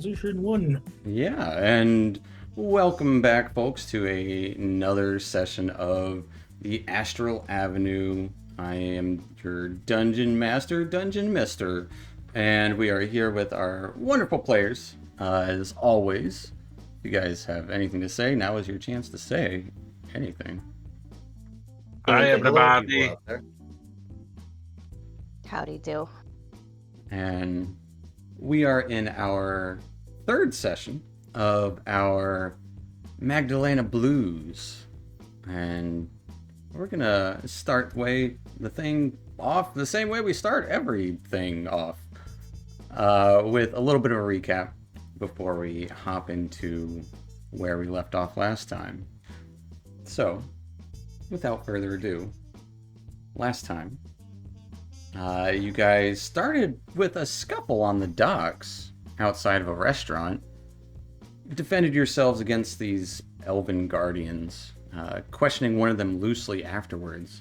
Position 1. Yeah, and welcome back, folks, to another session of the Astral Avenue. I am your Dungeon Master, Dungeon Mister, and we are here with our wonderful players, as always. If you guys have anything to say, now is your chance to say anything. Hi, Hello, people everybody. out there. Howdy do. And we are in our third session of our Magdalena Blues. And we're gonna start the thing off the same way we start everything off. With a little bit of a recap before we hop into where we left off last time. So, without further ado, last time, you guys started with a scuffle on the docks outside of a restaurant. You defended yourselves against these elven guardians, questioning one of them loosely afterwards,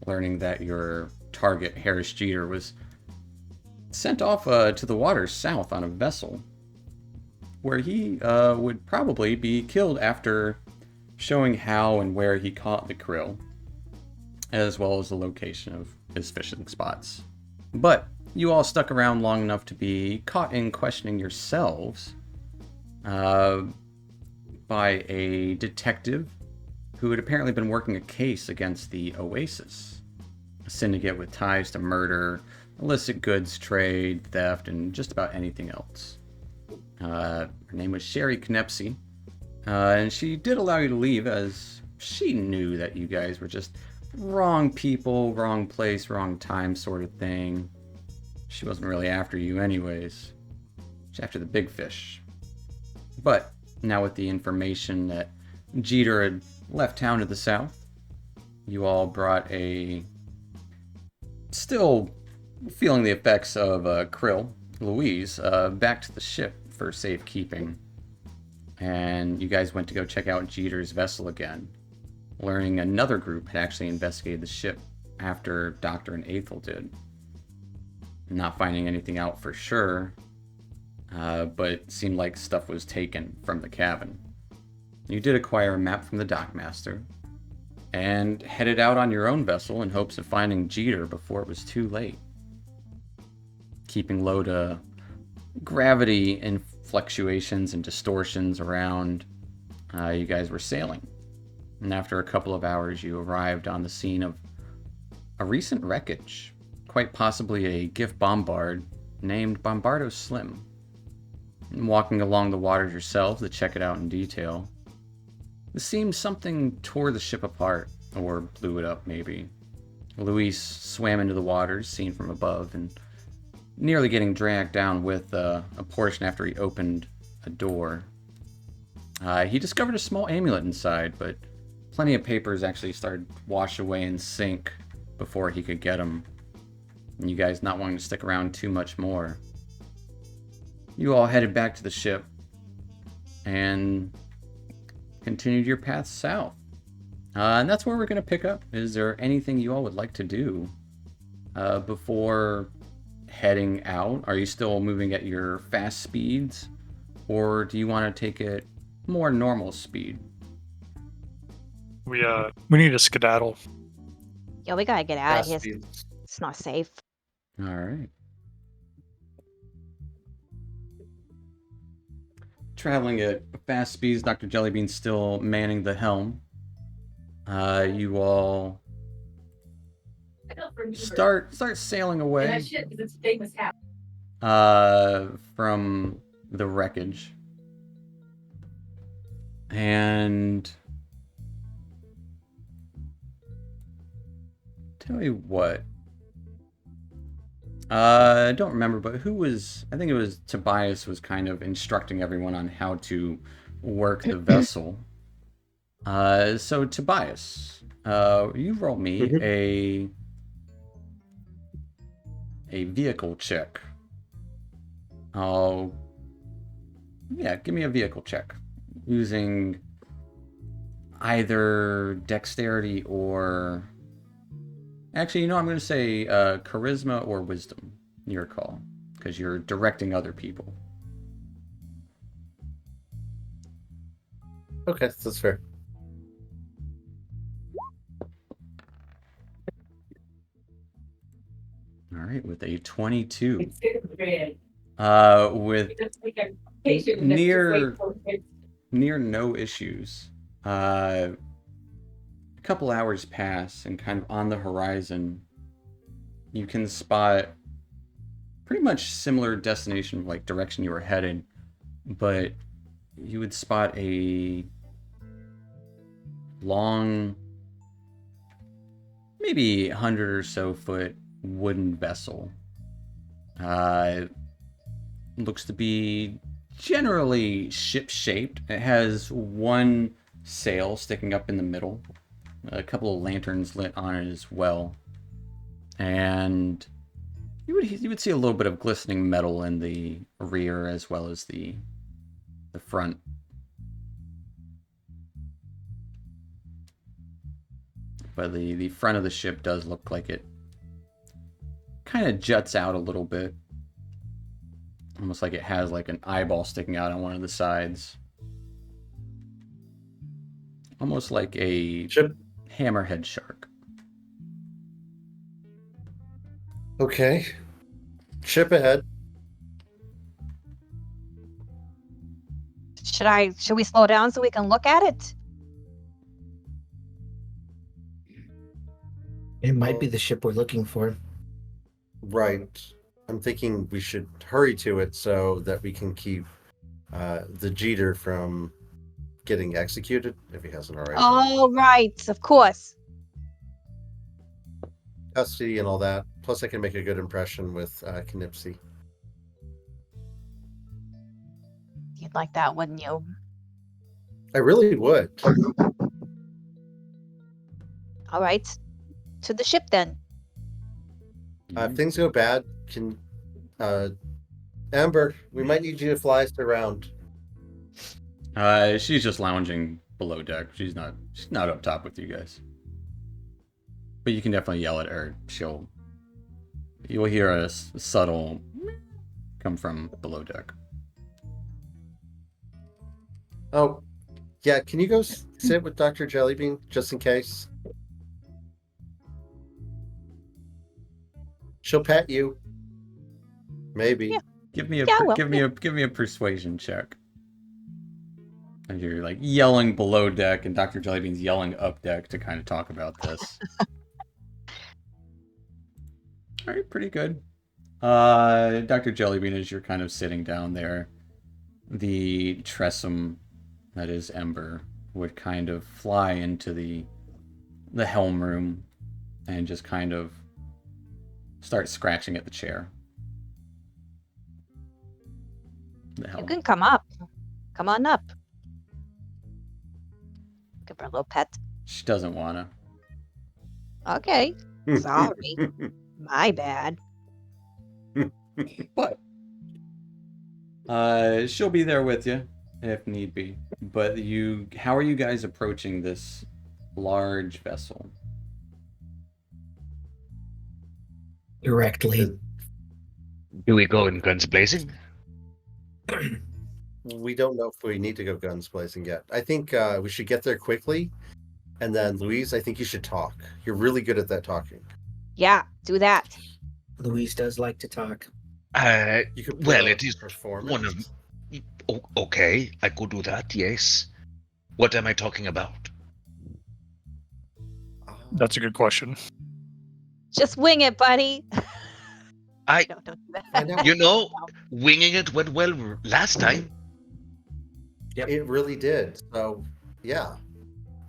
learning that your target, Harris Jeter, was sent off to the waters south on a vessel, where he would probably be killed after showing how and where he caught the krill, as well as the location of his fishing spots. But you all stuck around long enough to be caught in questioning yourselves by a detective who had apparently been working a case against the Oasis, a syndicate with ties to murder, illicit goods trade, theft, and just about anything else. Her name was Sherry Knepsey, and she did allow you to leave as she knew that you guys were just wrong people, wrong place, wrong time sort of thing. She wasn't really after you anyways. She's after the big fish. But now with the information that Jeter had left town to the south, you all brought still feeling the effects of krill, Louise, back to the ship for safekeeping. And you guys went to go check out Jeter's vessel again, learning another group had actually investigated the ship after Doctor and Aethel did. Not finding anything out for sure, but it seemed like stuff was taken from the cabin. You did acquire a map from the dockmaster, and headed out on your own vessel in hopes of finding Jeter before it was too late. Keeping low to gravity and fluctuations and distortions around, you guys were sailing. And after a couple of hours, you arrived on the scene of a recent wreckage, quite possibly a gift bombard named Bombardo Slim. And walking along the waters yourselves to check it out in detail, it seemed something tore the ship apart, or blew it up maybe. Luis swam into the waters, seen from above, and nearly getting dragged down with a portion after he opened a door. He discovered a small amulet inside, but plenty of papers actually started to wash away and sink before he could get them. And you guys not wanting to stick around too much more, you all headed back to the ship and continued your path south. And that's where we're going to pick up. Is there anything you all would like to do before heading out? Are you still moving at your fast speeds, or do you want to take it more normal speed? We need to skedaddle. Yo, we gotta get out of Fast here. speed. It's not safe. All right. Traveling at fast speeds, Dr. Jellybean still manning the helm. You all start sailing away from the wreckage. And tell you what, I don't remember, but I think it was Tobias was kind of instructing everyone on how to work the vessel. So Tobias, you roll me a vehicle check. Give me a vehicle check using either dexterity or, actually, I'm going to say charisma or wisdom. Your call, because you're directing other people. Okay, that's fair. All right, with a 22. With near no issues. A couple hours pass, and kind of on the horizon, you can spot pretty much similar destination, like direction you were headed, but you would spot a long, maybe 100 or so foot wooden vessel. Looks to be generally ship-shaped. It has one sail sticking up in the middle, a couple of lanterns lit on it as well, and you would see a little bit of glistening metal in the rear as well as the front. But the front of the ship does look like it kind of juts out a little bit. Almost like it has like an eyeball sticking out on one of the sides. Almost like a hammerhead shark. Okay. Ship ahead. Should we slow down so we can look at it? It might be the ship we're looking for. Right. I'm thinking we should hurry to it so that we can keep the Jeter from getting executed, if he hasn't already. Oh, right, of course. Custody and all that. Plus, I can make a good impression with Knipsey. You'd like that, wouldn't you? I really would. All right. To the ship then. If things go bad, can Amber, we might need you to fly us around. She's just lounging below deck. She's not up top with you guys. But you can definitely yell at her. You'll hear a subtle come from below deck. Oh, yeah. Can you go sit with Dr. Jellybean just in case? She'll pet you. Maybe. Yeah. Give me a persuasion check. And you're like yelling below deck, and Dr. Jellybean's yelling up deck to kind of talk about this. All right, pretty good. Dr. Jellybean, as you're kind of sitting down there, the Tressum, that is Ember, would kind of fly into the helm room and just kind of start scratching at the chair. You can come up. Come on up. Give her a little pet. She doesn't wanna. Okay. Sorry. My bad. But she'll be there with you if need be. But how are you guys approaching this large vessel? Directly. Do we go in guns blazing? We don't know if we need to go guns blazing yet. I think we should get there quickly. And then, Louise, I think you should talk. You're really good at that talking. Yeah, do that. Louise does like to talk. You could It is performance. one of... Okay, I could do that, yes. What am I talking about? That's a good question. Just wing it, buddy. I No, don't do I that. know. You know, winging it went well last time. Yep. It really did. So, yeah.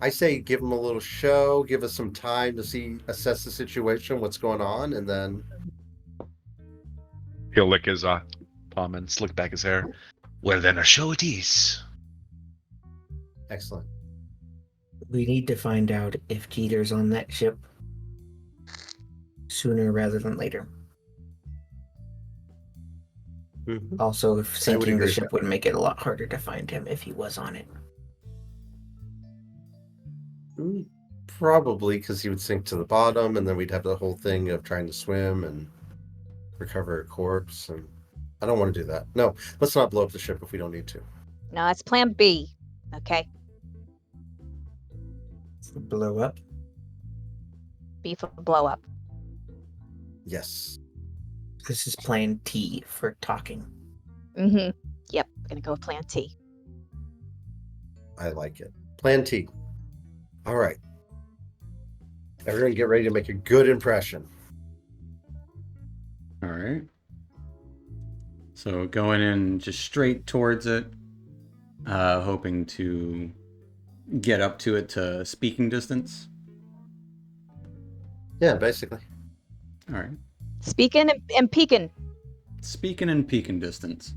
I say give him a little show, give us some time to assess the situation, what's going on, and then... He'll lick his palm and slick back his hair. Well, then a show it is. Excellent. We need to find out if Jeter's on that ship sooner rather than later. Mhm. Also, if sinking the agree. ship would make it a lot harder to find him if he was on it. Probably because he would sink to the bottom, and then we'd have the whole thing of trying to swim and recover a corpse, and I don't want to do that. No, let's not blow up the ship if we don't need to. No, it's plan B. Okay. Blow up. B for blow up. Yes. This is plan T for talking. Mm-hmm. Yep, we're gonna go with plan T. I like it. Plan T. All right. Everyone get ready to make a good impression. All right. So going in just straight towards it, hoping to get up to it to speaking distance. Yeah, basically. All right. Speaking and peeking. Speaking and peeking distance.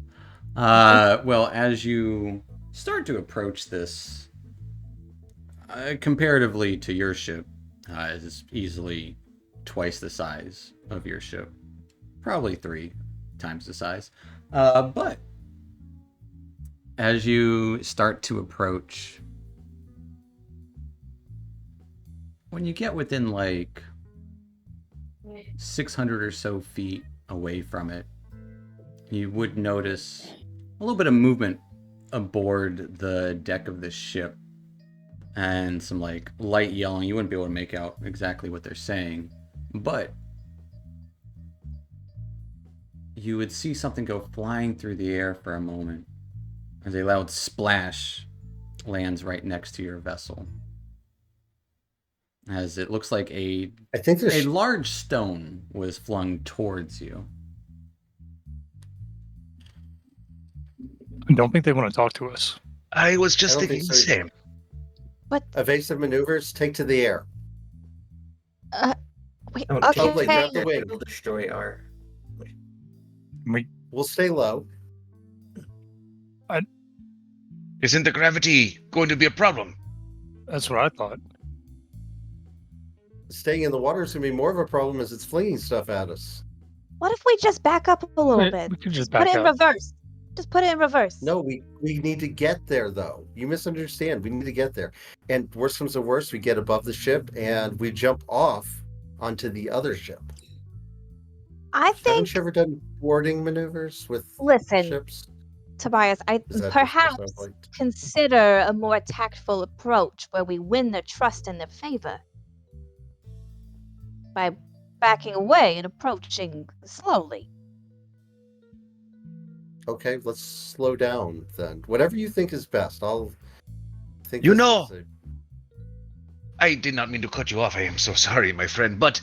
Well, as you start to approach this, comparatively to your ship, is easily twice the size of your ship. Probably 3 times the size. But as you start to approach, when you get within like 600 or so feet away from it, you would notice a little bit of movement aboard the deck of the ship and some like light yelling. You wouldn't be able to make out exactly what they're saying, but you would see something go flying through the air for a moment as a loud splash lands right next to your vessel. As it looks like I think a there's large stone was flung towards you. I don't think they want to talk to us. I was just I don't thinking think the so. same. evasive maneuvers. Take to the air. Wait, Oh, okay. Totally grab the wing. It'll destroy our. We'll stay low. Isn't the gravity going to be a problem? That's what I thought. Staying in the water is going to be more of a problem as it's flinging stuff at us. What if we just back up a little bit? We could just Put back it in up. reverse. Just put it in reverse. No, we need to get there, though. You misunderstand. We need to get there. And worst comes to worst, we get above the ship and we jump off onto the other ship. I think. Haven't you ever done boarding maneuvers with Listen, ships? Tobias, I Is that just perhaps what sounds like? consider a more tactful approach where we win their trust and their favor by backing away and approaching slowly. Okay, let's slow down then. Whatever you think is best. I'll think. You this know- is I did not mean to cut you off. I am so sorry, my friend. But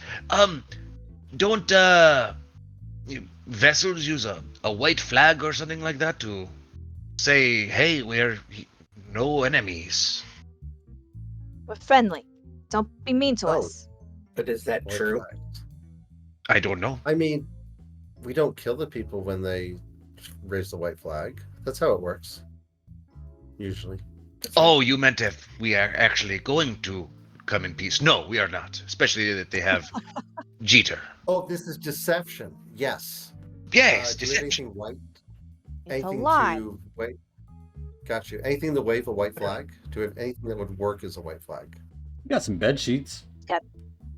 don't vessels use a white flag or something like that to say, "Hey, we're no enemies"? We're friendly. Don't be mean to Oh. us. But is that white true? flags. I don't know. I mean, we don't kill the people when they raise the white flag. That's how it works. Usually. Oh, you meant if we are actually going to come in peace? No, we are not. Especially that they have Jeter. Oh, this is deception. Yes. Yes, Do we have deception. anything white? It's a Anything lie. to wait? Got you. Anything to wave a white flag? Do we have anything that would work as a white flag? You got some bed sheets.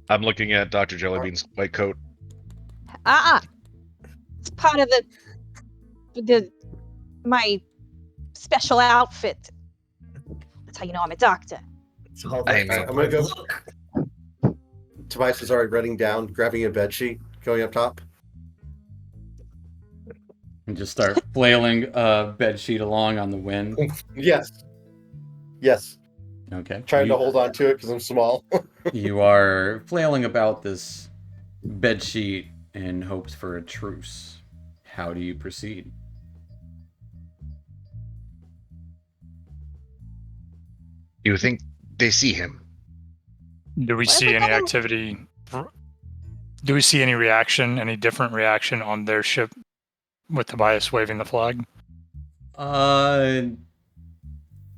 I'm looking at Dr. Jellybean's white coat. It's part of my special outfit. That's how you know I'm a doctor. It's all I that- know. I'm gonna go. Look. Tobias is already running down, grabbing a bed sheet, going up top. And just start flailing a bed sheet along on the wind. Yes. Yes. Okay. Trying you, to hold on to it because I'm small. You are flailing about this bed sheet in hopes for a truce. How do you proceed? You think they see him? Do we What if see we any go to- activity? Do we see any reaction, any different reaction on their ship with Tobias waving the flag?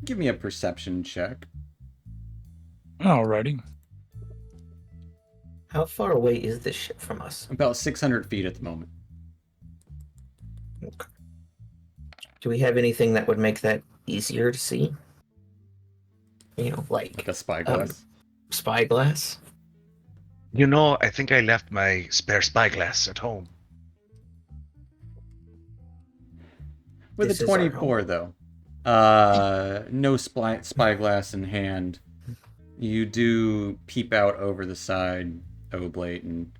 Give me a perception check. Alrighty. How far away is this ship from us? About 600 feet at the moment. Do we have anything that would make that easier to see? You know, Like like a spyglass. spyglass? You know, I think I left my spare spyglass at home. With this a is our 24, though. No spyglass in hand. You do peep out over the side, Oblate, and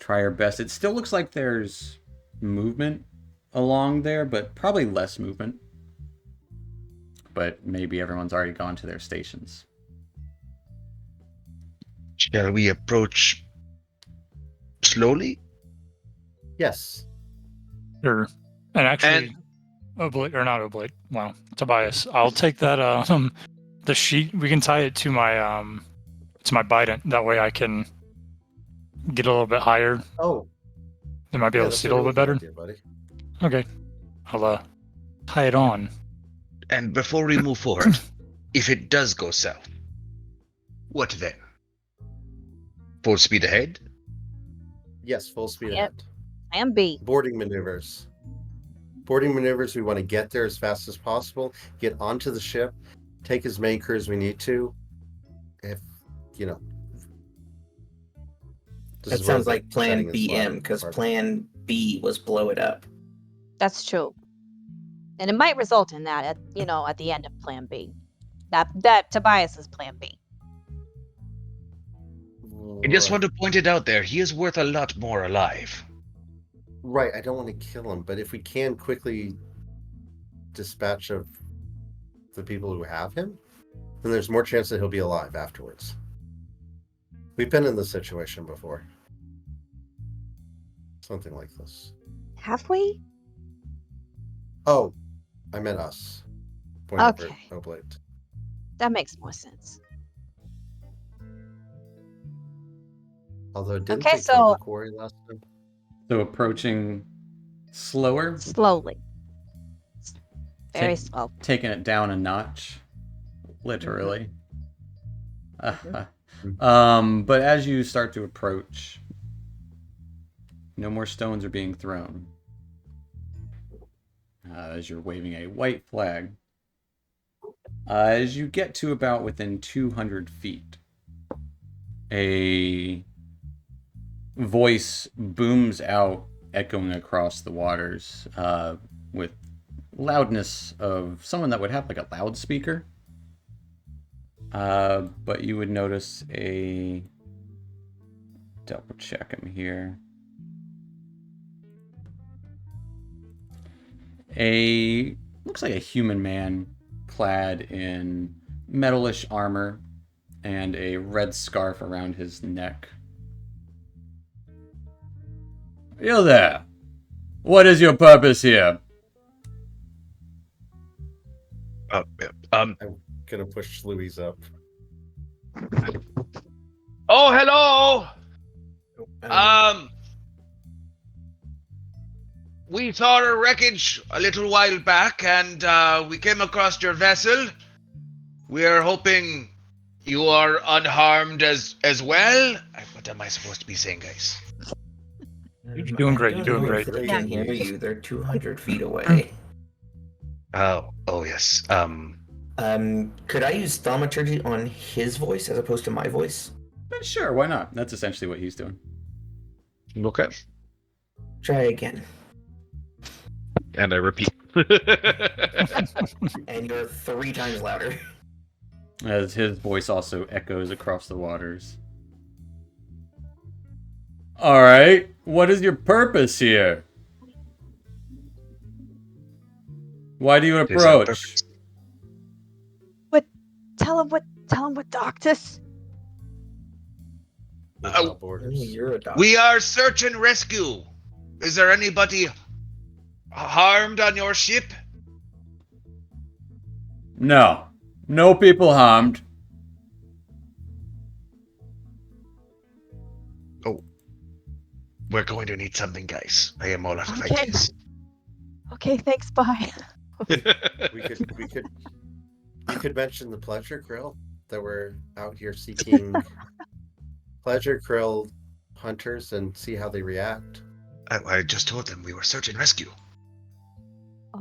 try your best. It still looks like there's movement along there, but probably less movement. But maybe everyone's already gone to their stations. Shall we approach slowly? Yes. Sure. And actually, Oblate, or not Oblate, wow, Tobias, I'll take that, the sheet, we can tie it to my bident. That way I can get a little bit higher. Oh, They might be able to that's see it a little really bit good better. idea, buddy. Okay. I'll tie it on. And before we move forward, if it does go south, what then? Full speed ahead? Yes, full speed Yep. ahead. Plan B. Boarding maneuvers. Boarding maneuvers, we want to get there as fast as possible, get onto the ship, take as many crews we need to. If, you know. That sounds like Plan BM, because Plan B was blow it up. That's true. And it might result in that at the end of Plan B. That Tobias's Plan B. I just want to point it out there. He is worth a lot more alive. Right, I don't want to kill him, but if we can quickly dispatch of the people who have him, then there's more chance that he'll be alive afterwards. We've been in this situation before. Something like this. Have we? Oh, I meant us. Point Okay. over Oblate. That makes more sense. Although didn't Okay, they kill so- the quarry last time? So approaching slower, Slowly. Very Take- slow. taking it down a notch, literally. But as you start to approach, no more stones are being thrown. As you're waving a white flag. As you get to about within 200 feet, a voice booms out, echoing across the waters, with loudness of someone that would have like a loudspeaker. But you would notice double check him here. Looks like a human man clad in metalish armor and a red scarf around his neck. You there? What is your purpose here? I'm gonna push Louise up. Oh, hello! We saw a wreckage a little while back, and we came across your vessel. We are hoping you are unharmed as well. What am I supposed to be saying, guys? You're doing great, you're doing great. They can hear you. They're 200 feet away. Oh yes. Could I use thaumaturgy on his voice as opposed to my voice? Sure, why not? That's essentially what he's doing. Okay. Try again. And I repeat. And you're 3 times louder. As his voice also echoes across the waters. Alright, what is your purpose here? Why do you What is our approach? purpose? Tell him what Doctus. Without borders. You're a dog. We are search and rescue. Is there anybody harmed on your ship? No. No people harmed. We're going to need something, guys. I am all out of Okay. ideas. Okay, thanks, bye. We could mention the pleasure krill that we're out here seeking pleasure krill hunters and see how they react. I just told them we were search and rescue.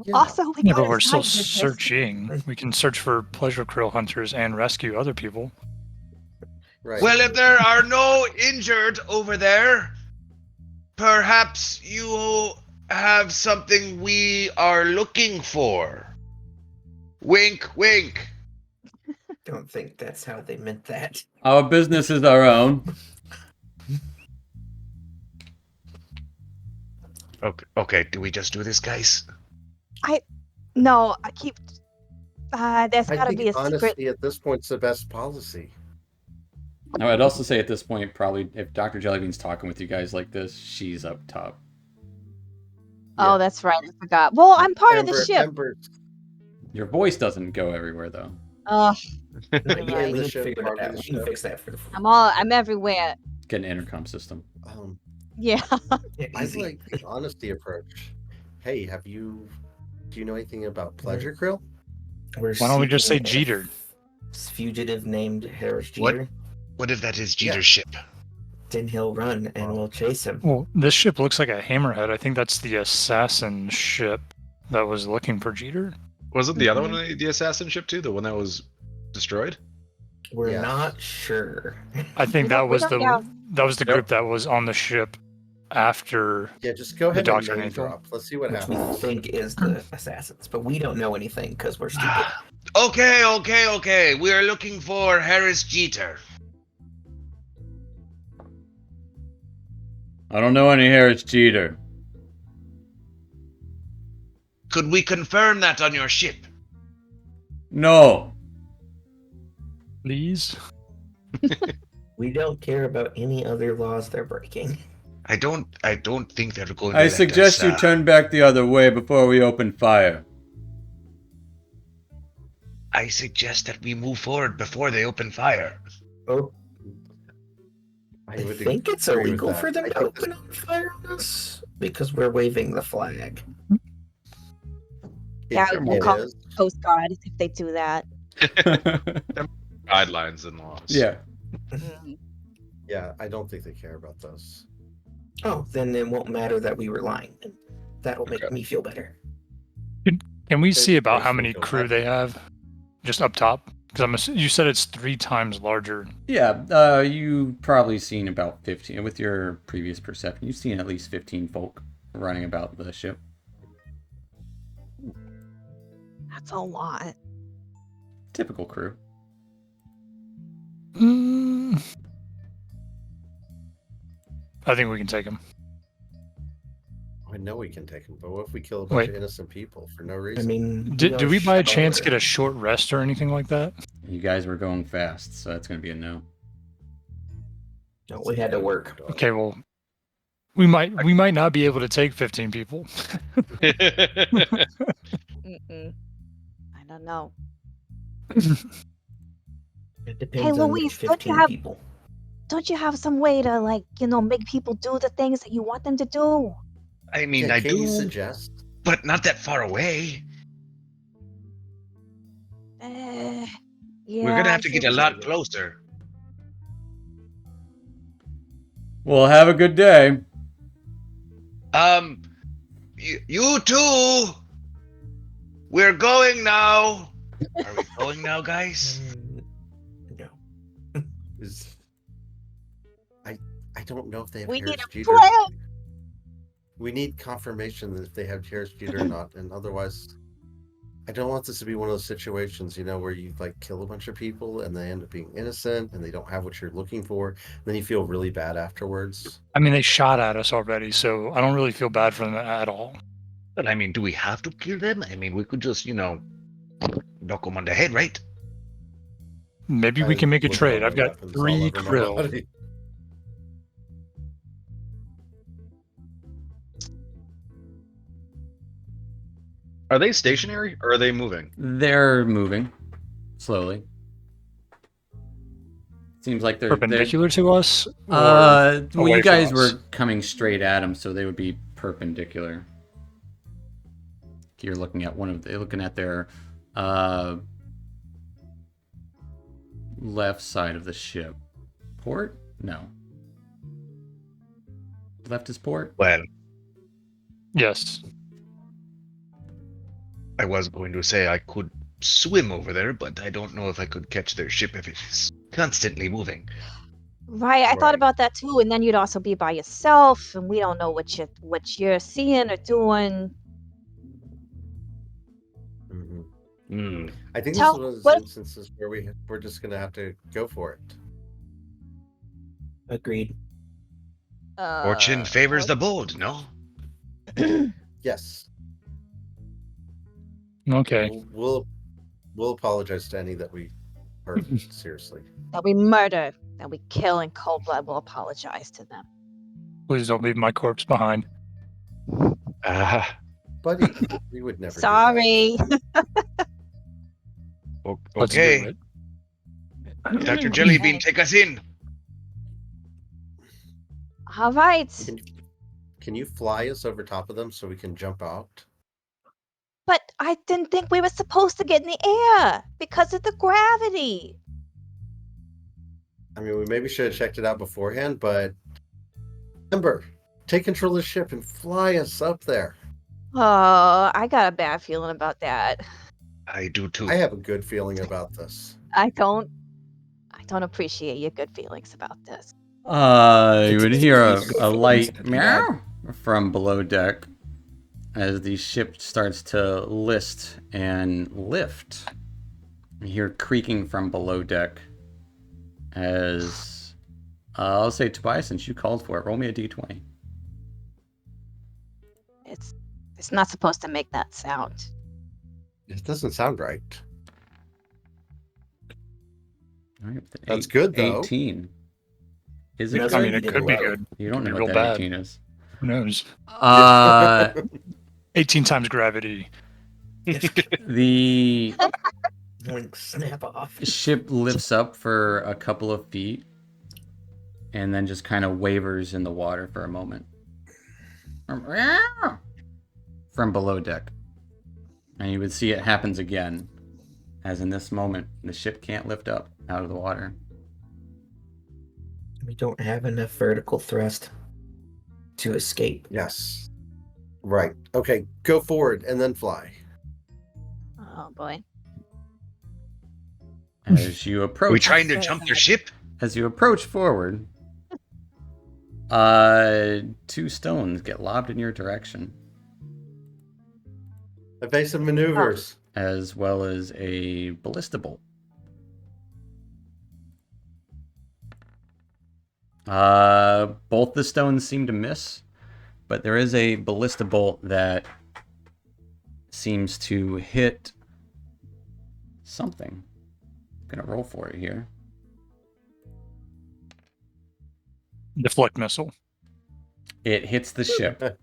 Yeah. Also, we Yeah, got but we're a still side business. searching. We can search for pleasure krill hunters and rescue other people. Right. Well, if there are no injured over there, perhaps you have something we are looking for. Wink, wink. don't think that's how they meant that. Our business is our own. Okay. Do we just do this, guys? No, I keep. There's I gotta think be a secret. honesty at this point's the best policy. Now, I'd also say at this point, probably if Dr. Jellybean's talking with you guys like this, she's up top. Oh, that's right. I forgot. Well, I'm part of the Ember, ship. Ember, Your voice doesn't go everywhere, though. Oh, Yeah, Right. we The can ship, figure part it of out. the We can ship. fix that for the I'm everywhere. Get an intercom system. Yeah. Yeah, I easy. like the honesty approach. Hey, do you know anything about Pleasure Krill? We're Why don't we just say seeking a Jeter? Fugitive named Harris What? Jeter. What if that is Jeter's ship? Then he'll run and we'll chase him. Well, this ship looks like a hammerhead. I think that's the assassin ship that was looking for Jeter. Wasn't the other one the assassin ship too? The one that was destroyed? We're Yeah. not sure. I think We that don't- we was don't the know. that was the group that was on the ship after. Yeah, just go The ahead and Doctor name Angel. drop. Let's see what Which we happens. think is the assassins, but we don't know anything because we're stupid. Okay. We are looking for Harris Jeter. I don't know any Harris Jeter. Could we confirm that on your ship? No. Please. We don't care about any other laws they're breaking. I don't think they're going to I let suggest us, you turn back the other way before we open fire. I suggest that we move forward before they open fire. Oh, I I would think it's agree with illegal that. for them I to think this- open on fire on us because we're waving the flag. Yeah, It we'll call is. Coast Guard if they do that. Guidelines and laws. Yeah. Yeah, I don't think they care about those. Oh, then it won't matter that we were lying. That'll make Okay. me feel better. Can we see It about how makes me many feel crew bad. they have? Just up top? Because you said it's 3 times larger. Yeah, you've probably seen about 15. With your previous perception, you've seen at least 15 folk running about the ship. That's a lot. Typical crew. I think we can take them. I know we can take them, but what if we kill a bunch of Wait. innocent people for no I reason? mean, Do we by are chance sure. get a short rest or anything like that? You guys were going fast, so that's going to be a no. No, we had to work. Okay, well, we might not be able to take 15 people. Mm-mm. I don't know. It depends Hey, on Louise, which don't you 15 have- people. Don't you have some way to make people do the things that you want them to do? I mean, Yeah, I can you do, suggest? but not that far away. Yeah, We're gonna I have to get see a what lot you- closer. Well, have a good day. You two. We're going now. Are we going now, guys? No. Is I don't know if they have We need Harris a Jeter. plan. We need confirmation that if they have Harris Jeter or not, and otherwise, I don't want this to be one of those situations, where you kill a bunch of people and they end up being innocent and they don't have what you're looking for. And then you feel really bad afterwards. I mean, they shot at us already, so I don't really feel bad for them at all. But I mean, do we have to kill them? I mean, we could just, knock them on the head, right? Maybe we I can make a look trade. at I've my got weapons all 3 over my krill. body. Are they stationary or are they moving? They're moving slowly. Seems like they're Perpendicular to us? Or Well, away you from guys us? were coming straight at them, so they would be perpendicular. You're looking at looking at their left side of the ship. Port? No. Left is port? Well, Yes. I was going to say I could swim over there, but I don't know if I could catch their ship if it's constantly moving. Right, I thought Right. about that too, and then you'd also be by yourself, and we don't know what you're seeing or doing. Mhm. I think this Tell- is one of those what- instances where we're just gonna have to go for it. Agreed. Fortune favors the bold, no? Yes. Okay. We'll apologize to any that we hurt seriously. That we murder, that we kill in cold blood, we'll apologize to them. Please don't leave my corpse behind. Buddy, we would never Sorry. Let's Okay, do it. Dr. Jellybean, take us in. All right. Can you fly us over top of them so we can jump out? But I didn't think we were supposed to get in the air because of the gravity. I mean, we maybe should have checked it out beforehand, but Ember, take control of the ship and fly us up there. Oh, I got a bad feeling about that. I do too. I have a good feeling about this. I don't appreciate your good feelings about this. You would hear a light meow from below deck as the ship starts to list and lift. You hear creaking from below deck as I'll say, Tobias, since you called for it, roll me a d20. It's not supposed to make that sound. It doesn't sound right. All right, That's good, though. 18. Is it? No, I mean, it you could be did good. You don't Could know be what real that bad. 18 is. Who knows? 18 times gravity. The Wink, snap off. ship lifts up for a couple of feet and then just kind of wavers in the water for a moment. From below deck. And you would see it happens again. As in this moment, the ship can't lift up out of the water. We don't have enough vertical thrust to escape. Yes. Right. Okay, go forward and then fly. Oh boy. As you approach, Are we trying to jump their ship? as you approach forward, 2 stones get lobbed in your direction, Evasive maneuvers. as well as a ballista bolt. Both the stones seem to miss, but there is a ballista bolt that seems to hit something. I'm gonna roll for it here. Deflect missile. It hits the ship.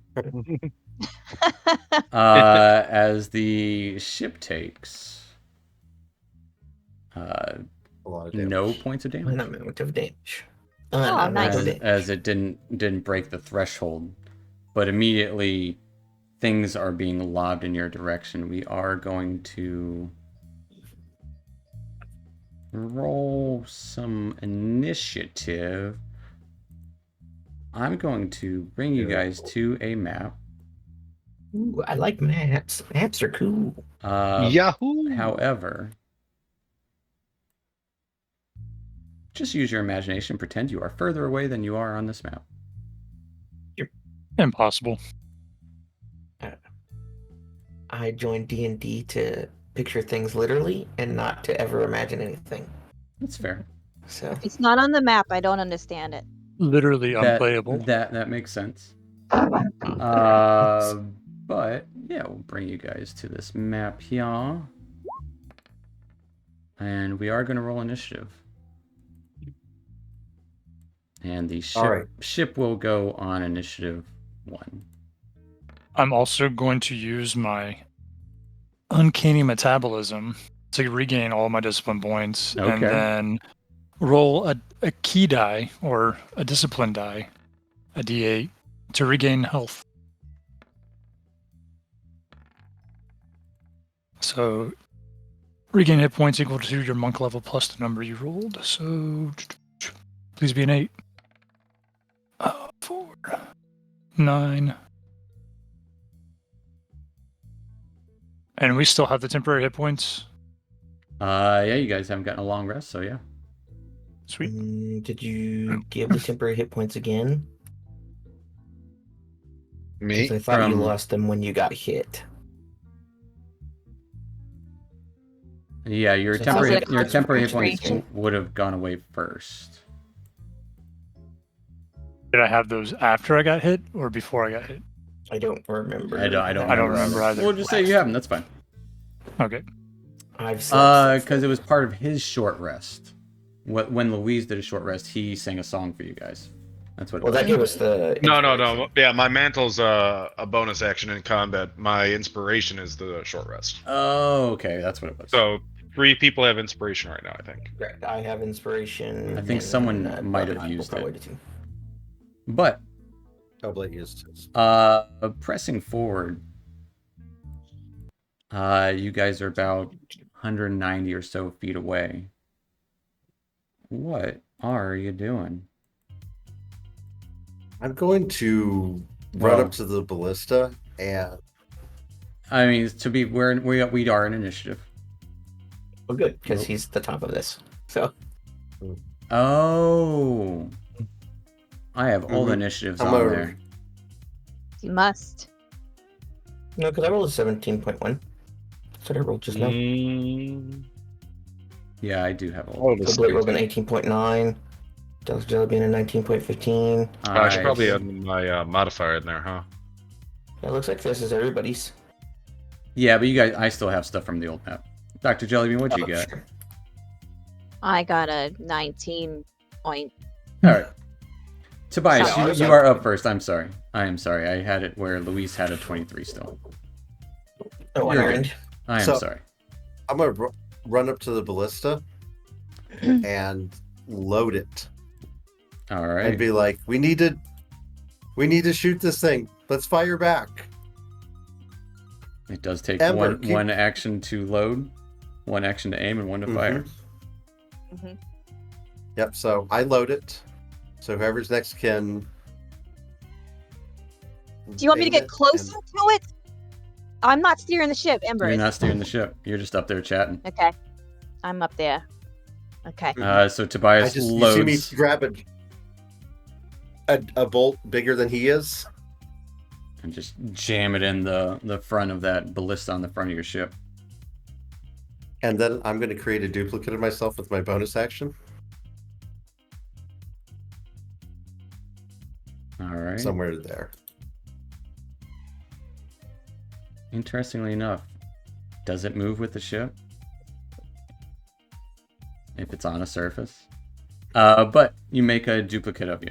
As the ship takes A lot of damage. no points of damage. An amount of damage. Oh, An nice. amount of as, damage. as it didn't break the threshold, but immediately things are being lobbed in your direction. We are going to roll some initiative. I'm going to bring you guys to a map. Ooh, I like maps. Maps are cool. Yahoo! However, just use your imagination. Pretend you are further away than you are on this map. Impossible. I joined D&D to picture things literally and not to ever imagine anything. That's fair. So If it's not on the map, I don't understand it. Literally unplayable. That makes sense. But yeah, we'll bring you guys to this map here, and we are going to roll initiative. And the ship will go on initiative 1. I'm also going to use my uncanny metabolism to regain all my discipline points, and Okay. then roll a key die or a discipline die, a D8, to regain health. So, regain hit points equal to your monk level plus the number you rolled. So, please be an 8. 4, 9. And we still have the temporary hit points. Yeah, you guys haven't gotten a long rest, so yeah. Sweet. did you give the temporary hit points again? Me? 'Cause I thought you From- lost them when you got hit. Yeah, your So temporary is it a your temporary hit points concentration? would have gone away first. Did I have those after I got hit or before I got hit? I don't remember. I don't I don't remember remember either. We'll just say you have them. That's fine. Okay. I've slept Because it was part of his short rest. When Louise did a short rest, he sang a song for you guys. That's what it Well, was. that gave us the. No. inspiration. Yeah, my mantle's a bonus action in combat. My inspiration is the short rest. Oh, okay, that's what it was. So 3 people have inspiration right now, I think. Correct. I have inspiration. I think someone might have Bob used will it. probably do too. But Oblate used his. pressing forward, you guys are about 190 or so feet away. What are you doing? I'm going to run Well- up to the ballista and I mean, to be we are in initiative. Well, good, because Nope. he's the top of this. So Oh, I have all the Mhm. initiatives I'm on a- there. You must. no, because I rolled a 17.1. That's what I rolled just now. Yeah, I do have all. Oh, of So Blake rolled an 18.9. Dr. Jellybean a 19.15. I should probably Nice. add my modifier in there, huh? It looks like this is everybody's. Yeah, but you guys, I still have stuff from the old map. Dr. Jellybean, what'd you Oh, get? sure. I got a 19 point. All right. Tobias, Yeah, ours you are- are up first. I'm sorry. I am sorry. I had it where Luis had a 23 still. Oh, on You're your good. end. I am So- sorry. I'm gonna run up to the ballista and load it All and right. be like, "We need to shoot this thing. Let's fire back." It does take Ember, one keep- one action to load, one action to aim, and one to fire. Mhm. Yep. So I load it. So whoever's next can. Do you want me to aim get it closer and- to it? I'm not steering the ship, Ember. You're is. not steering the ship. You're just up there chatting. Okay. I'm up there. Okay. So Tobias You see me loads grab a bolt bigger than he is. and just jam it in the front of that ballista on the front of your ship. And then I'm going to create a duplicate of myself with my bonus action All right. somewhere there. Interestingly enough, does it move with the ship? If it's on a surface. But you make a duplicate of you.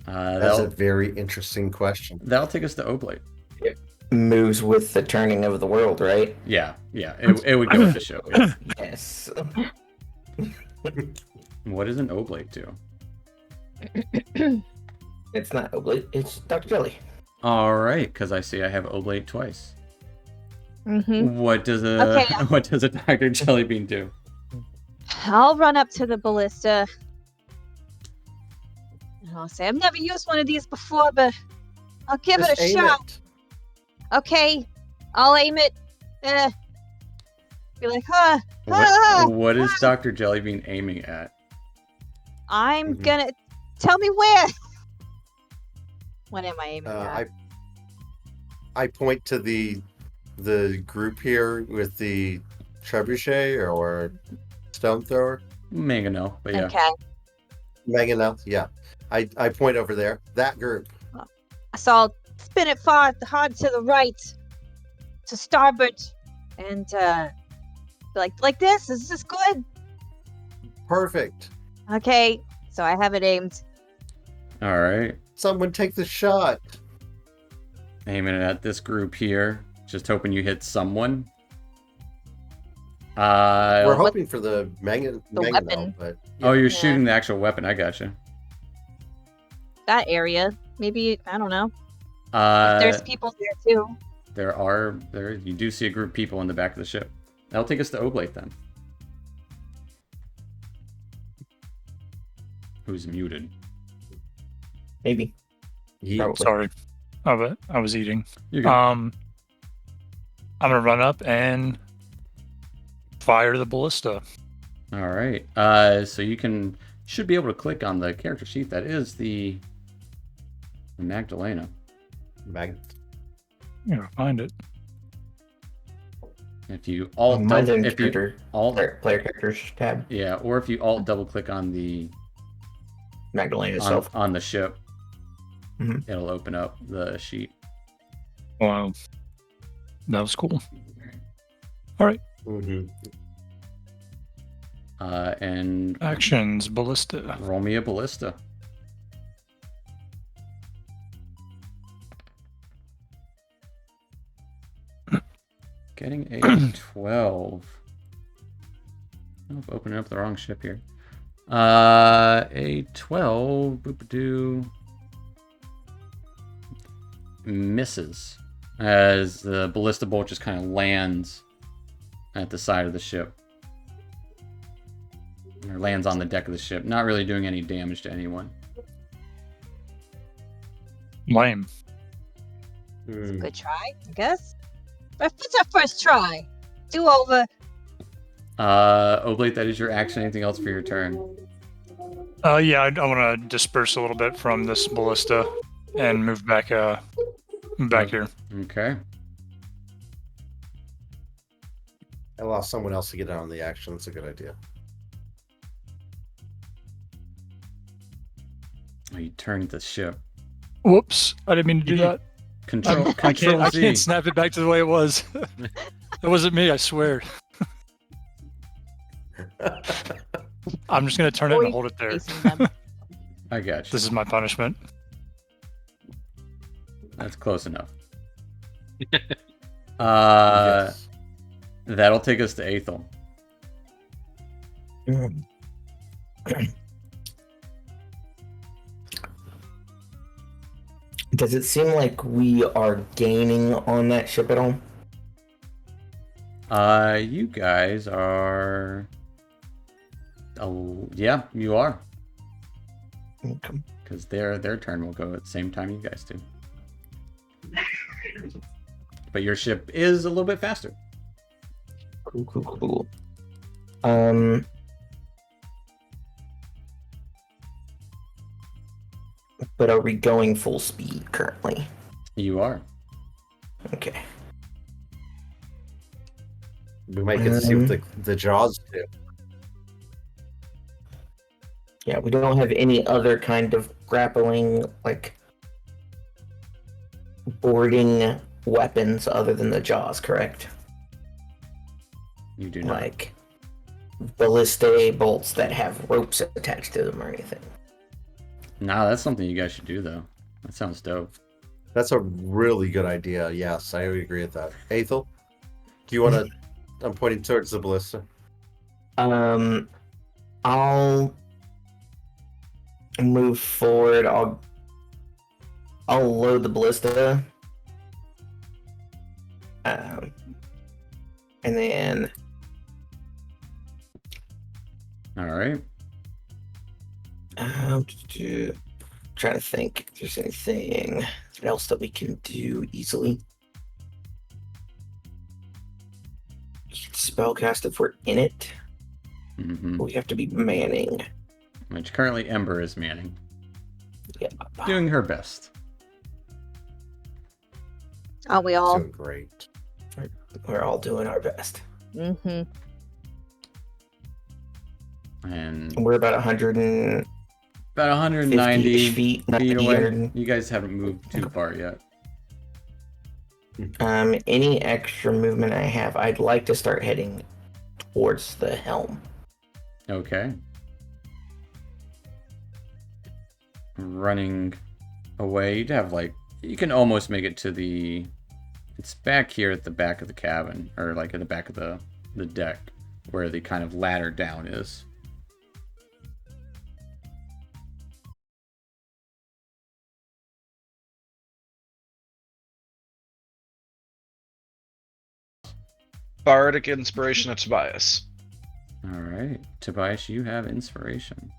That's a That'll, very interesting question. that'll take us to Oblate. Moves with the turning of the world, right? Yeah, it would go with the ship. Yeah. Yes. What does an Oblate do? It's not Oblate, it's Dr. Jelly. All right, because I see I have Oblate twice. Mm-hmm. What does a Okay. what does a Dr. Jellybean do? I'll run up to the ballista. And I'll say, I've never used one of these before, but I'll give Just it a aim shot. it. Okay. I'll aim it. Be like, huh. Ah, What is Dr. Jellybean aiming at? I'm Mhm. gonna tell me where. What am I aiming at? I point to the group here with the trebuchet or stone thrower. Mangonel, but yeah. Okay. Mangonel, yeah. I point over there. That group. So I'll spin it far hard to the right, to starboard, and be like this. Is this good? Perfect. Okay. So I have it aimed. All right. Someone take the shot. Aiming it at this group here. Just hoping you hit someone. We're What- hoping for the mangonel, weapon. but Oh, you're Yeah. shooting the actual weapon. I gotcha. That area. Maybe I don't know. There's people there too. You do see a group of people in the back of the ship. That'll take us to Oblate then. Who's muted? Maybe. Probably. Sorry. Oh, but I was eating. You're good. I'm gonna run up and fire the ballista. All right. So you should be able to click on the character sheet. That is the Magdalena. Mag- I'm gonna find it. If you alt Mine's in if you character, alt player characters tab. yeah, or if you alt double click on the Magdalena itself. on the ship, Mhm. it'll open up the sheet. Wow. That was cool. All right. Mm-hmm. And Actions, ballista. roll me a ballista. Getting a 12. Oh, opening up the wrong ship here. A 12. Boop-a-doo. Misses as the ballista bolt just kind of lands at the side of the ship. Or lands on the deck of the ship, not really doing any damage to anyone. Lame. Good try, I guess. But it's our first try. Do over. Oblate, that is your action. Anything else for your turn? Yeah, I want to disperse a little bit from this ballista and move back here. Okay. Allow someone else to get on the action. That's a good idea. Oh, you turned the ship. Whoops! I didn't mean to do that. Control I Z. can't snap it back to the way it was. It wasn't me, I swear. I'm just gonna turn it and hold it there. Facing them. I got you. This is my punishment. That's close enough. Yes. That'll take us to Aethel. Does it seem like we are gaining on that ship at all? You guys are. Oh, yeah, you are. Okay. Because their turn will go at the same time you guys do. But your ship is a little bit faster. Cool. But are we going full speed currently? You are. Okay. We might get to see what the jaws do. Yeah, we don't have any other kind of grappling, like boarding weapons other than the jaws, correct? You do not. Like ballistae bolts that have ropes attached to them or anything. Nah, that's something you guys should do, though. That sounds dope. That's a really good idea. Yes, I would agree with that. Aethel, do you want to? I'm pointing towards the ballista. I'll move forward. I'll load the ballista. And then All right. trying to think if there's anything else that we can do easily. Spellcast if we're in it. Mm-hmm. We have to be manning. Which currently Ember is manning. Yeah. Doing her best. Are we all? Doing great. We're all doing our best. Mm-hmm. And We're about 100 and about 190 feet feet away. 100. You guys haven't moved too far yet. Any extra movement I have, I'd like to start heading towards the helm. Okay. Running away. You'd have like you can almost make it to the. It's back here at the back of the cabin, or like at the back of the deck, where the kind of ladder down is. Bardic inspiration of Tobias. All right, Tobias, you have inspiration.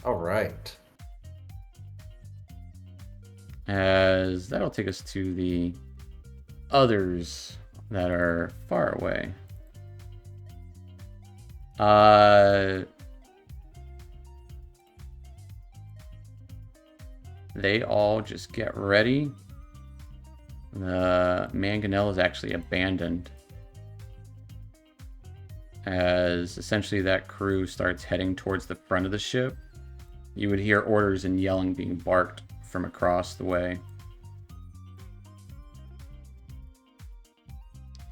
All right. As that'll take us to the others that are far away. They all just get ready. The Mangonel is actually abandoned as essentially that crew starts heading towards the front of the ship. You would hear orders and yelling being barked from across the way.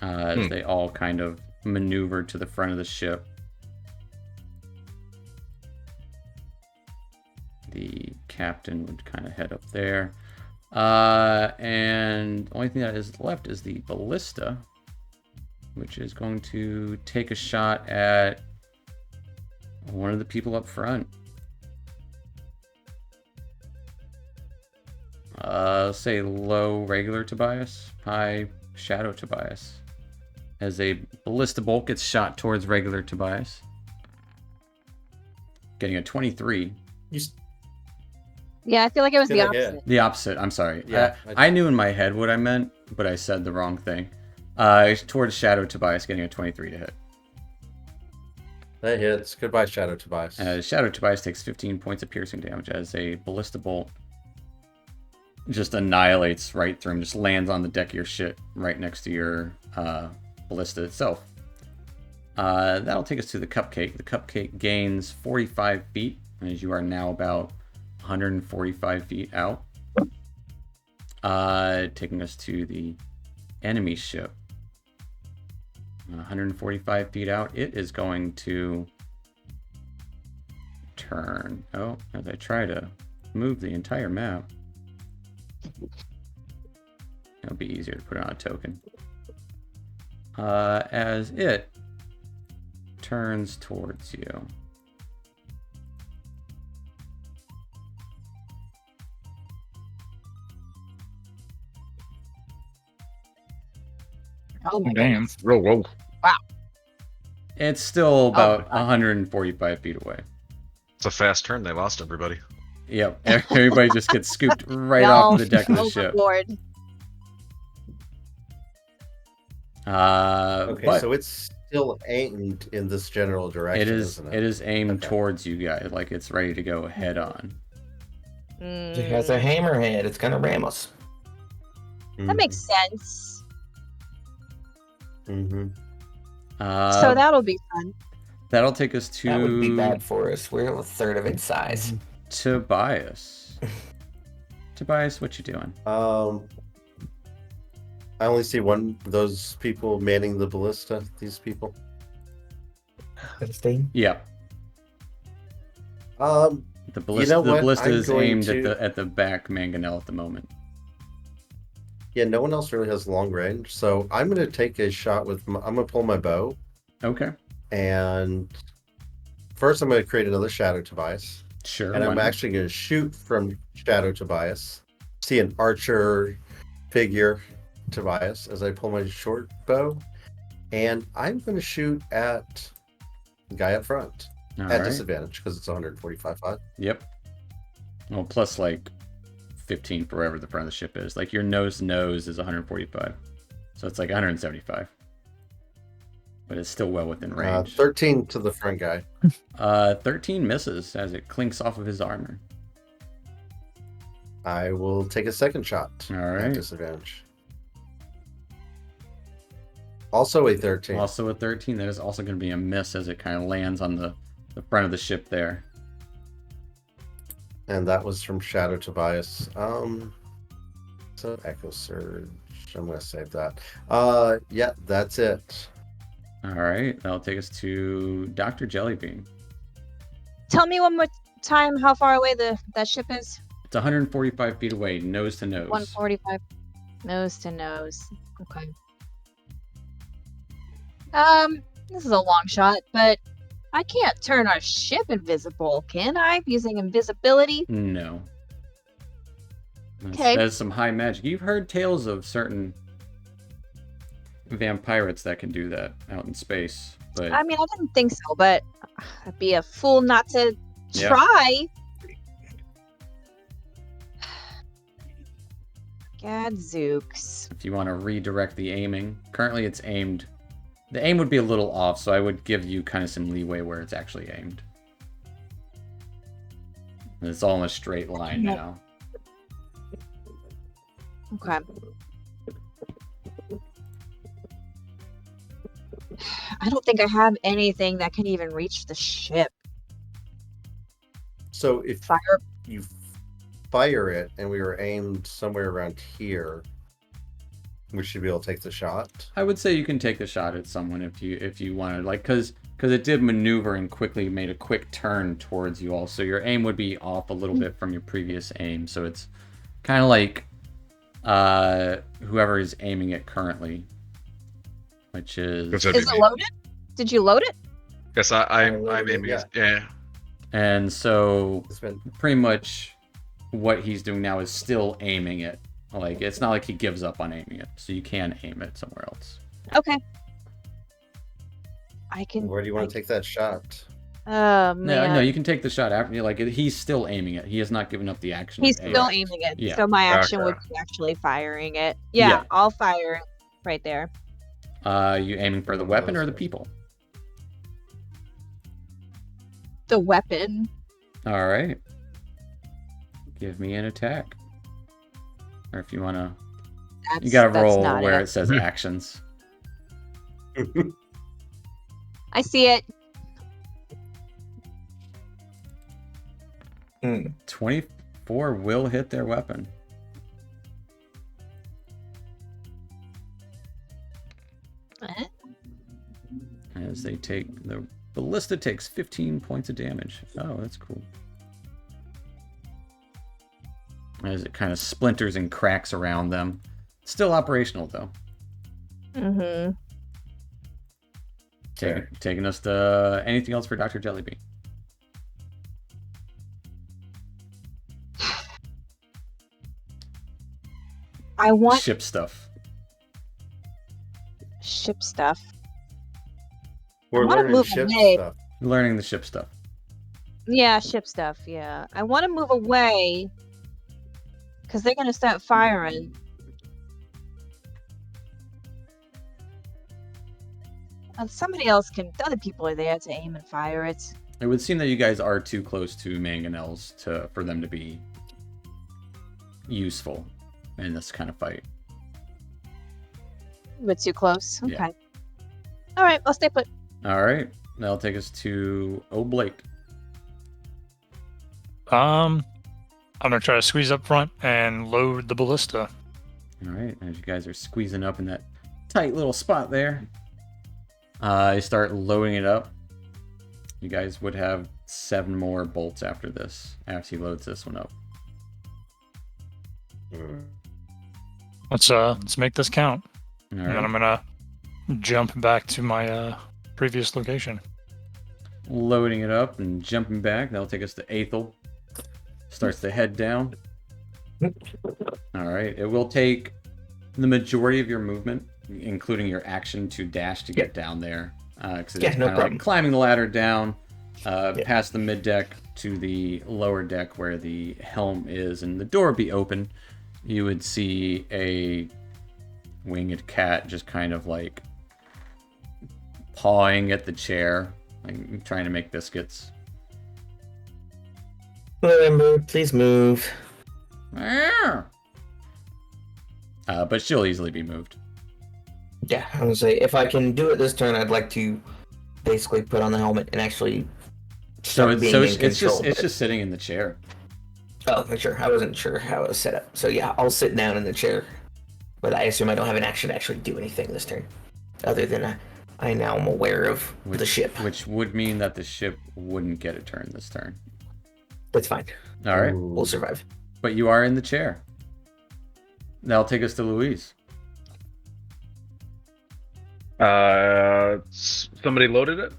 As they all kind of maneuver to the front of the ship. The captain would kind of head up there. And the only thing that is left is the ballista, which is going to take a shot at one of the people up front. Say low regular Tobias, high shadow Tobias. As a ballista bolt gets shot towards regular Tobias. Getting a 23. Yeah, I feel like it was the Gonna opposite. hit. The opposite, I'm sorry. Yeah, I knew in my head what I meant, but I said the wrong thing. Towards shadow Tobias, getting a 23 to hit. That hits. Goodbye, Shadow Tobias. Shadow Tobias takes 15 points of piercing damage as a ballista bolt just annihilates right through him, just lands on the deck of your ship right next to your ballista itself. That'll take us to the cupcake. The cupcake gains 45 feet, as you are now about 145 feet out. Taking us to the enemy ship. 145 feet out. It is going to turn. Oh, as I try to move the entire map. It'll be easier to put on a token. As it turns towards you. Oh my Damn. Whoa, whoa. It's still about God. 145 feet away. It's a fast turn. They lost everybody. Yep, everybody just gets scooped right Y'all off the deck of the ship. overboard. Okay, But so it's still aimed in this general direction, it is isn't it is aimed Okay. towards you guys, like it's ready to go head on. It has a hammerhead. It's gonna ram us. That makes sense. Mm-hmm. So that'll be fun. That'll take us to That would be bad for us. We're a third of its size. Tobias. Tobias, what you doing? I only see one of those people manning the ballista. These people. Yeah, Um, the ballista. know The what? ballista I'm is going aimed to- at the back mangonel at the moment. yeah, no one else really has long range, so I'm gonna take a shot with. I'm gonna pull my bow, Okay, and first I'm gonna create another Shadow Tobias, sure. and why I'm not? actually gonna shoot from Shadow Tobias. See an archer figure, Tobias, as I pull my short bow, and I'm gonna shoot at the guy up front All at right. disadvantage because it's 145. Yep. Well, plus like 15 for wherever the front of the ship is. Like your nose to nose is 145, so it's like 175. But it's still well within range. 13 to the front guy. 13 misses as it clinks off of his armor. I will take a second shot All at right. disadvantage. Also a 13. Also a 13. That is also going to be a miss as it kind of lands on the front of the ship there. And that was from Shadow Tobias. So Echo Surge. I'm gonna save that. Yeah, that's it. All right. That'll take us to Dr. Jellybean. Tell me one more time how far away that ship is. It's 145 feet away, nose to nose. 145. Nose to nose. Okay. This is a long shot, but I can't turn our ship invisible, can I? Using invisibility? No. Okay. That's some high magic. You've heard tales of certain vampirates that can do that out in space, but I mean, I didn't think so, but I'd be a fool not to Yeah. try. Gadzooks. if you want to redirect the aiming, currently it's aimed. The aim would be a little off, so I would give you kind of some leeway where it's actually aimed. And it's all in a straight line Yep. now. Okay. I don't think I have anything that can even reach the ship. So if Fire. you fire it and we were aimed somewhere around here, we should be able to take the shot. I would say you can take the shot at someone if you wanted, like, because it did maneuver and quickly made a quick turn towards you all, so your aim would be off a little bit from your previous aim. So it's kind of like whoever is aiming it currently, which is Is Is it loaded? Did you load it? Yes, I'm aiming. Yeah. Yeah. and so It's been pretty much what he's doing now is still aiming it. Like, it's not like he gives up on aiming it, so you can aim it somewhere else. Okay. I can. Where do you want to take that shot? Oh man. No, you can take the shot after. Like, he's still aiming it. He has not given up the action. He's of aim. still aiming it. Yeah. So my action Okay. would be actually firing it. Yeah, Yeah. I'll fire it right there. You aiming for the weapon or the people? The weapon. All right. Give me an attack. Or if you want to... You got to roll where it says actions. I see it. 24 will hit their weapon. Eh? As they take... The ballista takes 15 points of damage. Oh, that's cool. As it kind of splinters and cracks around them. Still operational, though. Mm-hmm. Taking us to anything else for Dr. Jellybean? I want Ship stuff. ship stuff. We're wanna learning move ship away. stuff. Learning the ship stuff. Yeah, ship stuff. Yeah, I want to move away because they're gonna start firing. Somebody else can. Other people are there to aim and fire it. It would seem that you guys are too close to mangonels for them to be useful in this kind of fight. A bit too close. Okay. Yeah. All right, I'll stay put. All right, that'll take us to Oblate. I'm gonna try to squeeze up front and load the ballista. All right, as you guys are squeezing up in that tight little spot there, you start loading it up. You guys would have 7 more bolts after this, after he loads this one up. Let's make this count. All And then right, I'm gonna jump back to my previous location. loading it up and jumping back. That'll take us to Aethel. Starts to head down. All right, it will take the majority of your movement, including your action, to dash to get down there. Because it's no kind of problem. like climbing the ladder down, past the mid deck to the lower deck where the helm is, and the door would be open. You would see a winged cat just kind of like pawing at the chair, like trying to make biscuits. Remember, please move. But she'll easily be moved. Yeah, I'm gonna say if I can do it this turn, I'd like to basically put on the helmet and actually So start being in it's control. just sitting in the chair. Oh, for sure. I wasn't sure how it was set up. So yeah, I'll sit down in the chair. But I assume I don't have an action to actually do anything this turn. Other than I now am aware of the ship. Which would mean that the ship wouldn't get a turn this turn. That's fine. All right, We'll survive. but you are in the chair. That'll take us to Louise. Somebody loaded it.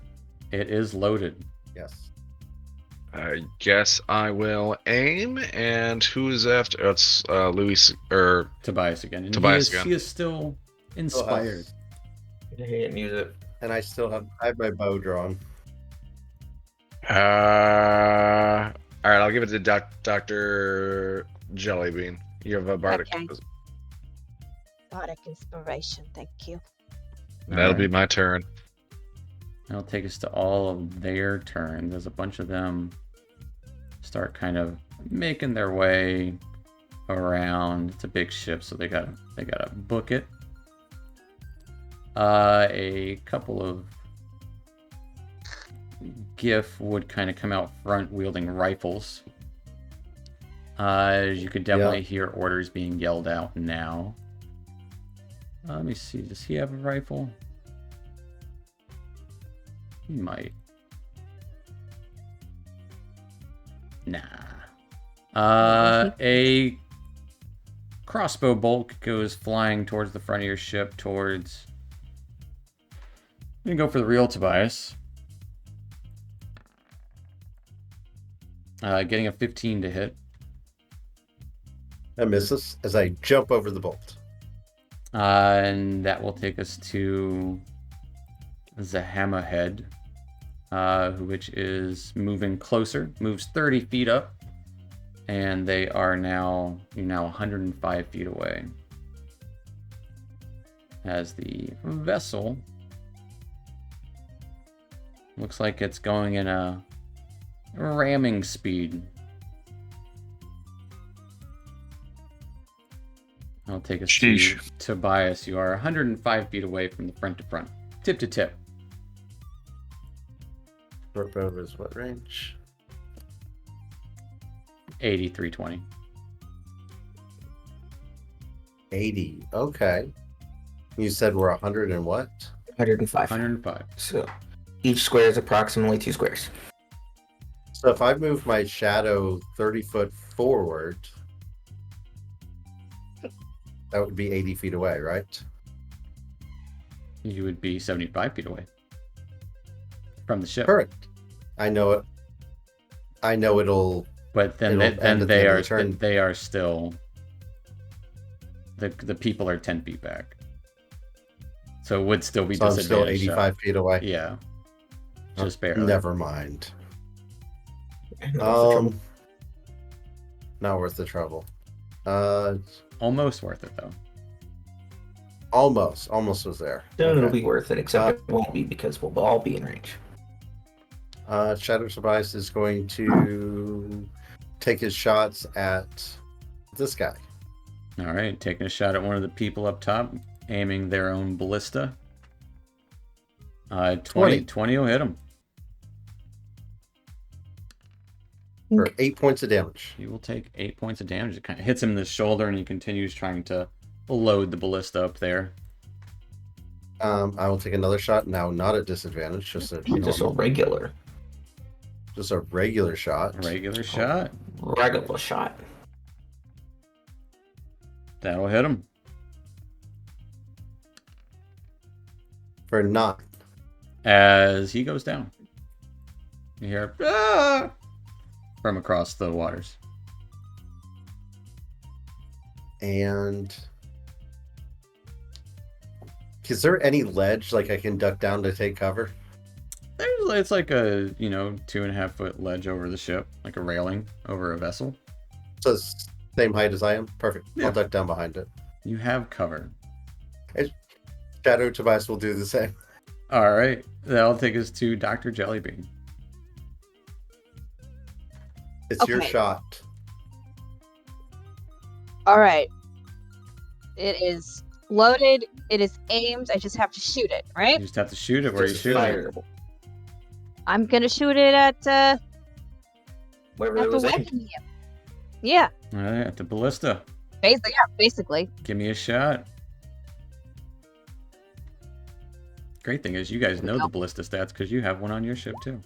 It is loaded. Yes. I guess I will aim. And who's after? It's Luis or Tobias again. And Tobias he again. is still inspired. I didn't use it. And I have my bow drawn. all right. I'll give it to Dr. Jellybean. You have a bardic. Okay. Bardic inspiration. Thank you. That'll be my turn. That'll take us to all of their turns. There's a bunch of them start kind of making their way around. It's a big ship, so they gotta book it. A couple of GIF would kind of come out front wielding rifles. You could definitely hear orders being yelled out now. Let me see. Does he have a rifle? He might. Nah. A crossbow bolt goes flying towards the front of your ship, towards... I'm gonna go for the real Tobias. Getting a 15 to hit. That misses as I jump over the bolt. And that will take us to the Hammerhead, which is moving closer, moves 30 feet up, and they are now, you're now 105 feet away. As the vessel looks like it's going in a ramming speed. I'll take us to Tobias. You are 105 feet away from the front to front. Tip to tip. Short bow is what range? 80, 320. 80. Okay. You said we're 100 and what? 105. 105. So each square is approximately 2 squares. So if I move my shadow 30 foot forward, that would be 80 feet away, right? You would be 75 feet away from the ship. Correct. I know it. I know it'll. But then It'll end at the end of the turn. they are still, the people are 10 feet back. So it would still be So I'm still disadvantaged. 85 feet away. Yeah. Just barely. Never mind. Not worth the trouble. Almost worth it though. Almost was there. Then it'll Okay. be worth it, except it won't be because we'll all be in range. Shadow Tobias is going to take his shots at this guy. All right, taking a shot at one of the people up top, aiming their own ballista. 20 will hit him. For 8 points of damage. He will take 8 points of damage. It kind of hits him in the shoulder, and he continues trying to load the ballista up there. I will take another shot now, not at disadvantage, just a regular. Just a regular shot. Regular shot. Regular shot. That'll hit him. For 9. As he goes down. You hear "Ah!" from across the waters. And is there any ledge like I can duck down to take cover? It's like a 2.5 foot ledge over the ship, like a railing over a vessel. So it's same height as I am? Perfect. Yeah. I'll duck down behind it. You have cover. Shadow Tobias will do the same. All right, that'll take us to Dr. Jellybean. It's your Okay. shot. All right. It is loaded. It is aimed. I just have to shoot it, You right? just have to shoot it where you Just shoot it. fire. I'm gonna shoot it at Wherever at it the was aimed. weapon here. Yeah, All right, at the ballista. basically. Give me a shot. Great thing is you guys know the ballista stats because you have one on your ship too.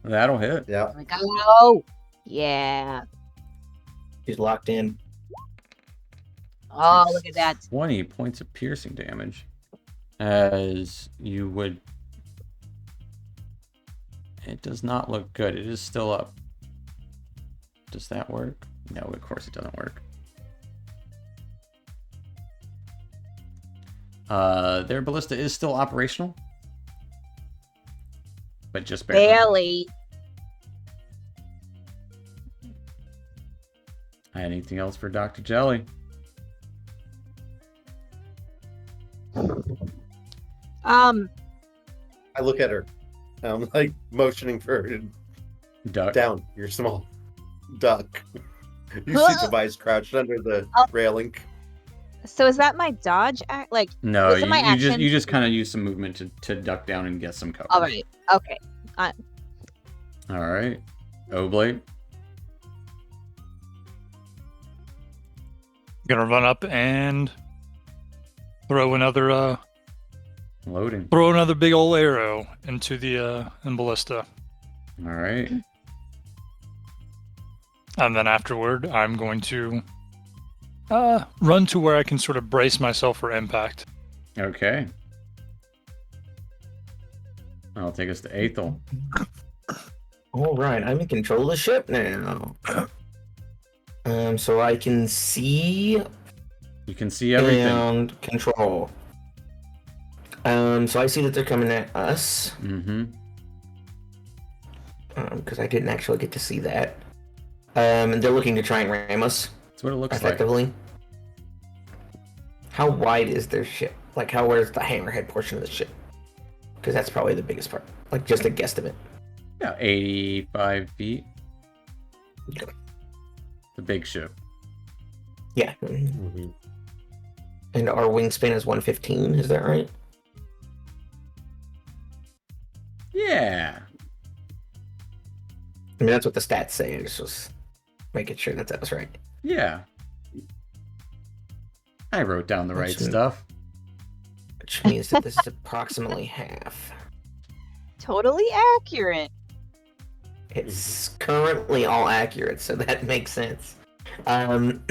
That'll hit. Yeah. There we go. Yeah. He's locked in. Oh, look at that. 20 points of piercing damage. As you would... It does not look good. It is still up. Does that work? No, of course it doesn't work. Their ballista is still operational. But just barely. Barely. Anything else for Dr. Jelly? I look at her. I'm like motioning for her to Duck. down. You're small. Duck. You see Tobias crouched under the railing. So is that my dodge act? Like, No, Was it my you action? just kind of use some movement to duck down and get some cover. all right. Okay. All right. Oblate. Gonna run up and throw another Loading. big old arrow into the ballista. All right. And then afterward, I'm going to run to where I can sort of brace myself for impact. Okay. I'll take us to Aethel. All right, I'm in control of the ship now. So I can see You can see everything. and control. So I see that they're coming at us. Mm-hmm. Because I didn't actually get to see that. And they're looking to try and ram us That's what it looks like. effectively. How wide is their ship? Like, where's the hammerhead portion of the ship? Because that's probably the biggest part. Like, just a guesstimate. Yeah, 85 feet. Okay. The big ship. Yeah. Mm-hmm. And our wingspan is 115, is that right? Yeah. I mean, that's what the stats say. I just was making sure that was right. Yeah. I wrote down the right Which- stuff. Which means that this is approximately half. Totally accurate. It's currently all accurate, so that makes sense. I'm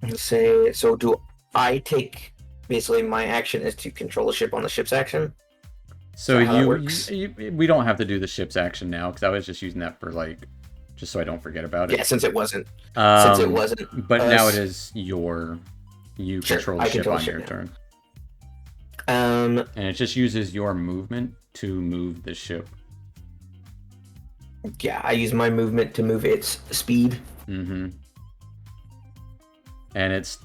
going to say, so do I take, basically my action is to control the ship on the ship's action? So how that works? we don't have to do the ship's action now because I was just using that for just so I don't forget about it. Yeah, since it wasn't But now us. it is you Sure, control the I ship control on the your ship turn, um and it just uses your movement to move the ship. yeah, I use my movement to move its speed. Mm-hmm. And it's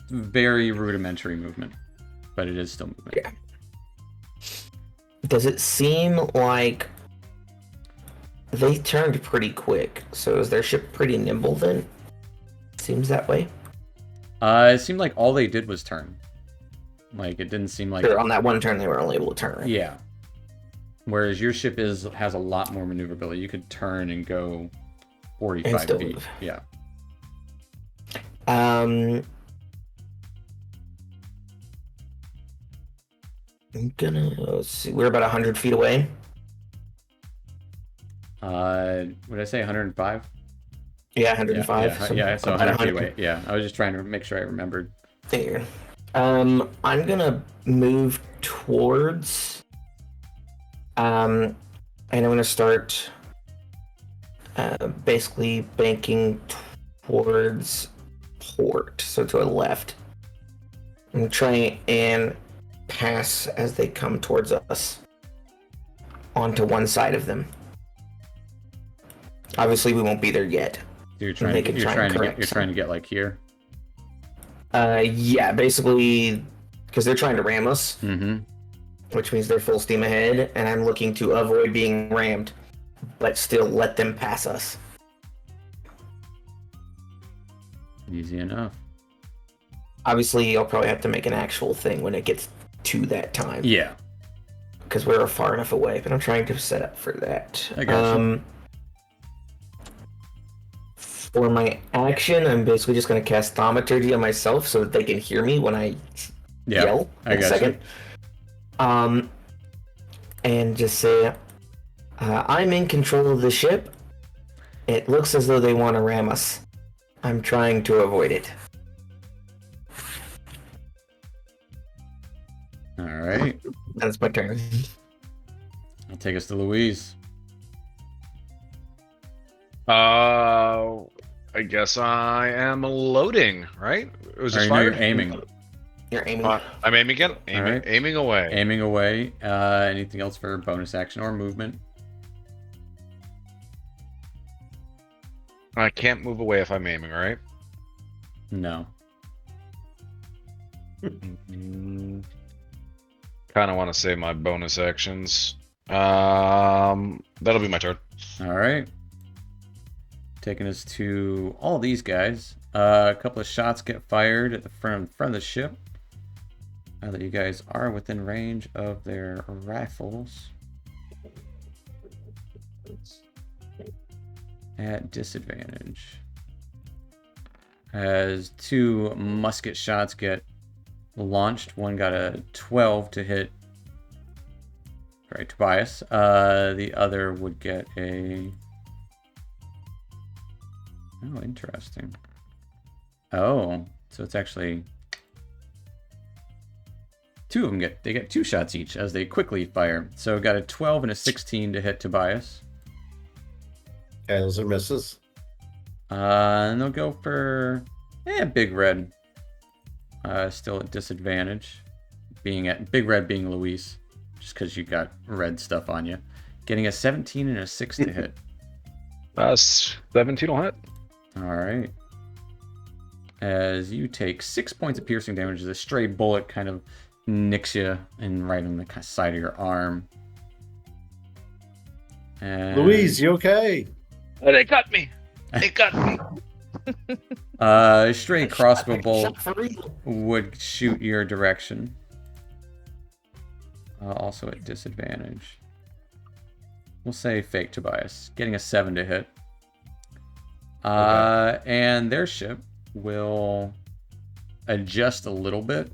very rudimentary movement, but it is still movement. Yeah. Does it seem like they turned pretty quick? So is their ship pretty nimble then? Seems that way. It seemed like all they did was turn. Like it didn't seem like Sure, on that one turn they were only able to turn. Right? yeah. Whereas your ship has a lot more maneuverability. You could turn and go 45 And still feet. move. Yeah. I'm gonna let's see. We're about 100 feet away. Would I say 105? Yeah, 105. Yeah, so about 100 feet away. Yeah, I was just trying to make sure I remembered. There. I'm gonna move towards. And I'm gonna start. Basically banking towards port, so to the left. I'm trying and pass as they come towards us onto one side of them. Obviously, we won't be there yet. You're They can try and correct trying to get like here. Yeah, basically, because they're trying to ram us, Mm-hmm. which means they're full steam ahead, and I'm looking to avoid being rammed, but still let them pass us. Easy enough. Obviously, I'll probably have to make an actual thing when it gets to that time. Yeah. Because we're far enough away, but I'm trying to set up for that. I got you. For my action, I'm basically just going to cast Thaumaturgy on myself so that they can hear me when I yell I in a got second. And just say, I'm in control of the ship. It looks as though they want to ram us. I'm trying to avoid it. All right. That's my turn. I'll take us to Louise. I guess I am loading, right? It was just Or, no, you're fired. aiming. You're aiming. I'm aiming again. right. Aiming away. Aiming away. Anything else for bonus action or movement? I can't move away if I'm aiming, right? No. Kind of want to save my bonus actions. That'll be my turn. All right. Taking us to all these guys. A couple of shots get fired at the front of the ship. Now that you guys are within range of their rifles. At disadvantage. As 2 musket shots get launched. One got a 12 to hit Tobias. The other would get a... Oh, interesting. Oh, so it's actually... 2 of them get 2 shots each as they quickly fire. So got a 12 and a 16 to hit Tobias. Okay, those are misses. And they'll go for Big Red. Still at disadvantage. Big Red being Luis. Just because you got red stuff on you. Getting a 17 and a 6 to hit. 17 will hit. Alright. As you take 6 points of piercing damage as a stray bullet kind of nicks you right on the side of your arm. And... Louise, you okay? Oh, they cut me. They cut me. A stray crossbow bolt would shoot your direction. Also at disadvantage. We'll say fake Tobias. Getting a 7 to hit. Okay. And their ship will adjust a little bit.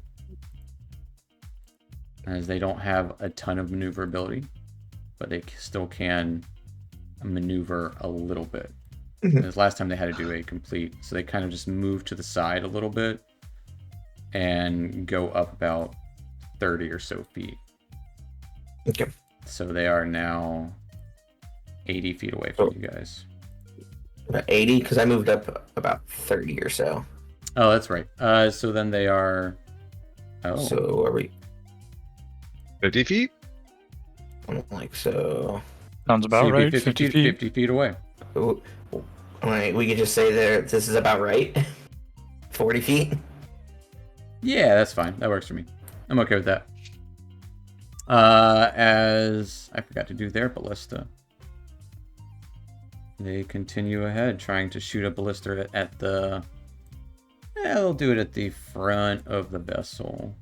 As they don't have a ton of maneuverability. But they still can maneuver a little bit. Because last time they had to do a complete. So they kind of just move to the side a little bit. And go up about 30 or so feet. Okay. So they are now 80 feet away from you guys. About 80, because I moved up about 30 or so. Oh, that's right. So then they are... Oh. So are we... 50 feet? Like so... Sounds about So you'd be right. 50 feet away. Like, we could just say this is about right. 40 feet. Yeah, that's fine. That works for me. I'm okay with that. As I forgot to do their ballista. They continue ahead, trying to shoot a ballista at the... they'll do it at the front of the vessel.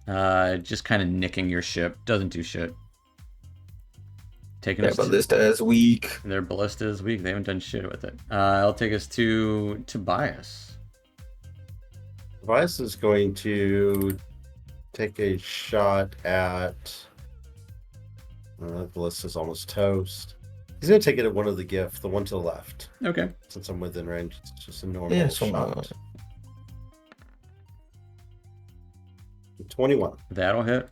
Just kind of nicking your ship. Doesn't do shit. Taking Their us ballista is weak. Their ballista is weak. They haven't done shit with it. I'll take us to Tobias. Tobias is going to take a shot at... the list is almost toast. He's going to take it at one of the gift, the one to the left. Okay. Since I'm within range, it's just a normal Yeah, shot. 21. That'll hit.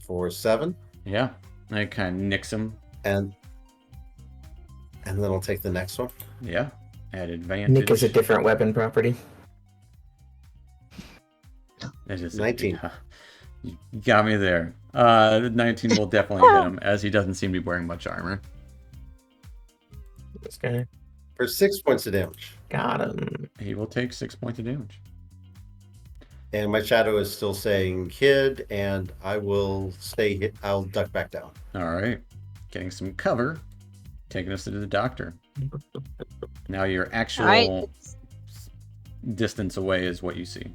For 7. Yeah. That kind of nicks him. And then I'll take the next one. Yeah. At advantage. Nick is a different weapon property. That is 19. You got me there. 19 will definitely hit him, as he doesn't seem to be wearing much armor. This guy. For 6 points of damage. Got him. He will take 6 points of damage. And my shadow is still saying hid, and I will stay. I'll duck back down. All right. Getting some cover. Taking us to the doctor. Now your actual Right. distance away is what you see.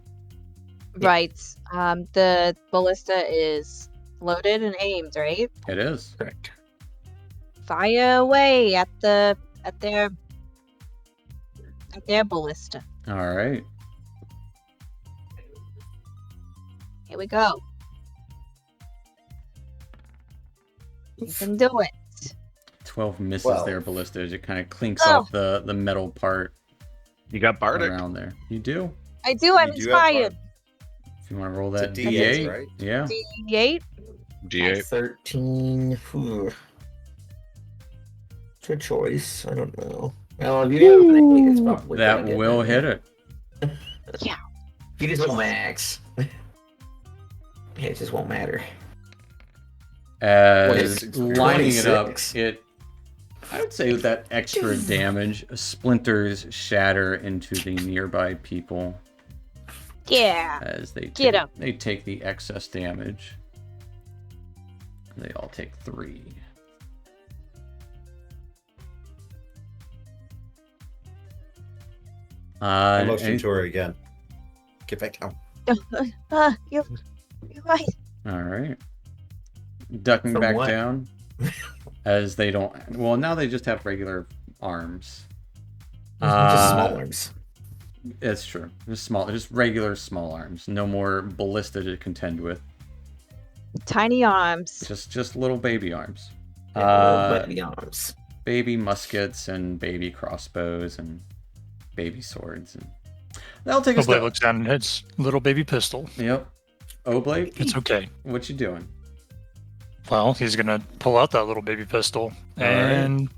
Right. The ballista is loaded and aimed, right? It is. Correct. Fire away at their ballista. All right. Here we go. You can do it. 12 misses Well. their ballista as it kind of clinks Oh. off the metal part You got Bardic. around there. You do. I do. I'm You do have inspired. If you want to roll It's a that D8, D8, right? yeah. D8. D8. 13. Whew. Good choice. I don't know. Well, if you have an 8, it's probably That gonna get will that. hit it. If you just go max. It just won't matter. As 26. lining it up, 26. it I would say with that extra damage, splinters shatter into the nearby people Yeah. as they Get 'em. they take the excess damage. They all take 3. I motion to her again. Get back down. You're right. All right. Ducking From back what? down as they don't. Well, now they just have regular arms. Just small arms. It's true. Just regular small arms. No more ballista to contend with. Tiny arms. Just little baby arms. Little baby arms. Baby muskets and baby crossbows and baby swords. And that'll take us. Oblate looks down at its little baby pistol. Yep. Oblate, It's okay. what you doing? Well, he's gonna pull out that little baby pistol and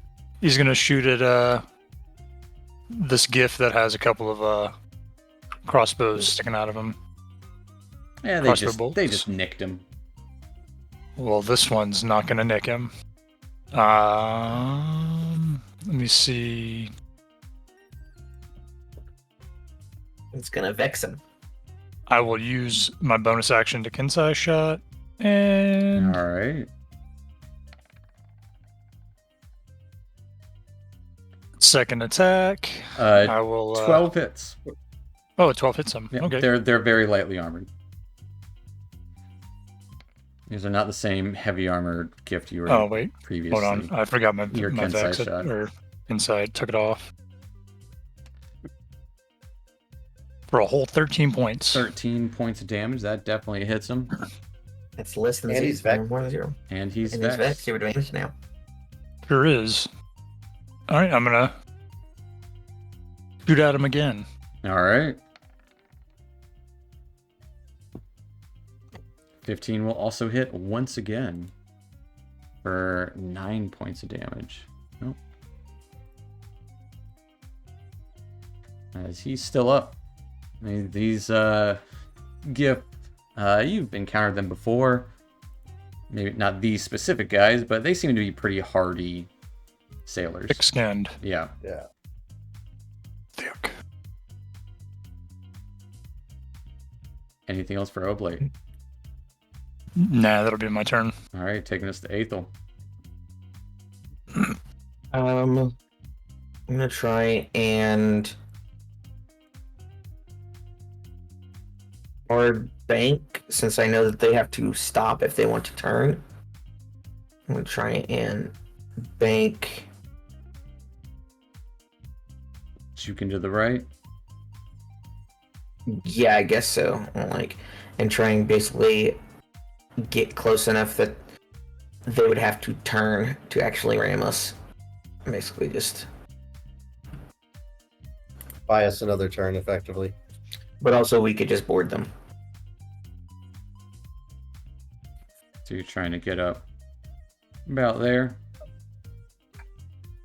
he's gonna shoot at this gift that has a couple of crossbows sticking out of him. Yeah, Crossbow they bolts. just nicked him. Well, this one's not gonna nick him. Let me see. It's gonna vex him. I will use my bonus action to Kinsai shot and All right. second attack. I will 12 hits. Oh, 12 hits him. Yeah, Okay. They're very lightly armored. These are not the same heavy armored gift you were Oh wait, previously. hold on. I forgot my Your my Kensai vex shot. or inside. Took it off for a whole 13 points. 13 points of damage. That definitely hits him. It's less than And 0. he's vexed. More than 0. And he's And he's vexed. vexed. You're advantage now. Sure is. All right, I'm gonna shoot at him again. All right. 15 will also hit once again for 9 points of damage. Nope. As he's still up. I mean, these gift, you've encountered them before. Maybe not these specific guys, but they seem to be pretty hardy sailors. Thick-skinned. Yeah. Yeah. Thick. Anything else for Oblate? Nah, that'll be my turn. All right, taking us to Aethel. I'm gonna try and hard bank since I know that they have to stop if they want to turn. I'm gonna try and bank. Juking to the right. Yeah, I guess so. And try and basically get close enough that they would have to turn to actually ram us. Basically, just. Buy us another turn, effectively. But also, we could just board them. So you're trying to get up about there.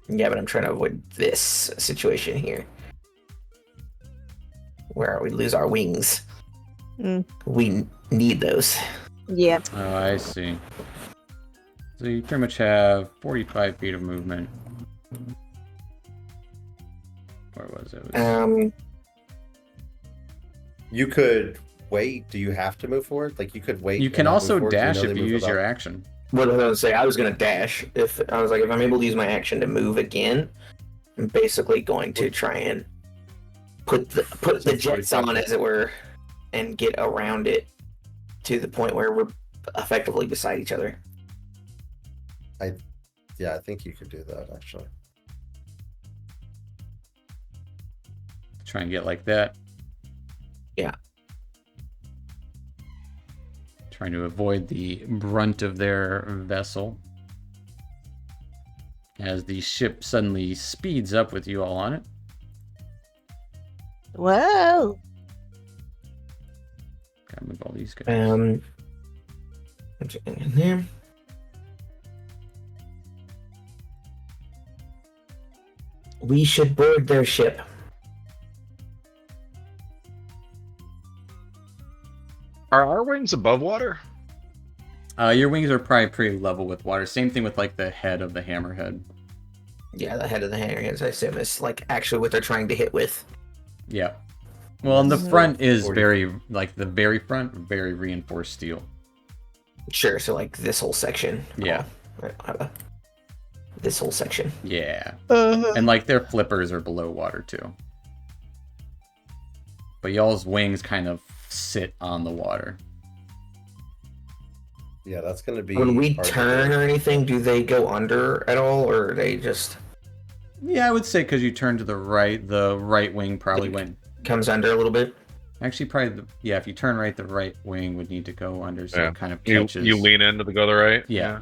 Yeah, but I'm trying to avoid this situation here. Where we lose our wings. Mm. We need those. Yeah. Oh, I see. So you pretty much have 45 feet of movement. Where was it? It was- You could wait. Do you have to move forward? Like, you could wait. you and can not move also forward? Do dash know if they you move use your about? action. What I was gonna say, I was gonna dash. If I'm able to use my action to move again, I'm basically going to try and put the jets on, as it were, and get around it to the point where we're effectively beside each other. Yeah, I think you could do that, actually. Try and get like that. Yeah. Trying to avoid the brunt of their vessel. As the ship suddenly speeds up with you all on it. Whoa. Gotta move all these guys. In there. We should board their ship. Are our wings above water? Your wings are probably pretty level with water. Same thing with like the head of the hammerhead. Yeah, the head of the hammerheads, I assume, is like actually what they're trying to hit with. Yeah. Well, and the front is 40. very, like the very front, very reinforced steel. Sure, so like this whole section. Yeah. This whole section. Yeah. And like their flippers are below water too. But y'all's wings kind of sit on the water. Yeah, that's going to be. When we hard to turn do. or anything, do they go under at all, or are they just Yeah, I would say because you turn to the right wing probably went. comes under a little bit? Actually, probably, if you turn right, the right wing would need to go under, so Yeah. it kind of You catches. lean into the go to the right. Yeah.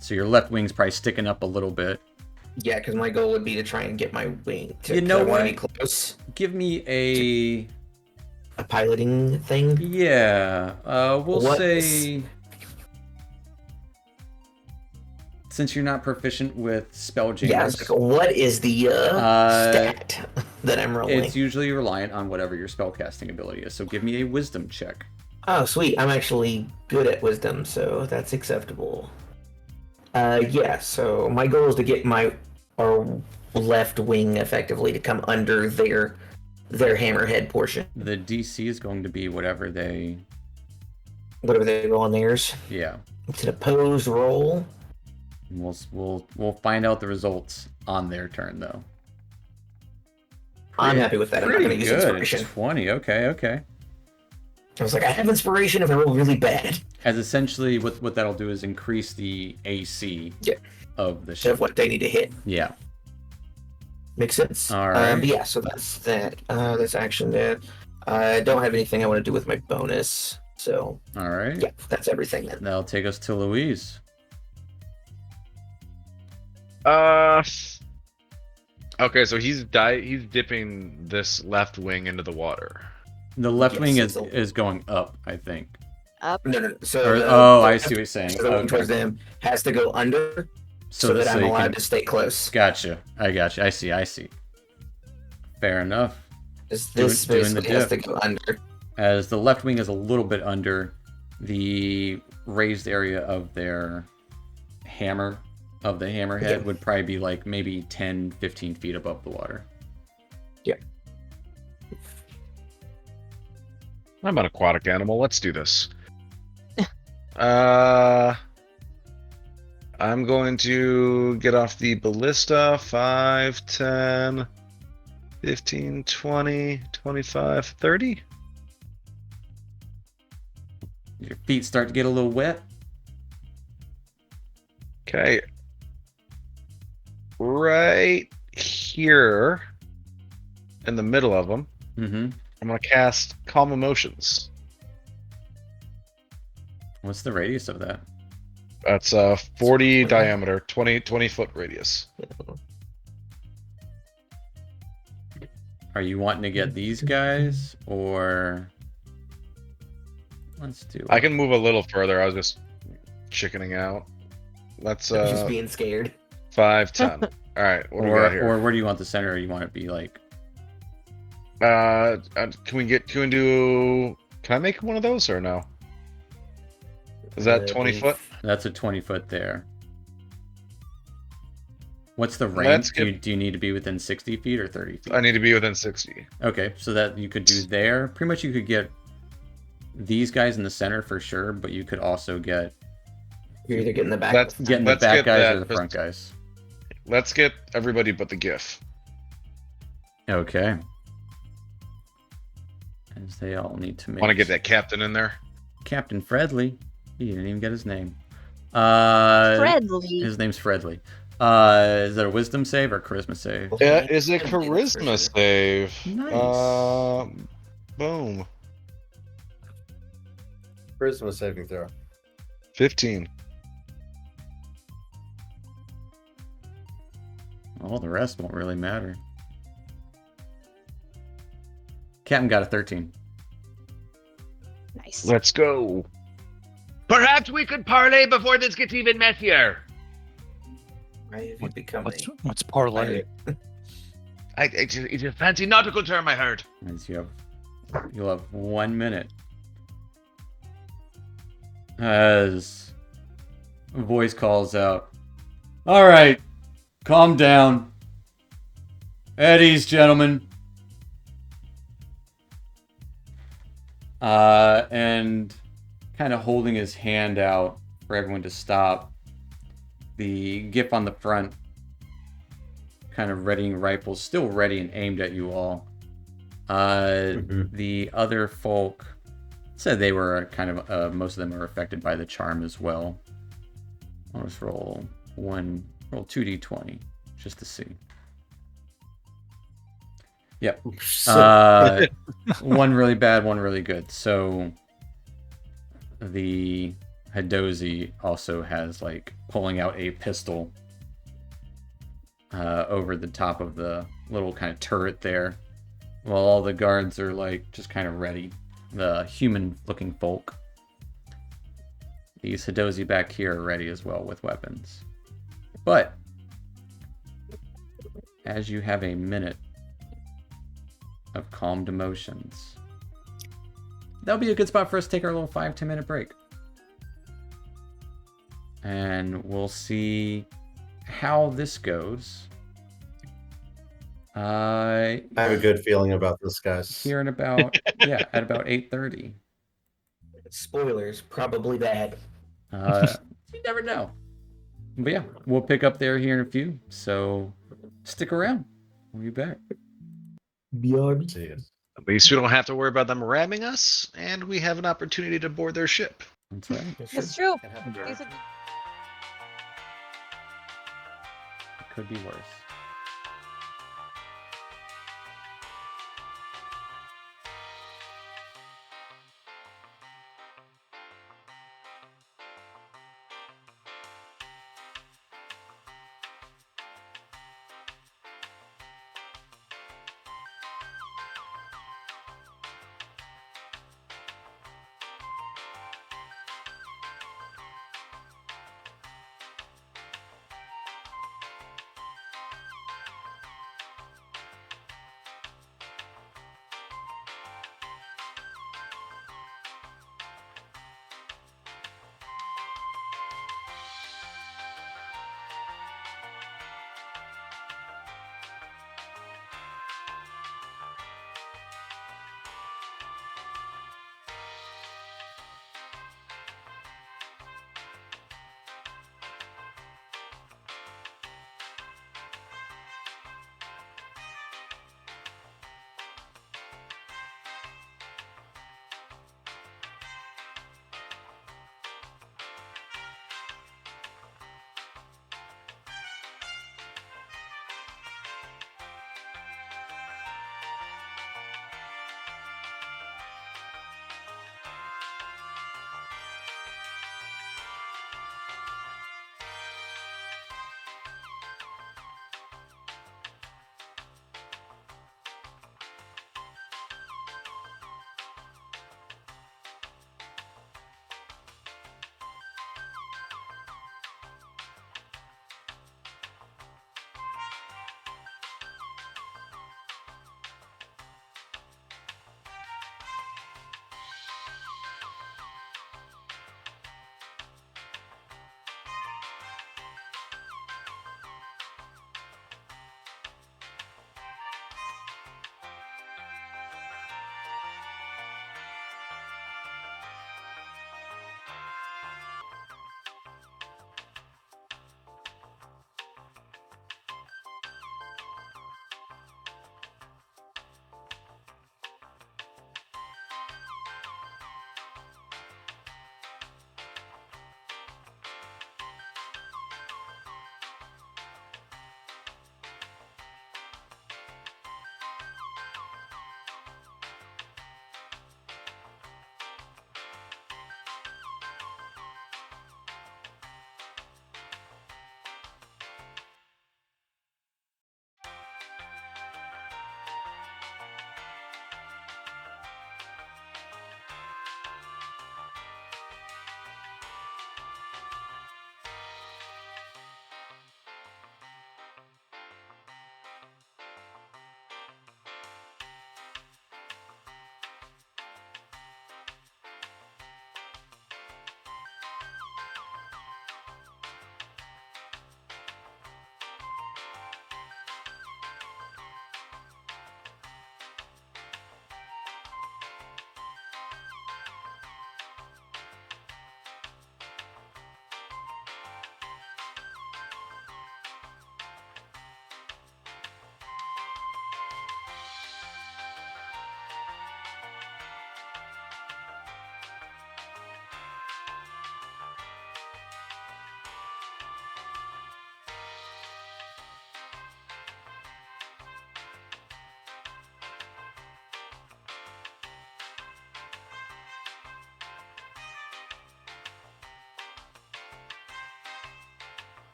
So your left wing's probably sticking up a little bit. Yeah, because my goal would be to try and get my wing. You know I wanna what? be close. Give me a Piloting thing. yeah. We'll What say since you're not proficient with Spelljammer, Yeah, I was like, what is the stat that I'm rolling? it's usually reliant on whatever your spellcasting ability is. So give me a Wisdom check. Oh, sweet. I'm actually good at wisdom, so that's acceptable. Yeah, so my goal is to get our left wing effectively to come under their hammerhead portion. The DC is going to be whatever they. Whatever they roll on theirs. Yeah. It's an opposed roll. We'll find out the results on their turn though. I'm happy with that. I'm not Pretty going to use good. inspiration. 20. Okay. I was like, I have inspiration if I roll really bad. As essentially, what that'll do is increase the AC of the Of ship. what they need to hit. Yeah. Makes sense. All right. But yeah, so that's that. That's action that. I don't have anything I want to do with my bonus. So, All right. yeah, that's everything then. That'll take us to Louise. Okay, so he's dipping this left wing into the water. The left Yes, wing it's is going up, I think. Up. No. So I see what you're saying. So the one Okay. towards them has to go under so that I'm you allowed can- to stay close. Gotcha. I gotcha. I see. Fair enough. This doing the basically has to dip. go under. As the left wing is a little bit under the raised area of their hammerhead Yeah. would probably be like maybe 10, 15 feet above the water. Yeah. I'm an aquatic animal. Let's do this. I'm going to get off the ballista. 5, 10, 15, 20, 25, 30. Your feet start to get a little wet. Okay. Right here in the middle of them, Mm-hmm. I'm going to cast Calm Emotions. What's the radius of that? That's 40 diameter, 20 foot radius. Are you wanting to get these guys, or let's do? I can move a little further. I was just chickening out. Let's Just being scared. 5, 10. All right, what do we got here? Or where do you want the center? Or you want it to be like? Can I make one of those or no? Is that 20 foot? That's a 20 foot there. What's the Let's range? Do you need to be within 60 feet or 30 feet? I need to be within 60. Okay, so that you could do there. Pretty much you could get these guys in the center for sure, but you could also get You're either getting the back. Let's the back get guys that or the front guys. Let's get everybody but the GIF. Okay. As they all need to make. Want to get that captain in there? Captain Fredley. He didn't even get his name. Fredly. His name's Fredley. Is that a wisdom save or charisma save? Yeah, is it Yeah, for charisma sure. save? Nice. Boom. Charisma saving throw. 15. Well, the rest won't really matter. Captain got a 13. Nice. Let's go. Perhaps we could parlay before this gets even messier. Why have you become What's parlay? It's a fancy nautical term I heard. As you'll have 1 minute. As a voice calls out, "All right, Calm down. At ease, gentlemen. And kind of holding his hand out for everyone to stop. The GIF on the front, kind of readying rifles, still ready and aimed at you all. The other folk said they were kind of, most of them are affected by the charm as well. I'll just roll 2d20, just to see. Yep. One really bad, one really good. So the Hadozi also has like pulling out a pistol over the top of the little kind of turret there, while all the guards are like just kind of ready. The human-looking folk. These Hadozi back here are ready as well with weapons. But as you have a minute of calmed emotions, that'll be a good spot for us to take our little 5-10 minute break. And we'll see how this goes. I have a good feeling about this, guys. Here in about, at about 8:30. Spoilers, probably bad. You never know. But yeah, we'll pick up there here in a few. So stick around. We'll be back. BRB. See you. At least we don't have to worry about them ramming us, and we have an opportunity to board their ship. That's right. It's true. Can happen. These are- It could be worse.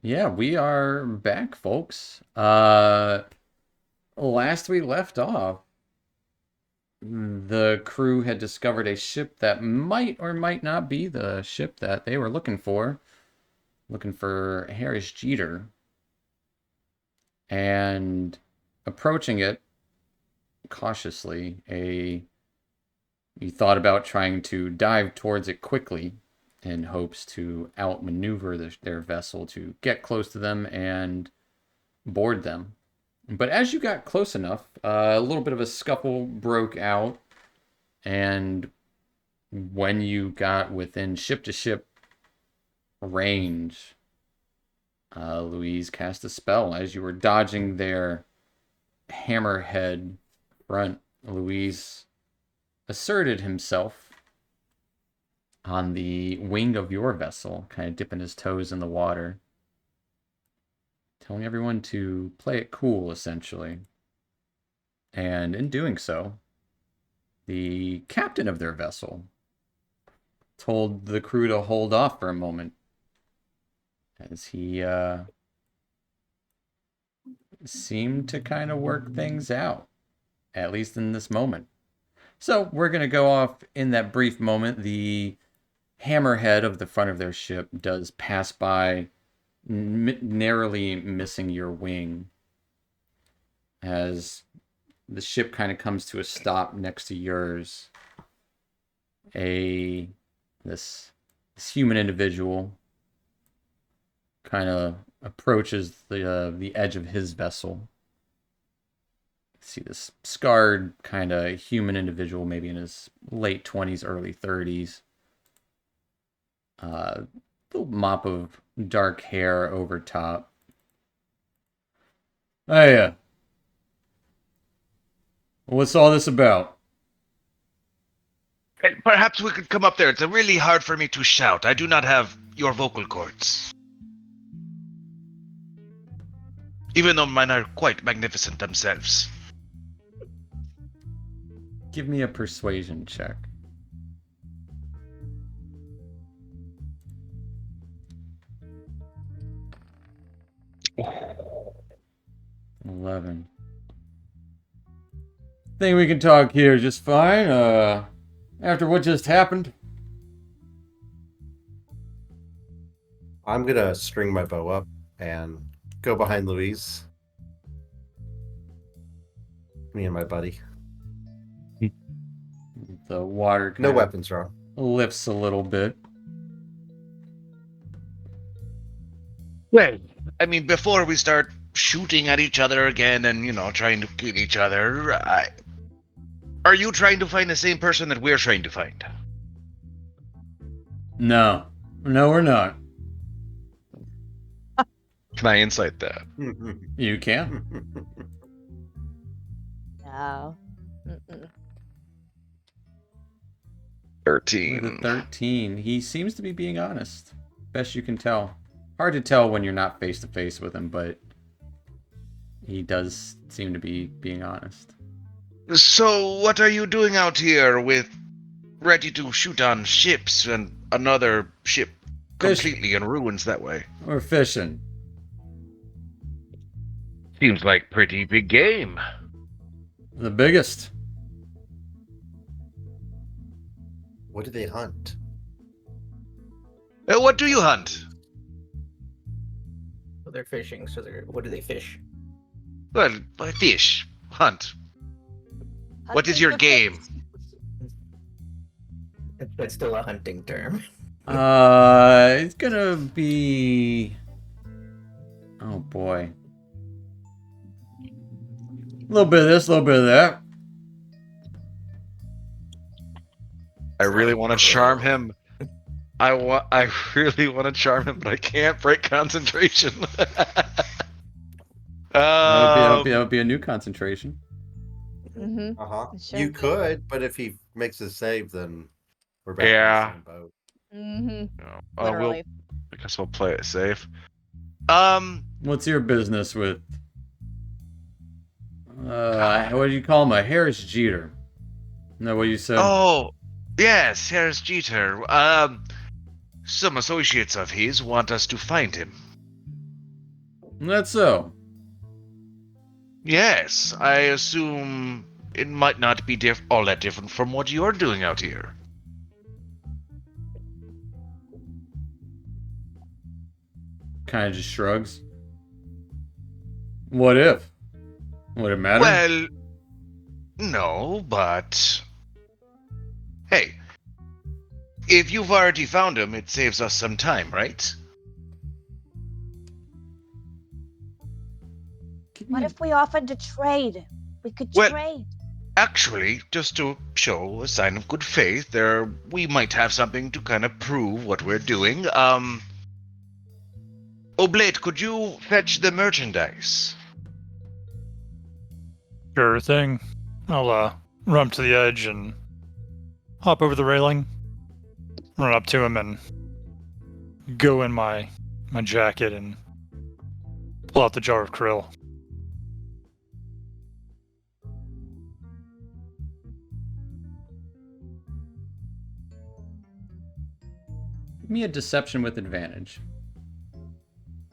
Yeah, we are back, folks. Last we left off, the crew had discovered a ship that might or might not be the ship that they were looking for. Looking for Harris Jeter. And approaching it cautiously, you thought about trying to dive towards it quickly in hopes to outmaneuver their vessel to get close to them and board them. But as you got close enough, a little bit of a scuffle broke out, and when you got within ship-to-ship range, Louise cast a spell. As you were dodging their hammerhead front, Louise asserted himself on the wing of your vessel, kind of dipping his toes in the water, telling everyone to play it cool, essentially. And in doing so, the captain of their vessel told the crew to hold off for a moment, as he seemed to kind of work things out, at least in this moment. So we're going to go off in that brief moment. The hammerhead of the front of their ship does pass by, narrowly missing your wing, as the ship kind of comes to a stop next to yours. This human individual kind of approaches the edge of his vessel. See this scarred kind of human individual, maybe in his late 20s, early 30s. Little mop of dark hair over top. Hey, what's all this about? Hey, perhaps we could come up there. It's really hard for me to shout. I do not have your vocal cords. Even though mine are quite magnificent themselves. Give me a persuasion check. Oh. 11. Think we can talk here just fine, after what just happened? I'm gonna string my bow up and go behind Louise. Me and my buddy. The water No weapons, Ron. lifts a little bit. Well, I mean, before we start shooting at each other again and, trying to kill each other, are you trying to find the same person that we're trying to find? No, we're not. Can I insight that? You can. No. Mm-mm. 13. With a 13, he seems to be being honest. Best you can tell. Hard to tell when you're not face to face with him, but he does seem to be being honest. So, what are you doing out here ready to shoot on ships and another ship completely in ruins that way? We're fishing. Seems like pretty big game. The biggest. What do they hunt? What do you hunt? Well, they're fishing, so what do they fish? Well, fish. Hunt. What is your game? That's still a hunting term. It's gonna be... Oh boy. A little bit of this, a little bit of that. I really want to charm him. I really want to charm him, but I can't break concentration. That would be a new concentration. Mm-hmm. Uh-huh. Sure. You could, but if he makes a save, then we're back Yeah. in the same boat. Mm-hmm. No. Literally. I guess we'll play it safe. What's your business with... what do you call him? A Harris Jeter. Isn't that what you said? Oh, yes, Harris Jeter. Some associates of his want us to find him. That's so. Yes, I assume it might not be all that different from what you're doing out here. Kind of just shrugs. What if? Would it matter? Well, no, but hey, if you've already found him, it saves us some time, right? What if we offered to trade? We could Well- trade. Actually, just to show a sign of good faith, we might have something to kind of prove what we're doing. Oblate, could you fetch the merchandise? Sure thing. I'll run up to the edge and hop over the railing, run up to him and go in my jacket and pull out the jar of krill. Give me a deception with advantage.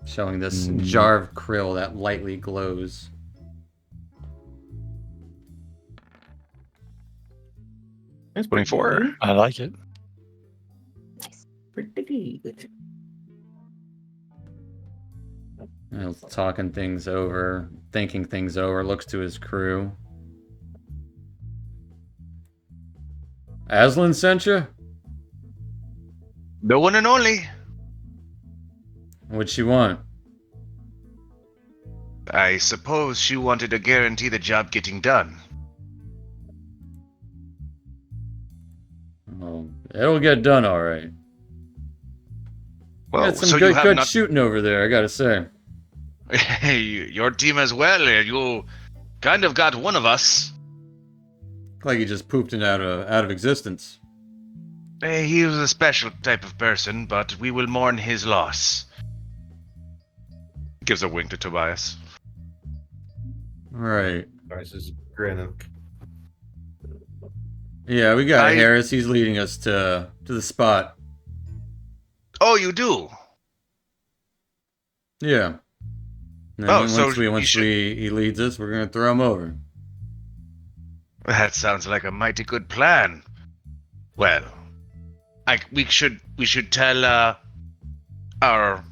Showing this jar of krill that lightly glows. That's 24. I like it. Pretty good. He's talking things over, thinking things over, looks to his crew. Aslan sent you? The one and only. What'd she want? I suppose she wanted to guarantee the job getting done. Oh, it'll get done all right. Well, Got some so good, you have good not. shooting over there, I gotta say. Hey, your team as well. You kind of got one of us. Like he just pooped it out of existence. Hey, he was a special type of person, but we will mourn his loss. Gives a wink to Tobias. Right. Guys is grinning. Yeah, we got I- Harris. He's leading us to the spot. Oh, you do? Yeah. And Oh, then so once you should- he leads us, we're gonna throw him over. That sounds like a mighty good plan. Well, we should tell our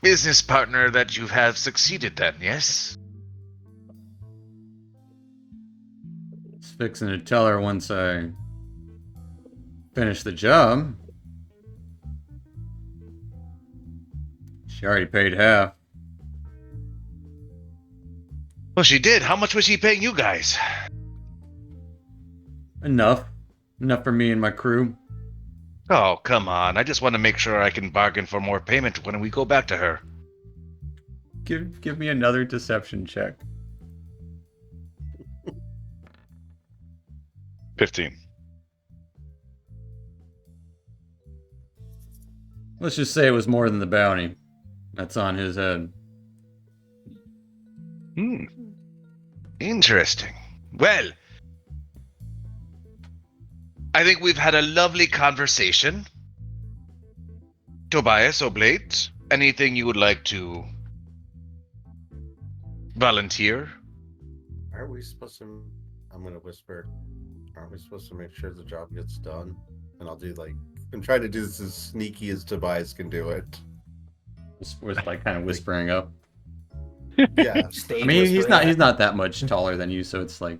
business partner that you have succeeded then, yes? Just fixing to tell her once I finish the job. She already paid half. Well, she did. How much was she paying you guys? Enough. Enough for me and my crew. Oh, come on. I just want to make sure I can bargain for more payment when we go back to her. Give me another deception check. 15. Let's just say it was more than the bounty. That's on his head. Interesting. Well, I think we've had a lovely conversation. Tobias, Oblate, anything you would like to volunteer? Aren't we supposed to? I'm gonna whisper. Aren't we supposed to make sure the job gets done? And I'll do I'm trying to do this as sneaky as Tobias can do it. We're like kind of whispering up. Yeah. Stage I mean, he's whispering. not that much taller than you, so it's like.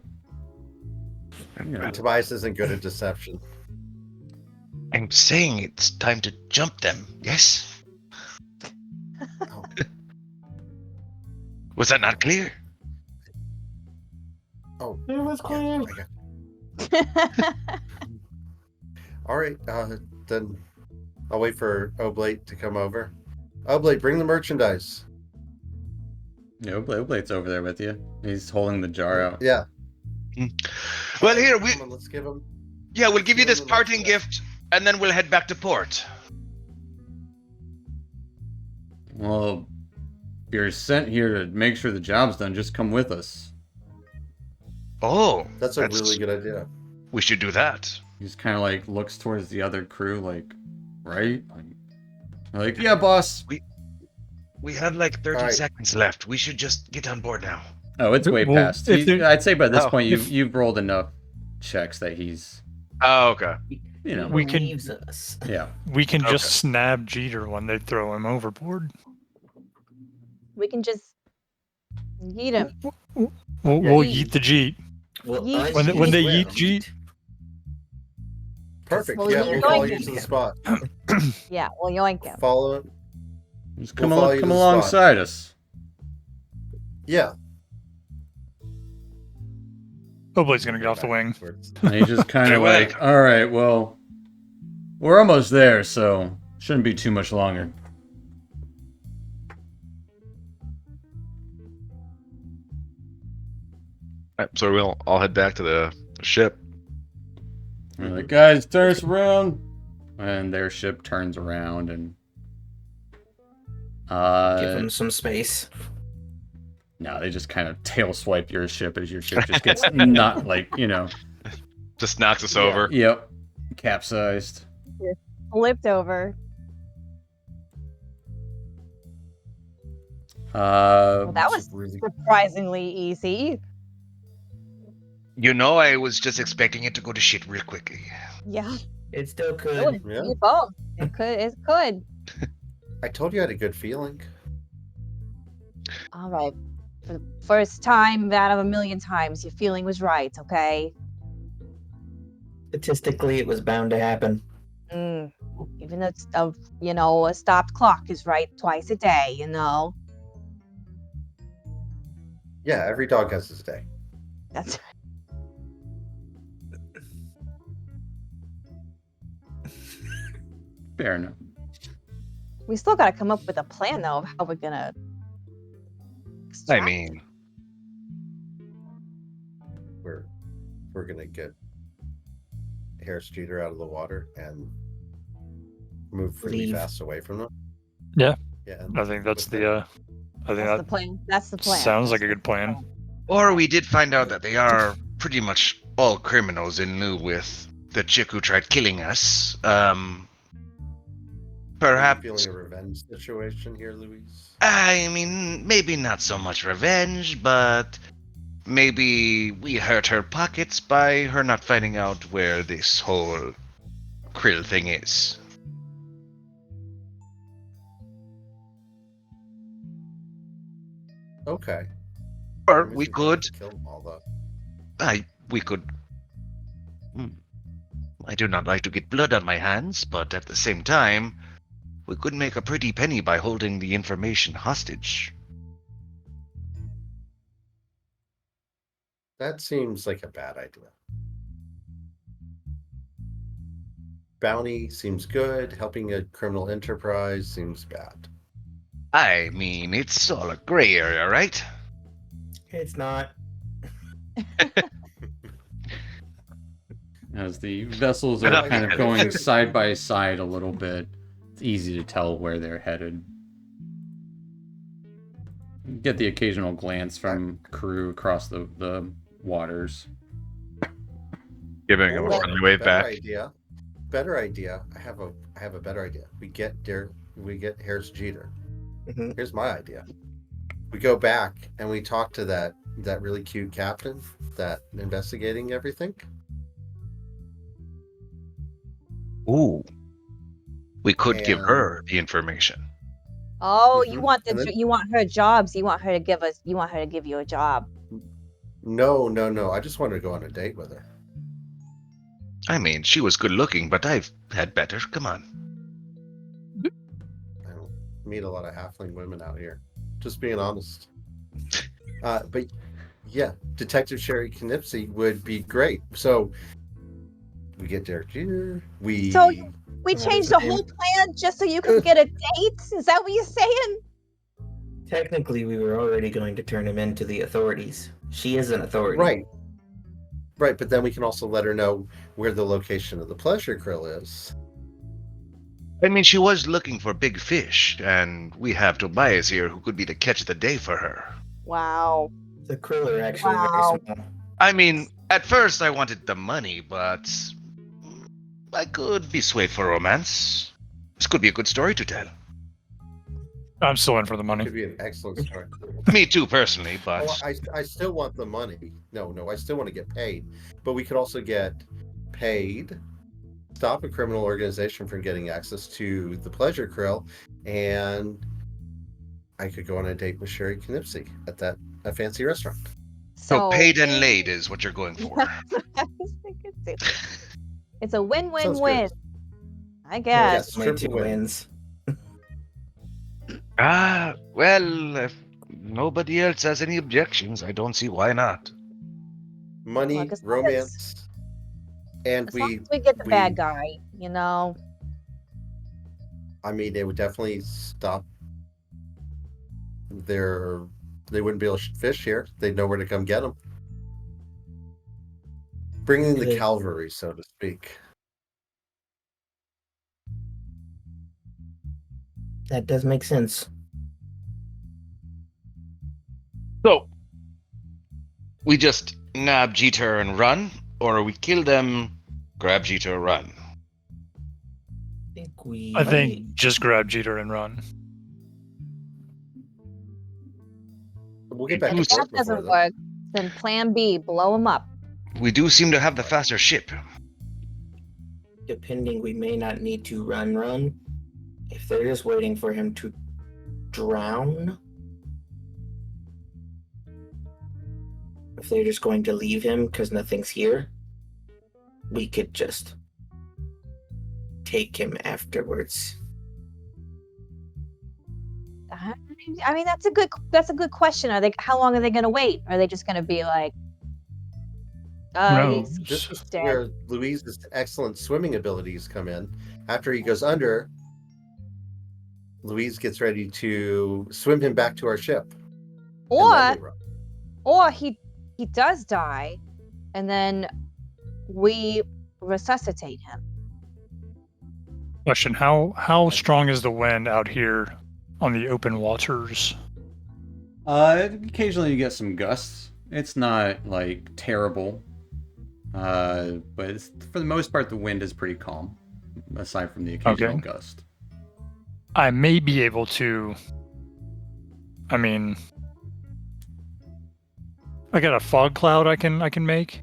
You know, Tobias isn't good at deception. I'm saying it's time to jump them, yes? Oh, Was that not clear? oh, It was yeah, clear. I got- all right. Then I'll wait for Oblate to come over. Oblate, bring the merchandise. yeah, Oblate's over there with you. He's holding the jar out. Yeah. Well, here, Come on, let's give him. we'll give you this Give him the parting merchandise. gift, and then we'll head back to port. Well, if you're sent here to make sure the job's done, just come with us. Oh, That's a really good idea. We should do that. He just kind of like looks towards the other crew, like, right? Like, Like, yeah, boss. We have like 30 Alright. seconds left. We should just get on board now. Oh, it's way Well, past. if there- I'd say by this Oh. point you've rolled enough checks that he's, Oh, okay. you know, We can- Leaves us. yeah. We can Okay. just snap Jeter when they throw him overboard. We can just eat him. We'll Yeet. yeet the Jeet. Well, Yeet. When they well, eat Jeet. Perfect. Well, Yeah, you're we'll follow going you to- to the spot. Yeah, we'll yoink him. Follow it. Just We'll follow you come to the spot. alongside us. Yeah. Oblade's gonna get off the wing. And he just kind of Farewell. like, all right, well, we're almost there, so shouldn't be too much longer. Alright, so we'll all head back to the ship. We're like, guys, turn us around. And their ship turns around and Give him some space. no, they just kind of tail swipe your ship as your ship just gets not like, you know, Just knocks us Yeah. over. yep, capsized. Flipped over. Well, that was really surprisingly easy. You know, I was just expecting it to go to shit real quickly. Yeah. It still It could. would Yeah. be both. It could. It could. I told you I had a good feeling. All right. For the first time out of a million times, your feeling was right. Okay. Statistically, it was bound to happen. Even a stopped clock is right twice a day. Yeah, every dog has his day. That's Fair enough. we still got to come up with a plan though of how we're gonna. I extract mean, We're gonna get Harris Jeter out of the water and move really Leave. fast away from them. Yeah. Yeah. I think that's with the. I think That's the that plan. That's the plan. sounds like a good plan. or we did find out that they are pretty much all criminals in lieu with the chick who tried killing us. Perhaps. feeling a revenge situation here, Louise. I mean, maybe not so much revenge, but maybe we hurt her pockets by her not finding out where this whole krill thing is. Okay. Or Maybe we should could, kill them all though. we could. I do not like to get blood on my hands, but at the same time, we could make a pretty penny by holding the information hostage. That seems like a bad idea. Bounty seems good. Helping a criminal enterprise seems bad. I mean, it's all a gray area, right? It's not. As the vessels I are don't kind of think- going side by side a little bit, it's easy to tell where they're headed. You get the occasional glance from crew across the waters. Giving him a Well, friendly wave better back. idea. Better idea. I have a better idea. We get Harris Jeter. Mhm. Here's my idea. We go back and we talk to that really cute captain that investigating everything. Ooh. We could give And- her the information. Oh, you Mhm. want And then- you want her jobs. You want her to give you a job. No. I just wanted to go on a date with her. I mean, she was good looking, but I've had better. Come on. I don't meet a lot of halfling women out here. Just being honest. But yeah, Detective Sherry Knipsey would be great. So we get Derek Jeter. So we What changed is the her whole name? plan just so you can get a date. Is that what you're saying? Technically, we were already going to turn him into the authorities. She is an authority. Right, but then we can also let her know where the location of the pleasure krill is. I mean, she was looking for big fish, and we have Tobias here who could be the catch of the day for her. Wow. The krill are actually Wow. very small. I mean, at first I wanted the money, but I could be swayed for romance. This could be a good story to tell. I'm still in for the money. Could be an excellent start. Me too, personally, but Oh, I still want the money. No, I still want to get paid. But we could also get paid, stop a criminal organization from getting access to the Pleasure Krill, and I could go on a date with Sherry Knipsey at a fancy restaurant. so paid and laid is what you're going for. I was thinking too. It's a win-win-win. Sounds I Yes, guess. My triple 2 win. wins. Well, if nobody else has any objections, I don't see why not. Money, Look, as long romance, and As long as we get the bad guy, you know. I mean, it would definitely stop they wouldn't be able to fish here. They'd know where to come get them. Bringing the Good. cavalry, so to speak. That does make sense. So, we just nab Jeter and run, or we kill them, grab Jeter, run. I think just grab Jeter and run. We'll get back to If that port before doesn't then. work, then plan B, blow him up. We do seem to have the faster ship. Depending, we may not need to run. If they're just waiting for him to drown. If they're just going to leave him because nothing's here, we could just take him afterwards. I mean, that's a good question. How long are they going to wait? Are they just going to be like, No. This is dead. where Louise's excellent swimming abilities come in. After he goes under, Louise gets ready to swim him back to our ship. and then we run. or he does die, and then we resuscitate him. Question: How strong is the wind out here on the open waters? Occasionally you get some gusts. It's not like terrible, but for the most part the wind is pretty calm, aside from the occasional Okay. gust. I may be able to. I mean, I got a fog cloud I can make.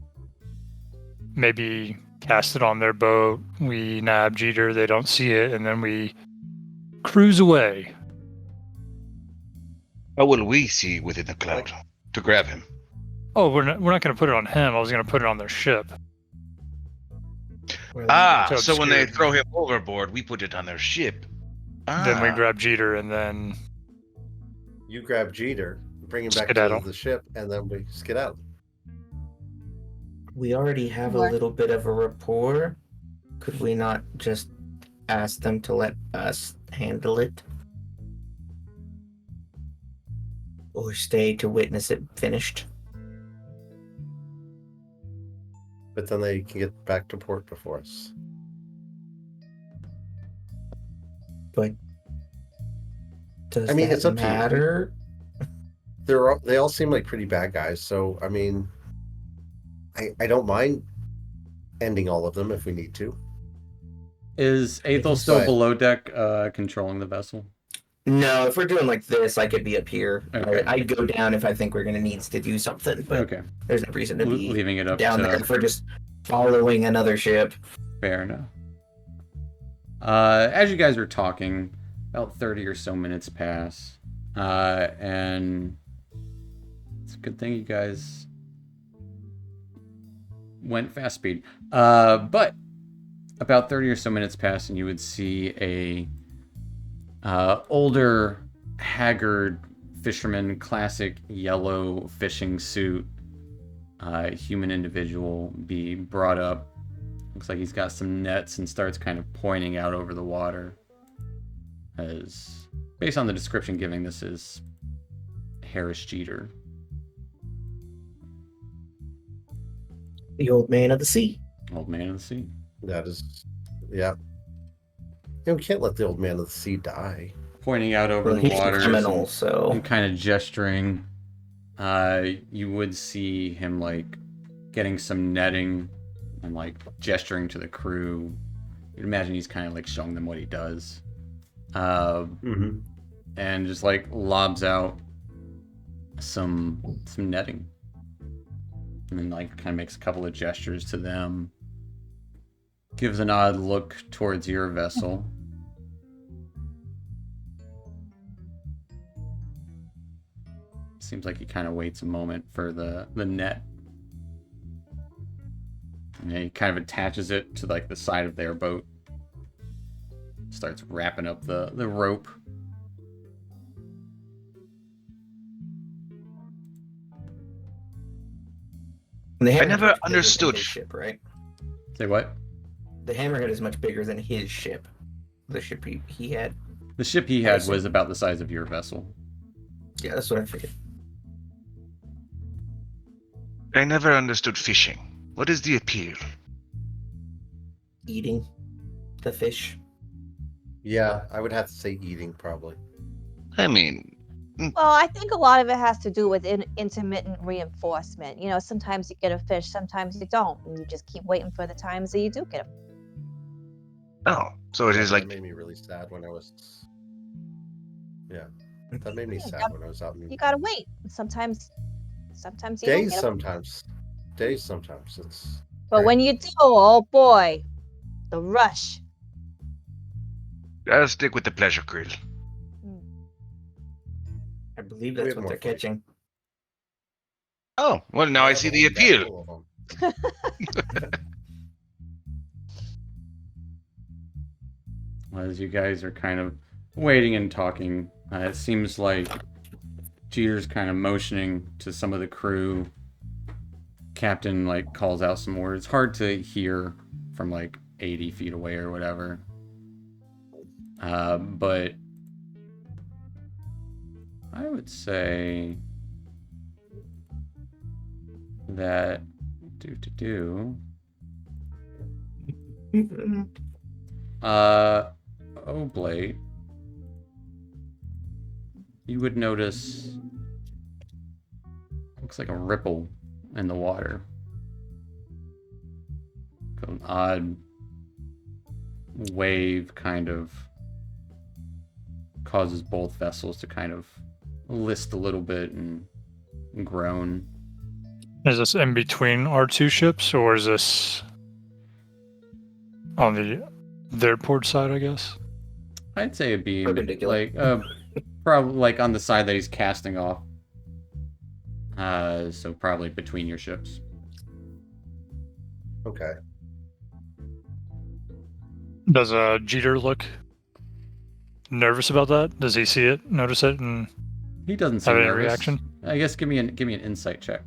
Maybe cast it on their boat. We nab Jeter, they don't see it, and then we cruise away. How will we see within the cloud to grab him? Oh, we're not going to put it on him. I was going to put it on their ship. Ah, to so when they obscure. throw him overboard, we put it on their ship. Then we Ah. grab Jeter, and then You grab Jeter, bring him back Skedaddle. to the ship, and then we skedaddle. We already have a What? little bit of a rapport. Could we not just ask them to let us handle it? Or stay to witness it finished? But then they can get back to port before us. But does I mean, that it's up to you. matter? They all seem like pretty bad guys, so I mean, I don't mind ending all of them if we need to. Is Aethel can still say- below deck controlling the vessel? No, if we're doing like this, I could be up here. Okay. I'd go down if I think we're gonna need to do something, but Okay. there's no reason to be Leaving it up down to there if we're just following another ship. fair enough. As you guys are talking, about 30 or so minutes pass, and it's a good thing you guys went fast speed. But about 30 or so minutes pass, and you would see a older, haggard fisherman, classic yellow fishing suit, human individual be brought up. Looks like he's got some nets and starts kind of pointing out over the water. As based on the description given, this is Harris Jeter. The old man of the sea. Old man of the sea. That is, yeah. Yeah, we can't let the old man of the sea die. Pointing out over Well, the he's a water criminal, so and kind of gesturing. You would see him like getting some netting and like gesturing to the crew. You'd imagine he's kind of like showing them what he does. Mm-hmm. and just like lobs out some netting. And then like kind of makes a couple of gestures to them. Gives an odd look towards your vessel. Seems like he kind of waits a moment for the net. And he kind of attaches it to like the side of their boat. Starts wrapping up the rope. I never understood. His ship, right? Say what? The hammerhead is much bigger than his ship. The ship he had. The ship he had was about the size of your vessel. Yeah, that's what I figured. I never understood fishing. What is the appeal? Eating the fish. Yeah, I would have to say eating probably. I mean, Well, I think a lot of it has to do with intermittent reinforcement. You know, sometimes you get a fish, sometimes you don't, and you just keep waiting for the times that you do get a. oh, so it is That like made me really sad when I was. Yeah, that made me Yeah, sad when I was out in You gotta wait. Sometimes you don't days. get a. Sometimes, it's. But right. when you do, oh boy, the rush. I'll stick with the pleasure grill. I believe We that's have what more they're fun. catching. Oh, well, now I see the appeal. All of them. As you guys are kind of waiting and talking, it seems like Jeter's kind of motioning to some of the crew. Captain like calls out some orders. It's hard to hear from like 80 feet away or whatever. But I would say that Oblate, you would notice looks like a ripple in the water. An odd wave kind of causes both vessels to kind of list a little bit and groan. Is this in between our two ships, or is this on their port side, I guess? I'd say it'd be Perpendicular. like probably like on the side that he's casting off. So probably between your ships. Okay. Does Jeter look nervous about that? Does he see it, notice it, and He doesn't seem have any nervous. reaction? I guess give me an insight check.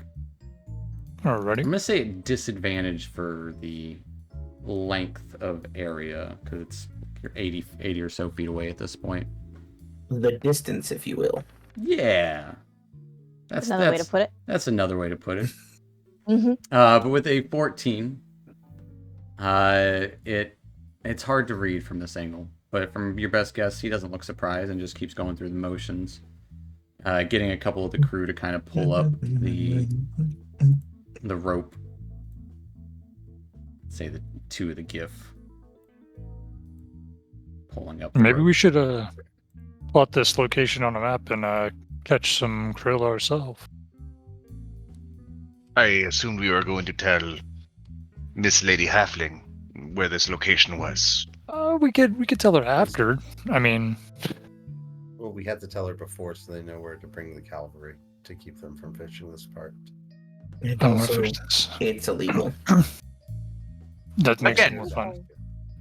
Alrighty. I'm gonna say disadvantage for the length of area because it's you're 80 or so feet away at this point. The distance, if you will. Yeah, That's another way to put it. That's another way to put it. Mm-hmm. But with a 14, it's hard to read from this angle. But from your best guess, he doesn't look surprised and just keeps going through the motions, getting a couple of the crew to kind of pull up the rope. Say the two of the GIF pulling up. Maybe we should plot this location on a map and catch some krill ourselves. I assumed we were going to tell Miss Lady Halfling where this location was. We could tell her after. I mean, Well, we had to tell her before so they know where to bring the cavalry to keep them from fishing this part. And I don't know also, if it's it's illegal. that makes it Again. more fun.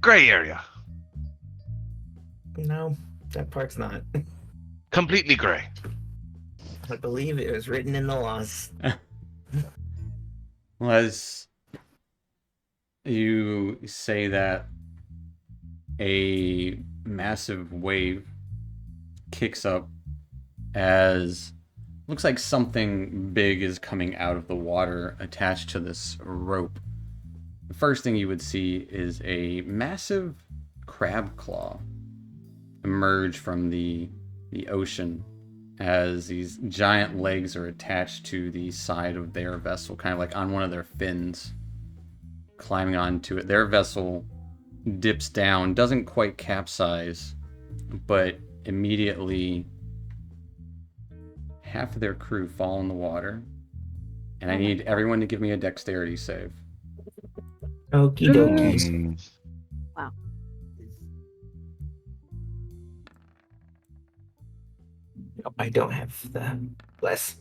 Gray area. No, that part's not. Completely gray. I believe it was written in the laws. Well, as you say that, a massive wave kicks up as looks like something big is coming out of the water attached to this rope. The first thing you would see is a massive crab claw emerge from the ocean as these giant legs are attached to the side of their vessel, kind of like on one of their fins, climbing onto it. Their vessel dips down, doesn't quite capsize, but immediately half of their crew fall in the water. And I need everyone to give me a dexterity save. Okie dokies. Wow. I don't have the bless.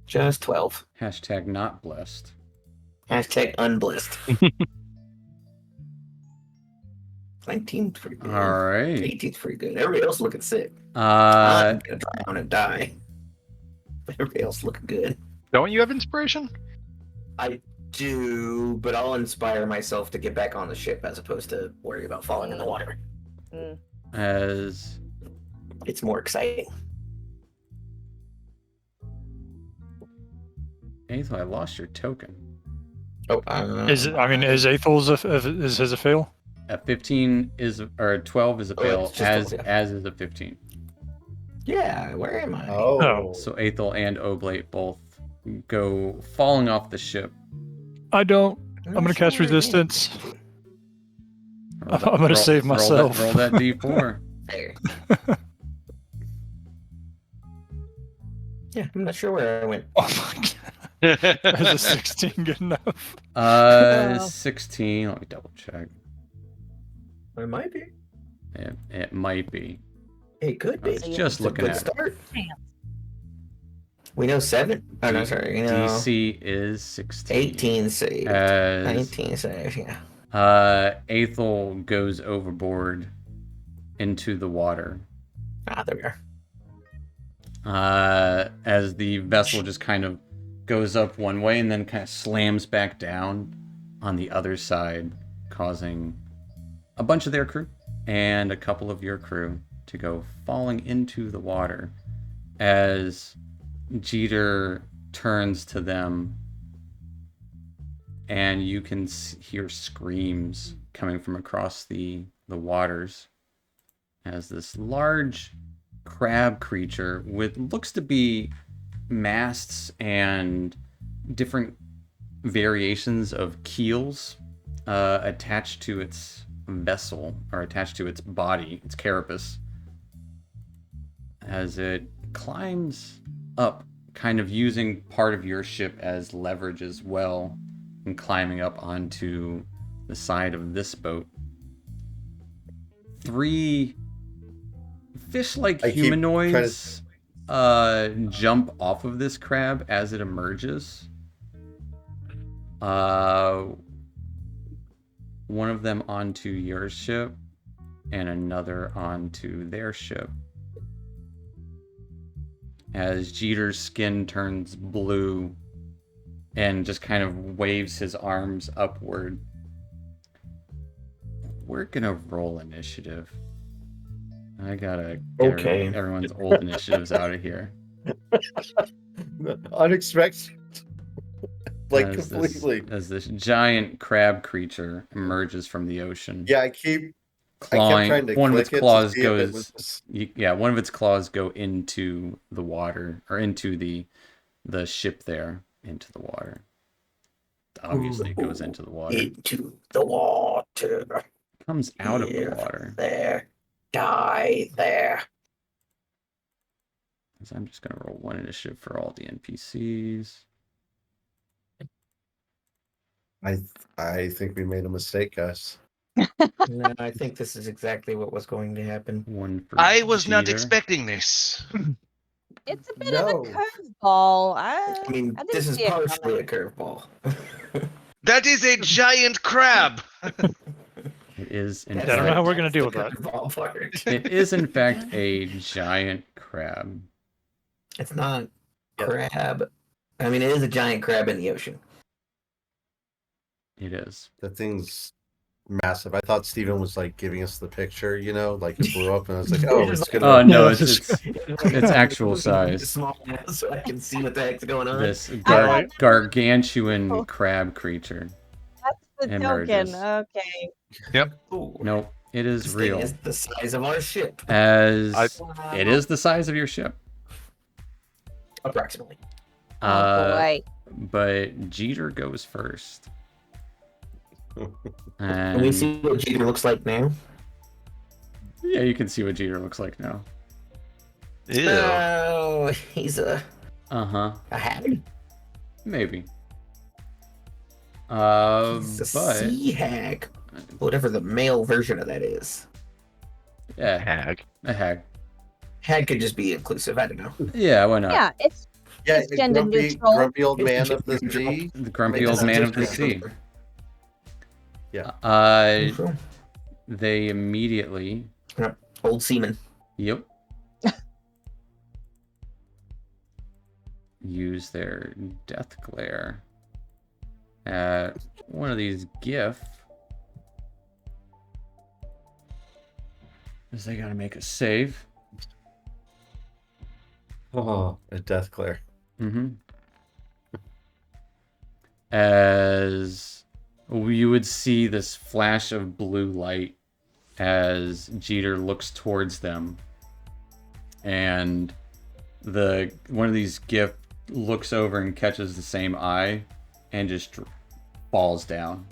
Just 12. Hashtag not blessed. Hashtag unblessed. 19's pretty good. All right. 18's pretty good. Everybody else looking sick. Uh, I'm gonna drown and die. But everybody else looking good. Don't you have inspiration? I do, but I'll inspire myself to get back on the ship as opposed to worry about falling in the water. as It's more exciting. Aethel, I lost your token. Oh, Is Aethel's is his a fail? A 15 is, or a 12 is a Oh, fail, it's just 12, as is a 15. yeah, where am I? Oh. So Aethel and Oblate both go falling off the ship. I don't. I'm gonna not cast sure where I am. resistance. Roll I'm gonna save roll myself. Roll that d4. There. Yeah, I'm not sure where I went. Oh my god. Is a 16 good enough? 16. Let me double check. It might be. It might be. It could be. I was just It's a looking good at it. start. We know 7. Oh no, sorry. You know, DC is 16. 18 save. As 19 save. Yeah. Aethel goes overboard into the water. Ah, there we are. As the vessel just kind of goes up one way and then kind of slams back down on the other side, causing a bunch of their crew and a couple of your crew to go falling into the water as Jeter turns to them and you can hear screams coming from across the waters as this large crab creature with looks to be masts and different variations of keels attached to its vessel, or attached to its body, its carapace, as it climbs up, kind of using part of your ship as leverage as well, and climbing up onto the side of this boat. 3 fish-like I keep humanoids jump off of this crab as it emerges. One of them onto your ship and another onto their ship. As Jeter's skin turns blue and just kind of waves his arms upward. We're gonna roll initiative. I gotta get Okay. everyone's old initiatives out of here. Unexpected. Like As completely. as this giant crab creature emerges from the ocean. Yeah, I kept Clawing, trying to one of click its it to claws see if it goes. was- Yeah, one of its claws go into the water, or into the ship there, into the water. Obviously, it goes into the water. Into the water. Comes out of the Live water. There. Die there. So I'm just gonna roll 1 initiative for all the NPCs. I think we made a mistake, guys. No, I think this is exactly what was going to happen. 1 for I was not Jeter. expecting this. It's a bit of a No. curveball. I mean, didn't this is see it partially coming. a curveball. That is a giant crab. It is in I don't know how fact, we're gonna deal with that. Curveball part. it is in fact a giant crab. It's not Yeah. crab. I mean, it is a giant crab in the ocean. It is. The thing's massive. I thought Steven was like giving us the picture, you know, like it blew up, and I was like, oh, it's gonna. Oh no, Yeah, it's actual size. Small enough so I can see what the heck's going on. This Alright. gargantuan crab creature. That's the emerges. token. Okay. Ooh, Nope, it is this real. thing is the size of our ship. As Wow. it is the size of your ship. Approximately. Oh boy. But Jeter goes first. Can we And see what Jeter looks like now? yeah, you can see what Jeter looks like now. Ew. Oh, he's a hag. Maybe. He's a But sea hag. Whatever the male version of that is. yeah, Hag. a hag. Hag could just be inclusive. I don't know. Yeah, why not? Yeah, it's gender neutral. grumpy old man of the sea. The grumpy Makes old sense. man of the sea. Yeah. They immediately. Old seaman. Yep. Use their death glare at one of these GIF. Because they gotta make a save. Oh, a death glare. Mm-hmm. As you would see this flash of blue light as Jeter looks towards them, and one of these GIF looks over and catches the same eye and just falls down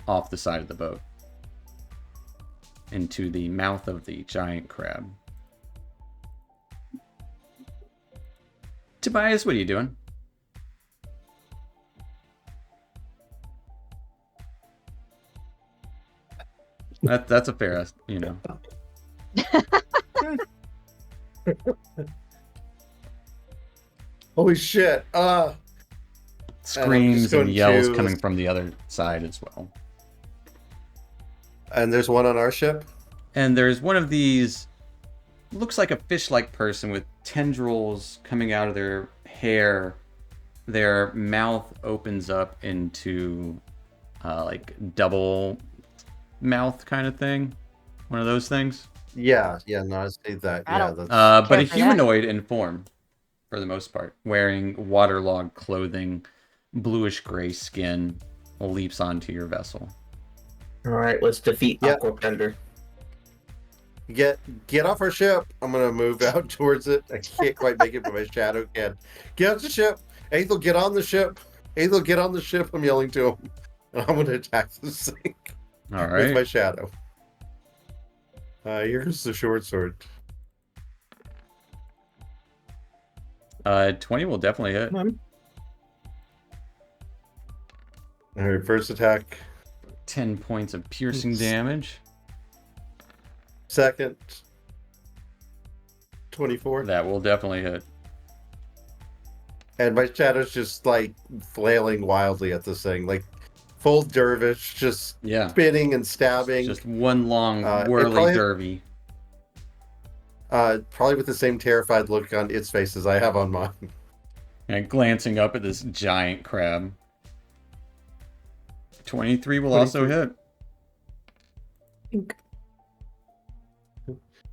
off the side of the boat into the mouth of the giant crab. Tobias, what are you doing? That's a fair, Holy shit! Screams and going yells to- coming from the other side as well. And there's one on our ship. And there's one of these, looks like a fish-like person with tendrils coming out of their hair. Their mouth opens up into like double mouth kind of thing. One of those things. Yeah, no, I see that. I Yeah, don't- that's But a Care for that. humanoid in form, for the most part, wearing waterlogged clothing, bluish gray skin, leaps onto your vessel. All right, let's defeat Yeah. Aqua Thunder. get off our ship. I'm gonna move out towards it. I can't quite make it, but my shadow can. Get off the ship. Aethel, get on the ship. Aethel, get on the ship. I'm yelling to him. And I'm gonna attack this thing All with my right. shadow. Here's the short sword. 20 will definitely hit. Come on. All right, first attack. 10 points of piercing damage. Second. 24. That will definitely hit. And my shadow's just like flailing wildly at this thing, like full dervish, just Yeah. spinning and stabbing. Just one long it whirly probably- derby. Probably with the same terrified look on its face as I have on mine. And glancing up at this giant crab. 23 will also hit.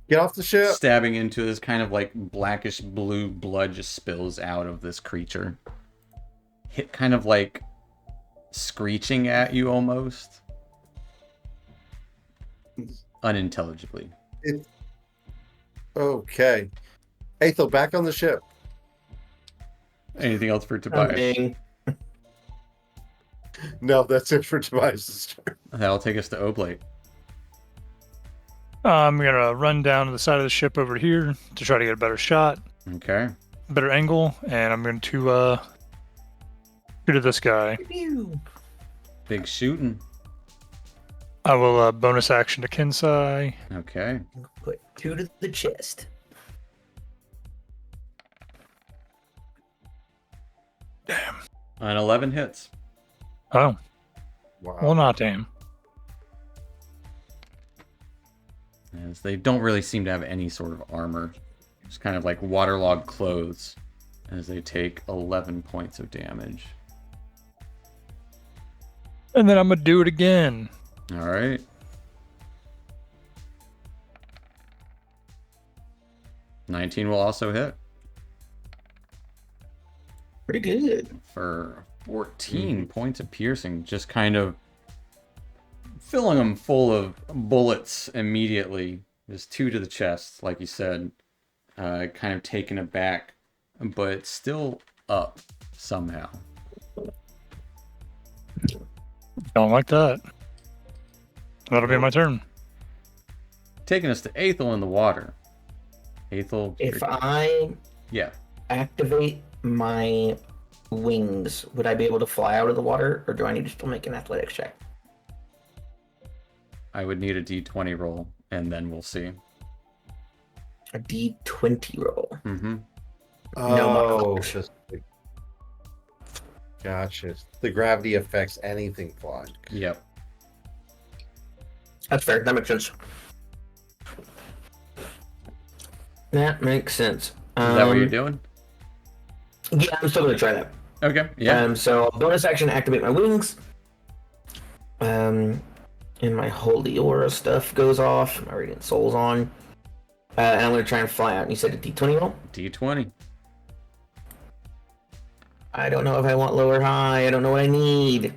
Get off the ship. Stabbing into this kind of like blackish blue blood just spills out of this creature. Hit kind of like screeching at you almost. Unintelligibly. Okay. Aethel, back on the ship. Anything else for Tobias? Dang. No, that's it for Tobias' turn. That'll take us to Oblate. I'm gonna run down to the side of the ship over here to try to get a better shot, Okay. better angle, and I'm going to shoot at this guy. Big shooting. I will bonus action to Kinsai. Okay. Put 2 to the chest. An 11 hits. Oh, Wow. well, not damn. As they don't really seem to have any sort of armor. Just kind of like waterlogged clothes. As they take 11 points of damage. And then I'm gonna do it again. Alright. $19 will also hit. Pretty good. For 14 points of piercing. Just kind of filling them full of bullets immediately. There's 2 to the chest, like you said. Kind of taken aback, but still up somehow. Don't like that. That'll be my turn. Taking us to Aethel in the water. Hathel, If I yeah. activate my wings, would I be able to fly out of the water, or do I need to still make an athletics check? I would need a d20 roll, and then we'll see. A d20 roll. Mm-hmm. No Oh, modifiers. gotcha. The gravity affects anything flying. Yep. That's fair. That makes sense. That makes sense. Is that what you're doing? Yeah, I'm still gonna try that. Okay. Yeah. So bonus action, activate my wings. And my holy aura stuff goes off. My radiant soul's on. And I'm gonna try and fly out. And you said a d20 roll? d20. I don't know if I want low or high. I don't know what I need.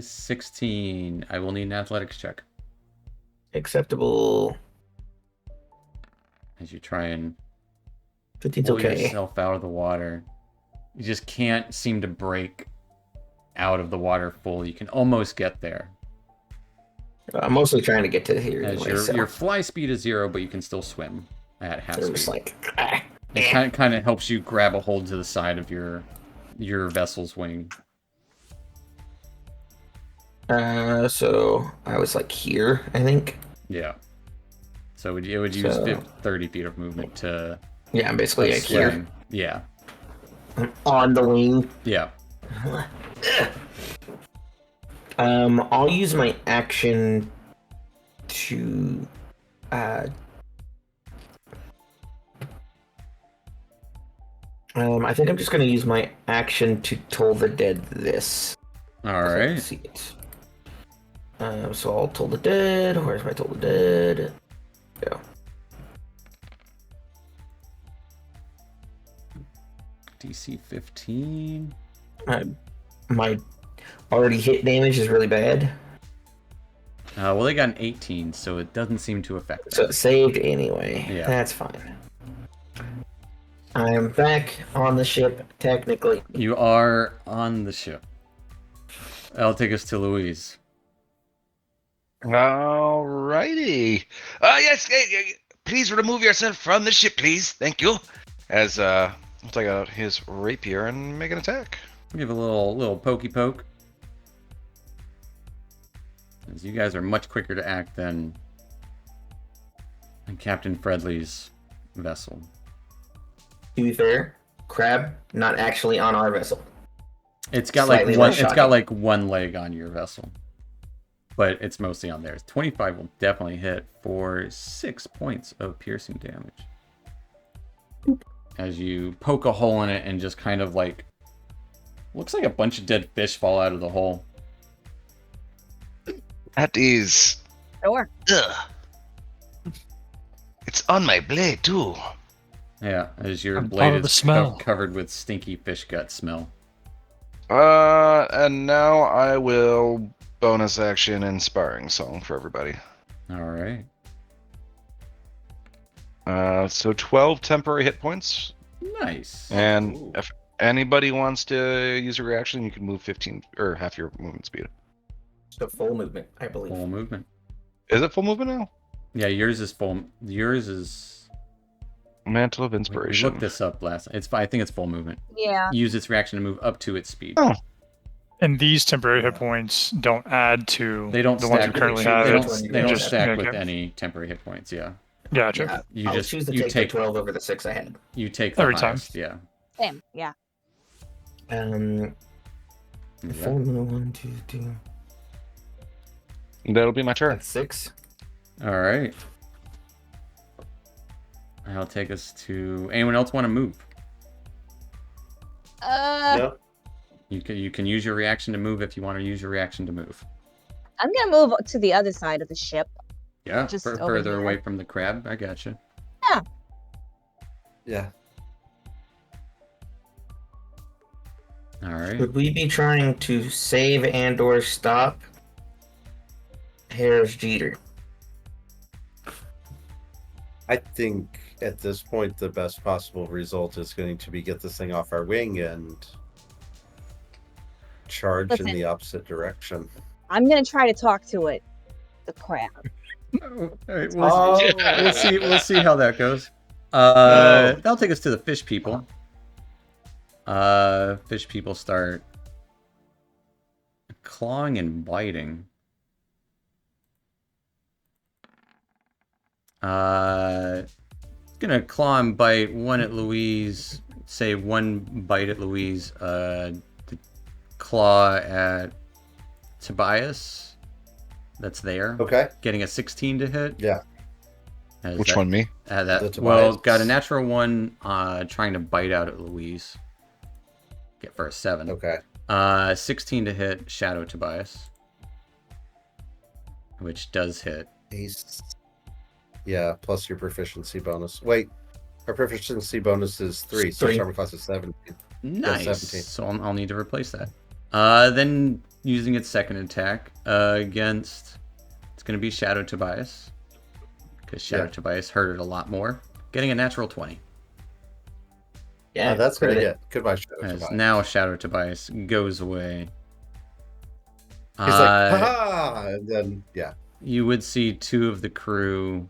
16. I will need an athletics check Acceptable. as you try and 15's pull okay. yourself out of the water. You just can't seem to break out of the water fully. You can almost get there. I'm mostly trying to get to here. As Anyway, so your fly speed is 0, but you can still swim at half I'm speed. just like, It kind of helps you grab a hold to the side of your vessel's wing. So I was like here, I think. Yeah. So it would use So- 30 feet of movement to Yeah, I'm basically like here. swim. Yeah. I'm on the wing. Yeah. I'll use my action to I think I'm just gonna use my action to toll the dead this. All So I can right. see it. So I'll toll the dead. Where's my toll the dead? Go. DC 15. My already hit damage is really bad. Well, they got an 18, so it doesn't seem to affect So that. it saved anyway. Yeah. That's fine. I am back on the ship, technically. You are on the ship. That'll take us to Louise. Alrighty. Yes, please remove yourself from the ship, please. Thank you. As we'll take out his rapier and make an attack. Give a little pokey poke. As you guys are much quicker to act than Captain Fredley's vessel. To be fair, Crab not actually on our vessel. It's got Slightly like one. less It's got shocking. like one leg on your vessel, but it's mostly on theirs. 25 will definitely hit for 6 points of piercing damage. As you poke a hole in it and just kind of like looks like a bunch of dead fish fall out of the hole. That is. Sure. Ugh. It's on my blade too. Yeah, as your I'm blade part of the is smell. covered with stinky fish gut smell. And now I will bonus action Inspiring Song for everybody. All right. So 12 temporary hit points. Nice. And Ooh. if anybody wants to use a reaction, you can move 15 or half your movement speed. So full movement, I believe. Full movement. Is it full movement now? Yeah, yours is full. Yours is. Mantle of We Inspiration. looked this up last. I think it's full movement. Yeah. Use its reaction to move up to its speed. Oh. And these temporary hit points don't add to They don't the ones you stack. currently They have. don't Just- stack with okay. any temporary hit points. Yeah. Gotcha. Yeah, You I'll just choose to you take take the 12 over the 6 I had. you take the Every time. highest. Yeah. Same. Yeah. Yeah. Full movement, 1, 2, 3. That'll be my turn. That's 6. All right. That'll take us to. Anyone else want to move? No. You can use your reaction to move if you want to use your reaction to move. I'm gonna move to the other side of the ship. Yeah, Just over further here. away from the crab. I gotcha. Yeah. All right. Would we be trying to save and or stop Harris Jeter? I think at this point the best possible result is going to be get this thing off our wing and charge in Listen. the opposite direction. I'm gonna try to talk to it. The crab. All right, Oh. we'll see how that goes. No. That'll take us to the fish people. Fish people start clawing and biting. Gonna claw and bite one at Louise. Say one bite at Louise. The claw at Tobias. That's there. Okay. Getting a 16 to hit. Yeah. Which one, me? The Well, Tobias. got a natural one. Trying to bite out at Louise. Get for a 7. Okay. 16 to hit Shadow Tobias, which does hit. Ace. Yeah, plus your proficiency bonus. Wait, our proficiency bonus is 3, so 3. armor class is 17. Nice. 17. So I'll need to replace that. Then using its second attack against, it's going to be Shadow Tobias, because Shadow Tobias hurt it a lot more. Getting a natural 20. Yeah, That's gonna credit. hit. Goodbye, Shadow As Tobias. now Shadow Tobias goes away. He's like, ha! And then, yeah. You would see 2 of the crew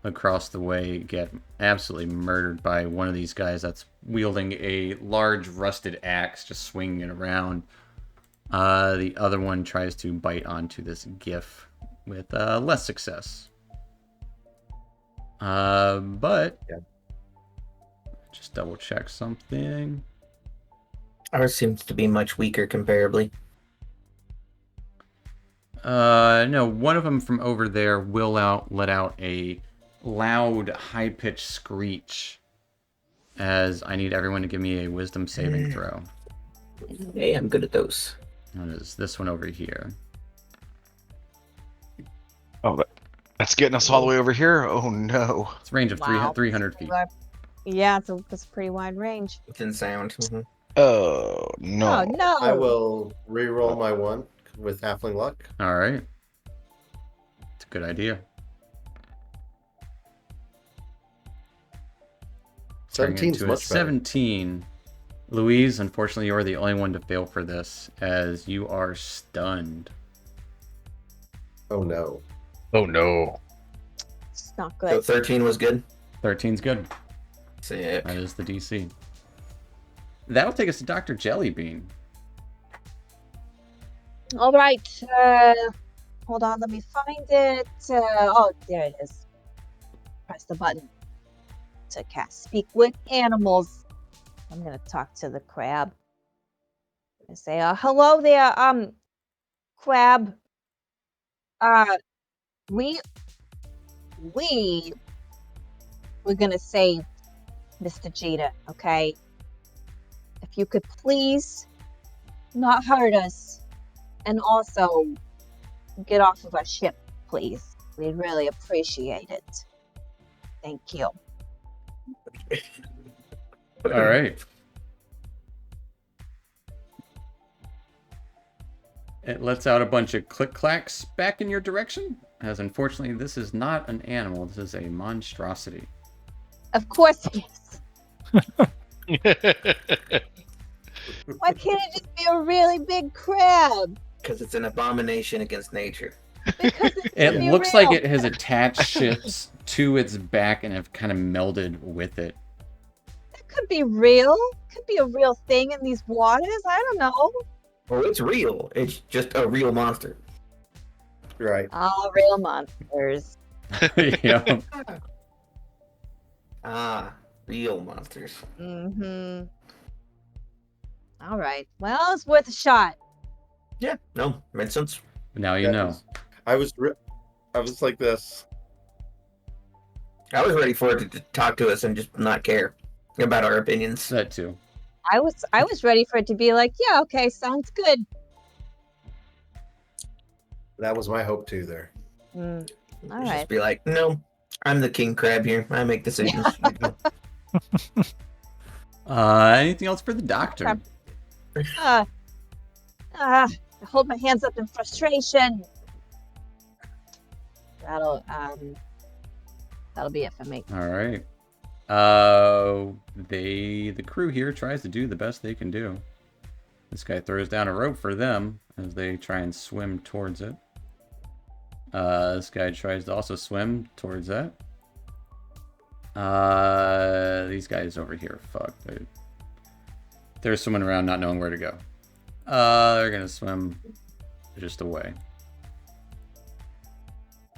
across the way get absolutely murdered by one of these guys that's wielding a large rusted axe, just swinging it around. The other one tries to bite onto this GIF with less success. But Yeah. just double check something. Ours seems to be much weaker comparably. No, one of them from over there will let out a loud, high-pitched screech. As I need everyone to give me a wisdom saving throw. Hey, I'm good at those. That is this one over here. Oh, that's getting us all the way over here? Oh, no. It's a range of Wow. 300 feet. Yeah, it's a pretty wide range. It's in sound. Mhm. Oh, no. Oh no! I will re-roll my 1 with halfling luck. All right. It's a good idea. Turning 17's into a much better. 17. Louise, unfortunately, you're the only one to fail for this, as you are stunned. Oh no. Oh, no. It's not So good. 13 was good. 13's good. Sick. That is the DC. That'll take us to Dr. Jellybean. All right. Hold on. Let me find it. Oh, there it is. Press the button to cast Speak with Animals. I'm gonna talk to the crab. I say, hello there, crab. We're gonna save Mr. Jeter, okay? If you could please not hurt us, and also get off of our ship, please. We'd really appreciate it. Thank you. All right. It lets out a bunch of click-clacks back in your direction, as unfortunately this is not an animal, this is a monstrosity. Of course it is. Why can't it just be a really big crab? Because it's an abomination against nature. Because it's It gonna be looks real. like it has attached ships to its back and have kind of melded with it. That could be real. Could be a real thing in these waters. I don't know. Oh, it's real. It's just a real monster. Right. Ah, real monsters. Yeah. Ah, real monsters. Mm-hmm. All right. Well, it's worth a shot. Yeah, no, made sense. Now you Yeah, know. I was like this. I was ready for it to talk to us and just not care about our opinions. That too. I was ready for it to be like, yeah, okay, sounds good. That was my hope too there. All Just right. be like, no, I'm the king crab here. I make decisions. Anything else for the doctor? I hold my hands up in frustration. That'll be it for me. All right. The crew here tries to do the best they can do. This guy throws down a rope for them as they try and swim towards it. This guy tries to also swim towards that. These guys over here, fuck. They're swimming around not knowing where to go. They're gonna swim just away.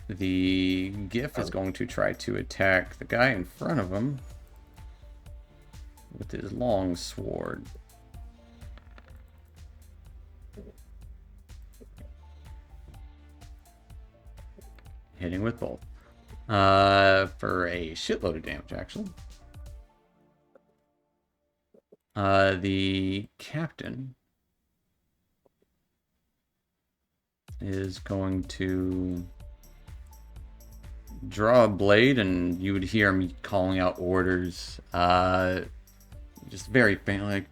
The GIF is going to try to attack the guy in front of him with his long sword. Hitting with both. For a shitload of damage, actually. The captain is going to draw a blade, and you would hear him calling out orders. Just very faint, like,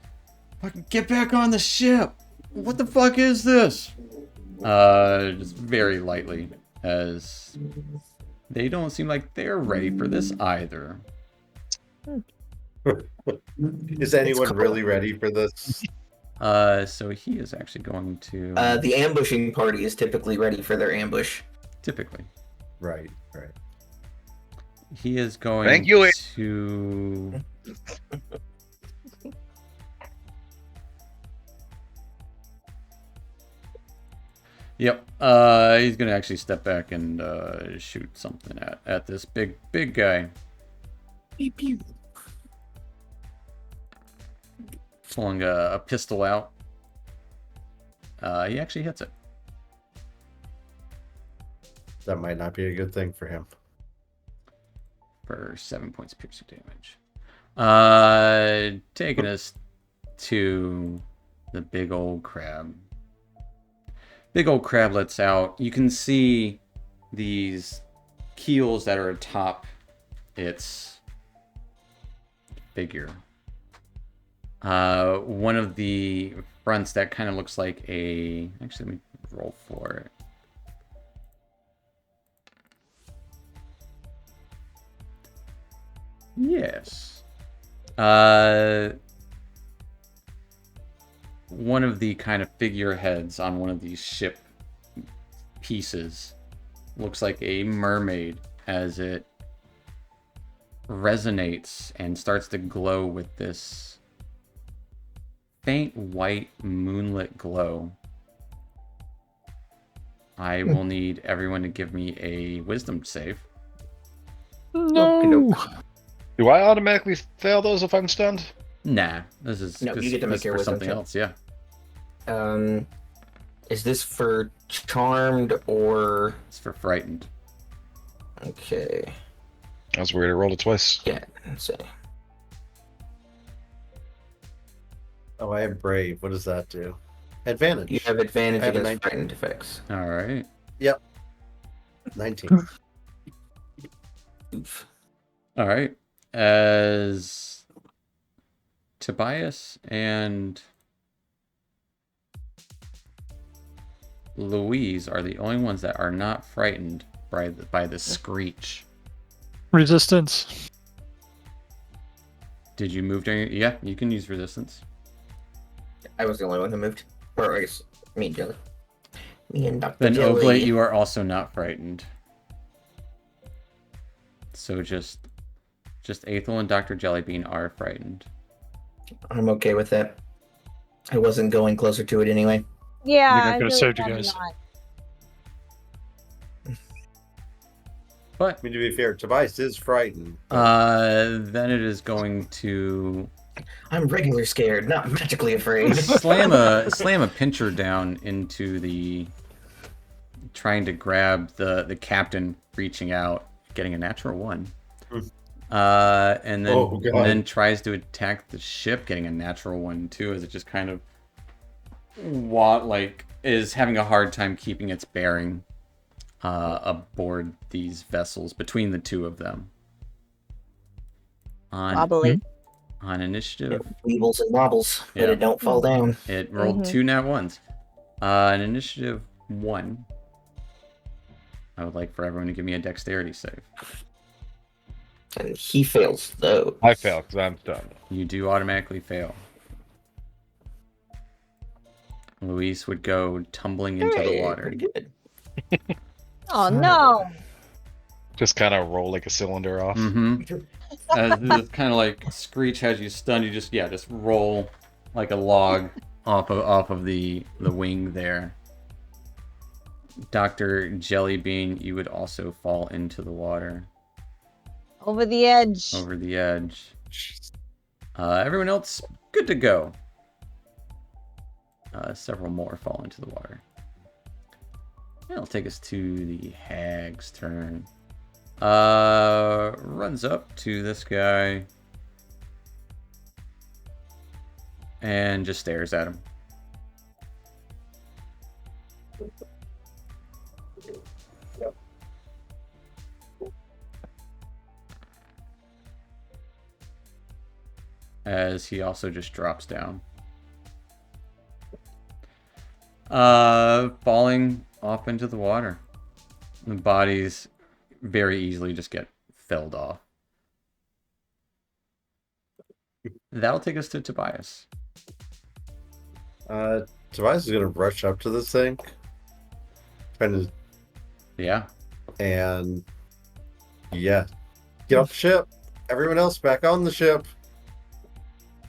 "Fucking get back on the ship! What the fuck is this?" Just very lightly, as they don't seem like they're ready for this either. Is anyone really ready for this? So he is actually going to... The ambushing party is typically ready for their ambush. Typically. Right, right. He is going Thank you. to... Yep. He's gonna actually step back and shoot something at this big guy. Pew, pew. Pulling a pistol out. He actually hits it. That might not be a good thing for him. For 7 points of piercing damage. Taking us to the big old crab. Big old crab lets out. You can see these keels that are atop its figure. One of the fronts that kind of looks like a... Actually, let me roll for it. Yes. One of the kind of figureheads on one of these ship pieces looks like a mermaid as it resonates and starts to glow with this faint white moonlit glow. I will need everyone to give me a wisdom save. No. Do I automatically fail those if I'm stunned? Nah, this is No, you get to make your for wisdom something check. else. Yeah, Is this for charmed or... it's for frightened. Okay. That was weird. I rolled it twice. Yeah, let's see. Oh, I am brave. What does that do? Advantage. You have advantage I have a against 19. frightened effects. All right. 19. Oof. All right. As Tobias and Louise are the only ones that are not frightened by the screech. Resistance. Did you move during? Yeah, you can use resistance. I was the only one who moved. Or I guess me and Jelly. Me and Dr. Then Jelly. Oblate, you are also not frightened. So just Aethel and Dr. Jellybean are frightened. I'm okay with that. I wasn't going closer to it anyway. Yeah, I think I I could've really saved you am guys. not. But I mean, to be fair, Tobias is frightened. then it is going to I'm regular scared, not magically afraid. slam a pincher down into the trying to grab the captain, reaching out, getting a natural 1. And then tries to attack the ship, getting a natural 1 too, as it just kind of is having a hard time keeping its bearing aboard these vessels between the two of them. Wobbly. On initiative, Weebles and wobbles, but Yeah. it don't fall down. it rolled Mhm. 2 nat 1s. On initiative 1, I would like for everyone to give me a dexterity save. And he fails, though. I fail because I'm stunned. You do automatically fail. Luis would go tumbling into the Hey, water. pretty good. Oh no! Just kind of roll like a cylinder off. Mm-hmm. As this kind of like screech has you stunned, you just roll like a log off of the wing there. Dr. Jellybean, you would also fall into the water. Over the edge. Over the edge. Everyone else, good to go. Several more fall into the water. That'll take us to the hag's turn. Runs up to this guy and just stares at him. As he also just drops down. Falling off into the water. The bodies very easily just get felled off. That'll take us to Tobias. Tobias is gonna rush up to this thing. Trying to Yeah. and yeah. Get off the ship. Everyone else back on the ship.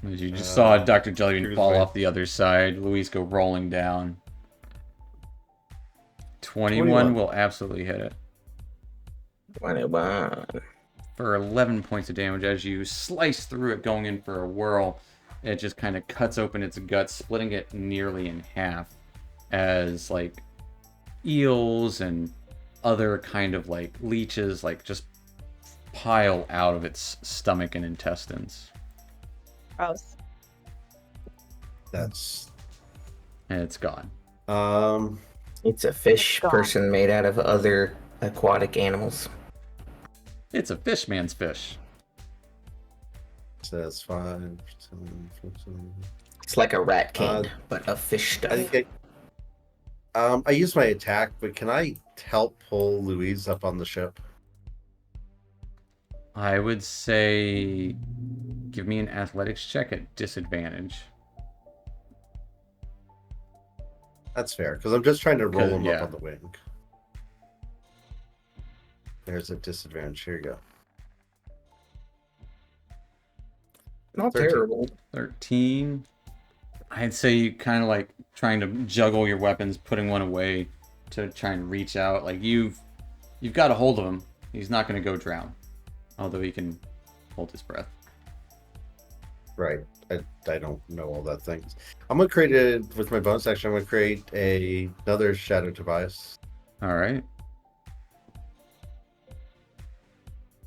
As you just saw Dr. Jellybean cruise fall away. off the other side, Luis go rolling down. 21 21. will absolutely hit it. 21. For 11 points of damage as you slice through it going in for a whirl. It just kind of cuts open its guts, splitting it nearly in half as like eels and other kind of like leeches like just pile out of its stomach and intestines. Gross. That's And it's gone. It's a fish God. person made out of other aquatic animals. It's a fish man's fish. so that's 5, 10, 15. It's like a rat king, but of fish stuff. I think I use my attack, but can I help pull Louise up on the ship? I would say give me an athletics check at disadvantage. That's fair, because I'm just trying to roll Good, him yeah. up on the wing. There's a disadvantage. Here you go. Not 13. terrible. 13. I'd say you kind of like trying to juggle your weapons, putting one away to try and reach out. Like you've got a hold of him. He's not going to go drown, although he can hold his breath. Right. I don't know all that things. I'm gonna create with my bonus action. I'm gonna create another Shadow Tobias. All right.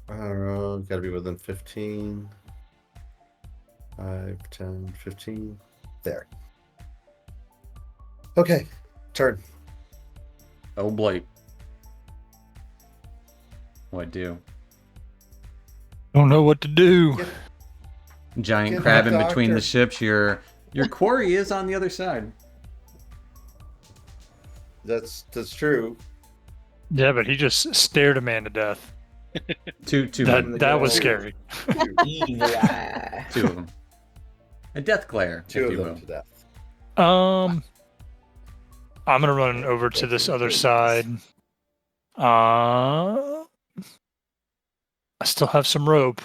I don't know. Got to be within 15. 5, 10, 15. There. Okay. Turn. Oh, Blake. What do? Don't know what to do. Giant Get crab the in between the doctor. ships. Your quarry is on the other side. That's true. Yeah, but he just stared a man to death. Two That was scary. Evil eye. two of them. A death glare, Two if of you them will. to death. I'm gonna run over to this other side. I still have some rope.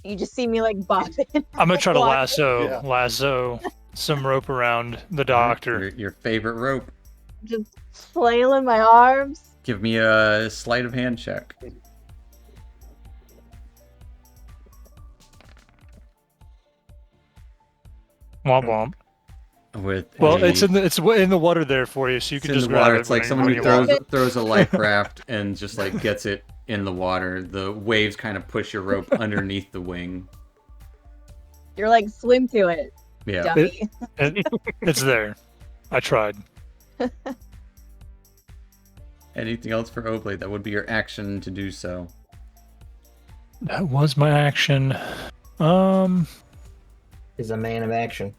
You just see me like bopping. I'm gonna try to Walk. Yeah. lasso some rope around the doctor. Your favorite rope. Just flailing my arms. Give me a sleight of hand check. Womp womp. With Well, a- it's in the water there for you, so you it's can in just the grab water. it It's like when someone who you want. throws a life raft and just like gets it in the water. The waves kind of push your rope underneath the wing. You're like, swim to it, Yeah. dummy. It's there. I tried. Anything else for Oblate? That would be your action to do so. That was my action. Is a man of action.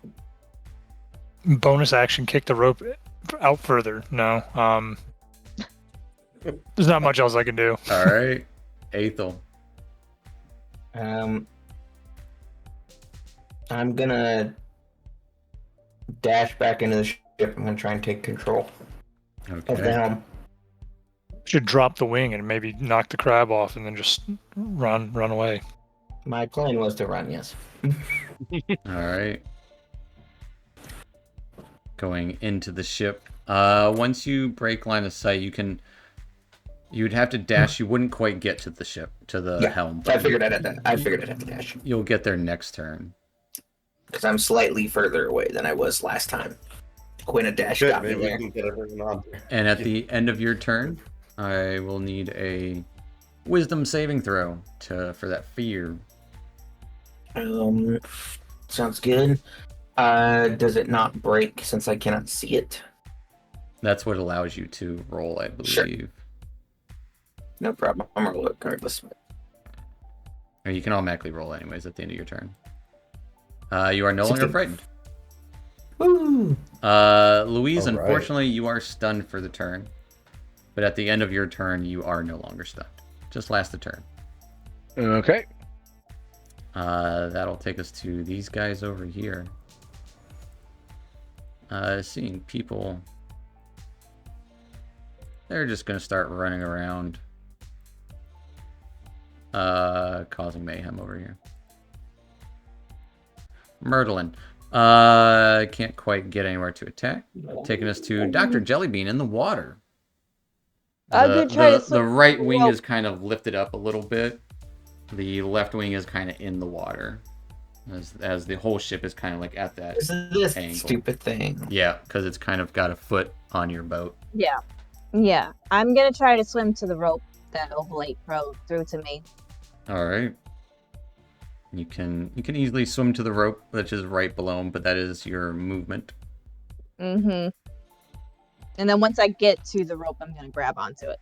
Bonus action, kick the rope out further. No. There's not much else I can do. All right. Aethel. I'm gonna dash back into the ship. I'm gonna try and take control of the Okay. helm. Should drop the wing and maybe knock the crab off, and then just run away. My plan was to run, yes. All right. Going into the ship. Once you break line of sight, you'd have to dash. You wouldn't quite get to the ship, to the helm. I figured I'd have to dash. You'll get there next turn. Because I'm slightly further away than I was last time. Quinn a dash Good, got me maybe we there. can get everything on. And at the end of your turn, I will need a wisdom saving throw for that fear. Sounds good. Does it not break since I cannot see it? That's what allows you to roll, I believe. Sure. No problem. I'm gonna roll it regardless. Or you can automatically roll anyways at the end of your turn. You are no longer 16. frightened. Woo! Louise, All right. unfortunately, you are stunned for the turn. But at the end of your turn, you are no longer stunned. Just last the turn. Okay. That'll take us to these guys over here. Seeing people. They're just going to start running around. Causing mayhem over here. Myrtlin. Can't quite get anywhere to attack. Taking us to Dr. Jellybean in the water. I'm gonna try to The swim right wing well. is kind of lifted up a little bit. The left wing is kind of in the water. As the whole ship is kind of like at that This angle. stupid thing. Yeah, because it's kind of got a foot on your boat. Yeah. Yeah. I'm gonna try to swim to the rope that Oblate threw to me. All right. You can easily swim to the rope, which is right below him, but that is your movement. Mm-hmm. And then once I get to the rope, I'm gonna grab onto it.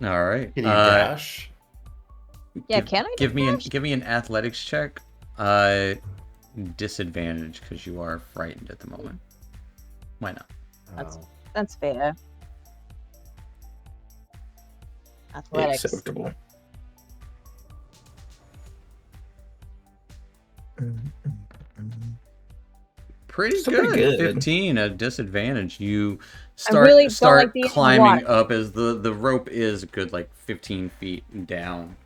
All right. Can you dash? Yeah, can I give dash? me an athletics check? Disadvantage because you are frightened at the moment. Why not? That's fair. Athletics. Acceptable. Pretty Still good. pretty good. 15 at disadvantage. You really don't start like being in the climbing water. up as the rope is a good like 15 feet down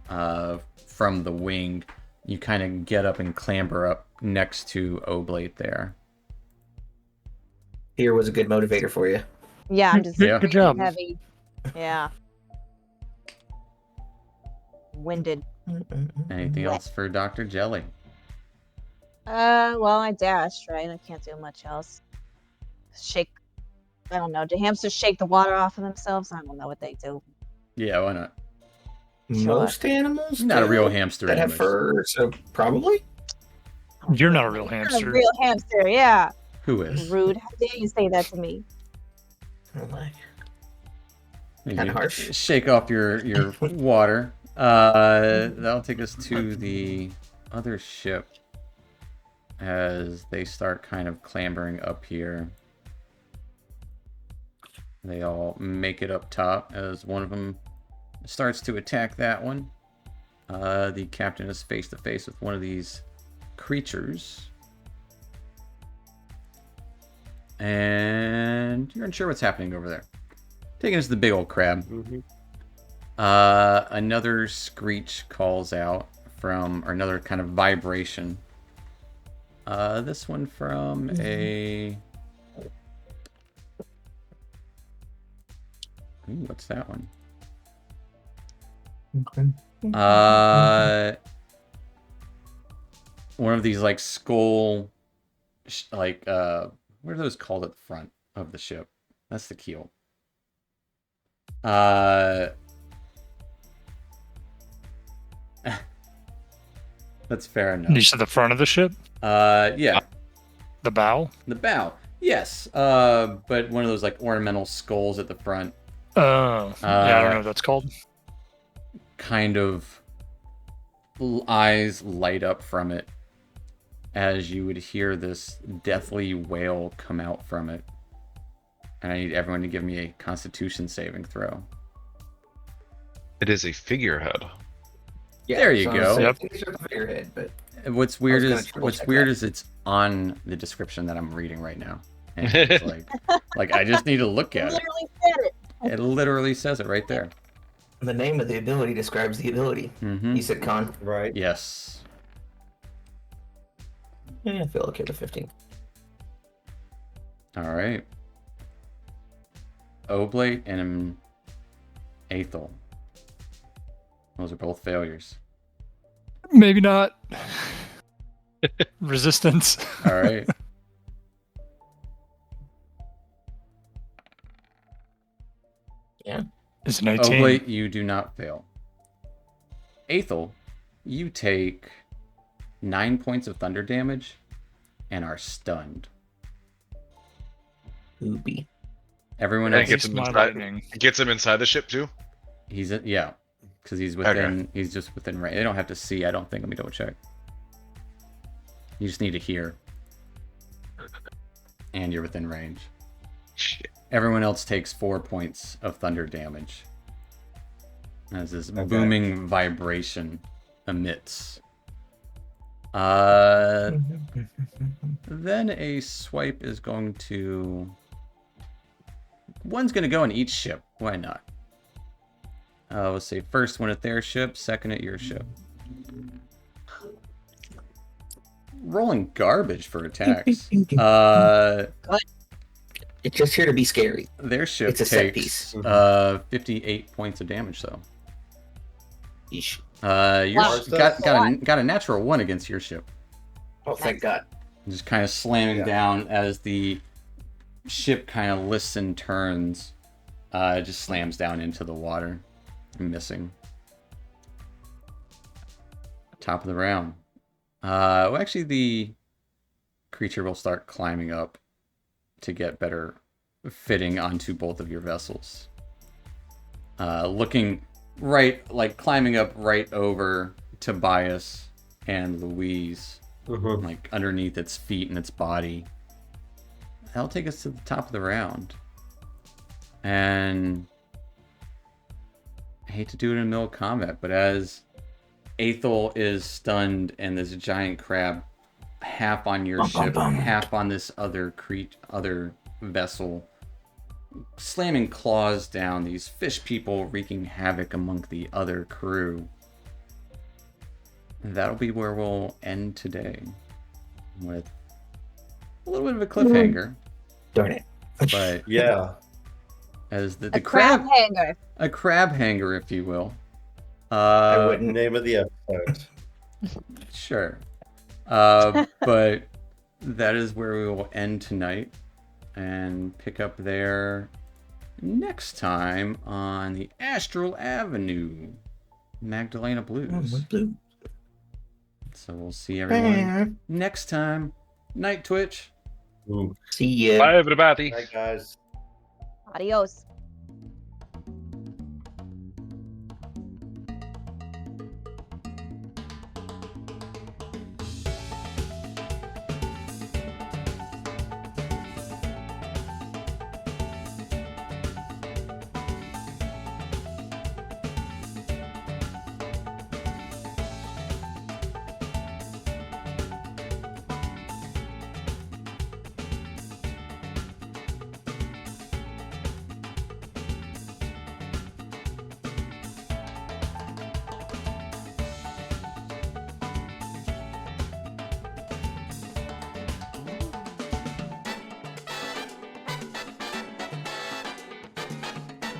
from the wing. You kind of get up and clamber up next to Oblate there. Here was a good motivator for you. Yeah, I'm just Yeah. Good job. heavy. Yeah. Winded. Anything Wet. else for Dr. Jelly? Well, I dashed, right? I can't do much else. Shake. I don't know. Do hamsters shake the water off of themselves? I don't know what they do. Yeah, why not? Most animals Not a do real hamster that have anyways. fur, so probably. You're not a real Not a hamster. real hamster, yeah. Who is? Rude. How dare you say that to me? Kinda You harsh. Shake off your water. That'll take us to the other ship as they start kind of clambering up here. They all make it up top as one of them starts to attack that one. The captain is face to face with one of these creatures. And you're unsure what's happening over there. Taking us to the big old crab. Mm-hmm. Another screech calls out from, or another kind of vibration. This one from a... Ooh, what's that one? One of these like skull, what are those called at the front of the ship? That's the keel. That's fair enough. You said the front of the ship? Yeah, The bow? the bow. Yes, but one of those like ornamental skulls at the front. Oh, yeah, I don't know what that's called. Kind of eyes light up from it as you would hear this deathly wail come out from it. And I need everyone to give me a Constitution saving throw. It is a figurehead. Yeah, There you so go. I Yep. think it's a figurehead, but What's weird gonna is triple what's check weird that. is it's on the description that I'm reading right now. And it's like I just need to look You at it. literally said it. It literally says it right there. The name of the ability describes the ability. Mm-hmm. You said con. Right. Yes. Yeah, I feel okay with 15. All right. Oblate and Aethel. Those are both failures. Maybe not. Resistance. All right. Yeah. It's an 18. Oblate, you do not fail. Aethel, you take 9 points of thunder damage and are stunned. Ooby. Everyone And else, it gets him My inside. lightning. It gets him inside the ship too. yeah, because he's within. He's just within range. They don't have to see. I don't think. Let me double check. You just need to hear, and you're within range. Shit. Everyone else takes 4 points of thunder damage as this Okay. booming vibration emits. Then a swipe is going to... One's going to go in each ship. Why not? Let's say first one at their ship, second at your ship. Rolling garbage for attacks. It's just here to be scary. Their ship It's a set takes piece. 58 points of damage, though. Yeesh. Your Wow. got a natural 1 against your ship. Oh, thank God. Just kind of slamming Yeah. down as the ship kind of lists and turns. It just slams down into the water, missing. Top of the round. Well, actually, the creature will start climbing up to get better fitting onto both of your vessels. Looking right, like climbing up right over Tobias and Louise, Mhm. like underneath its feet and its body. That'll take us to the top of the round. And I hate to do it in the middle of combat, but as Aethel is stunned and this giant crab half on your ship, half on this other vessel, slamming claws down, these fish people wreaking havoc among the other crew. That'll be where we'll end today, with a little bit of a cliffhanger, Darn it. but Yeah. as the A crab hanger. a crab hanger, if you will. I wouldn't. Name of the episode. Sure. But that is where we will end tonight and pick up there next time on the Astral Avenue, Magdalena Blues. So we'll see everyone next time. Night, Twitch. Ooh. See ya. Bye, everybody. Bye, guys. Adios.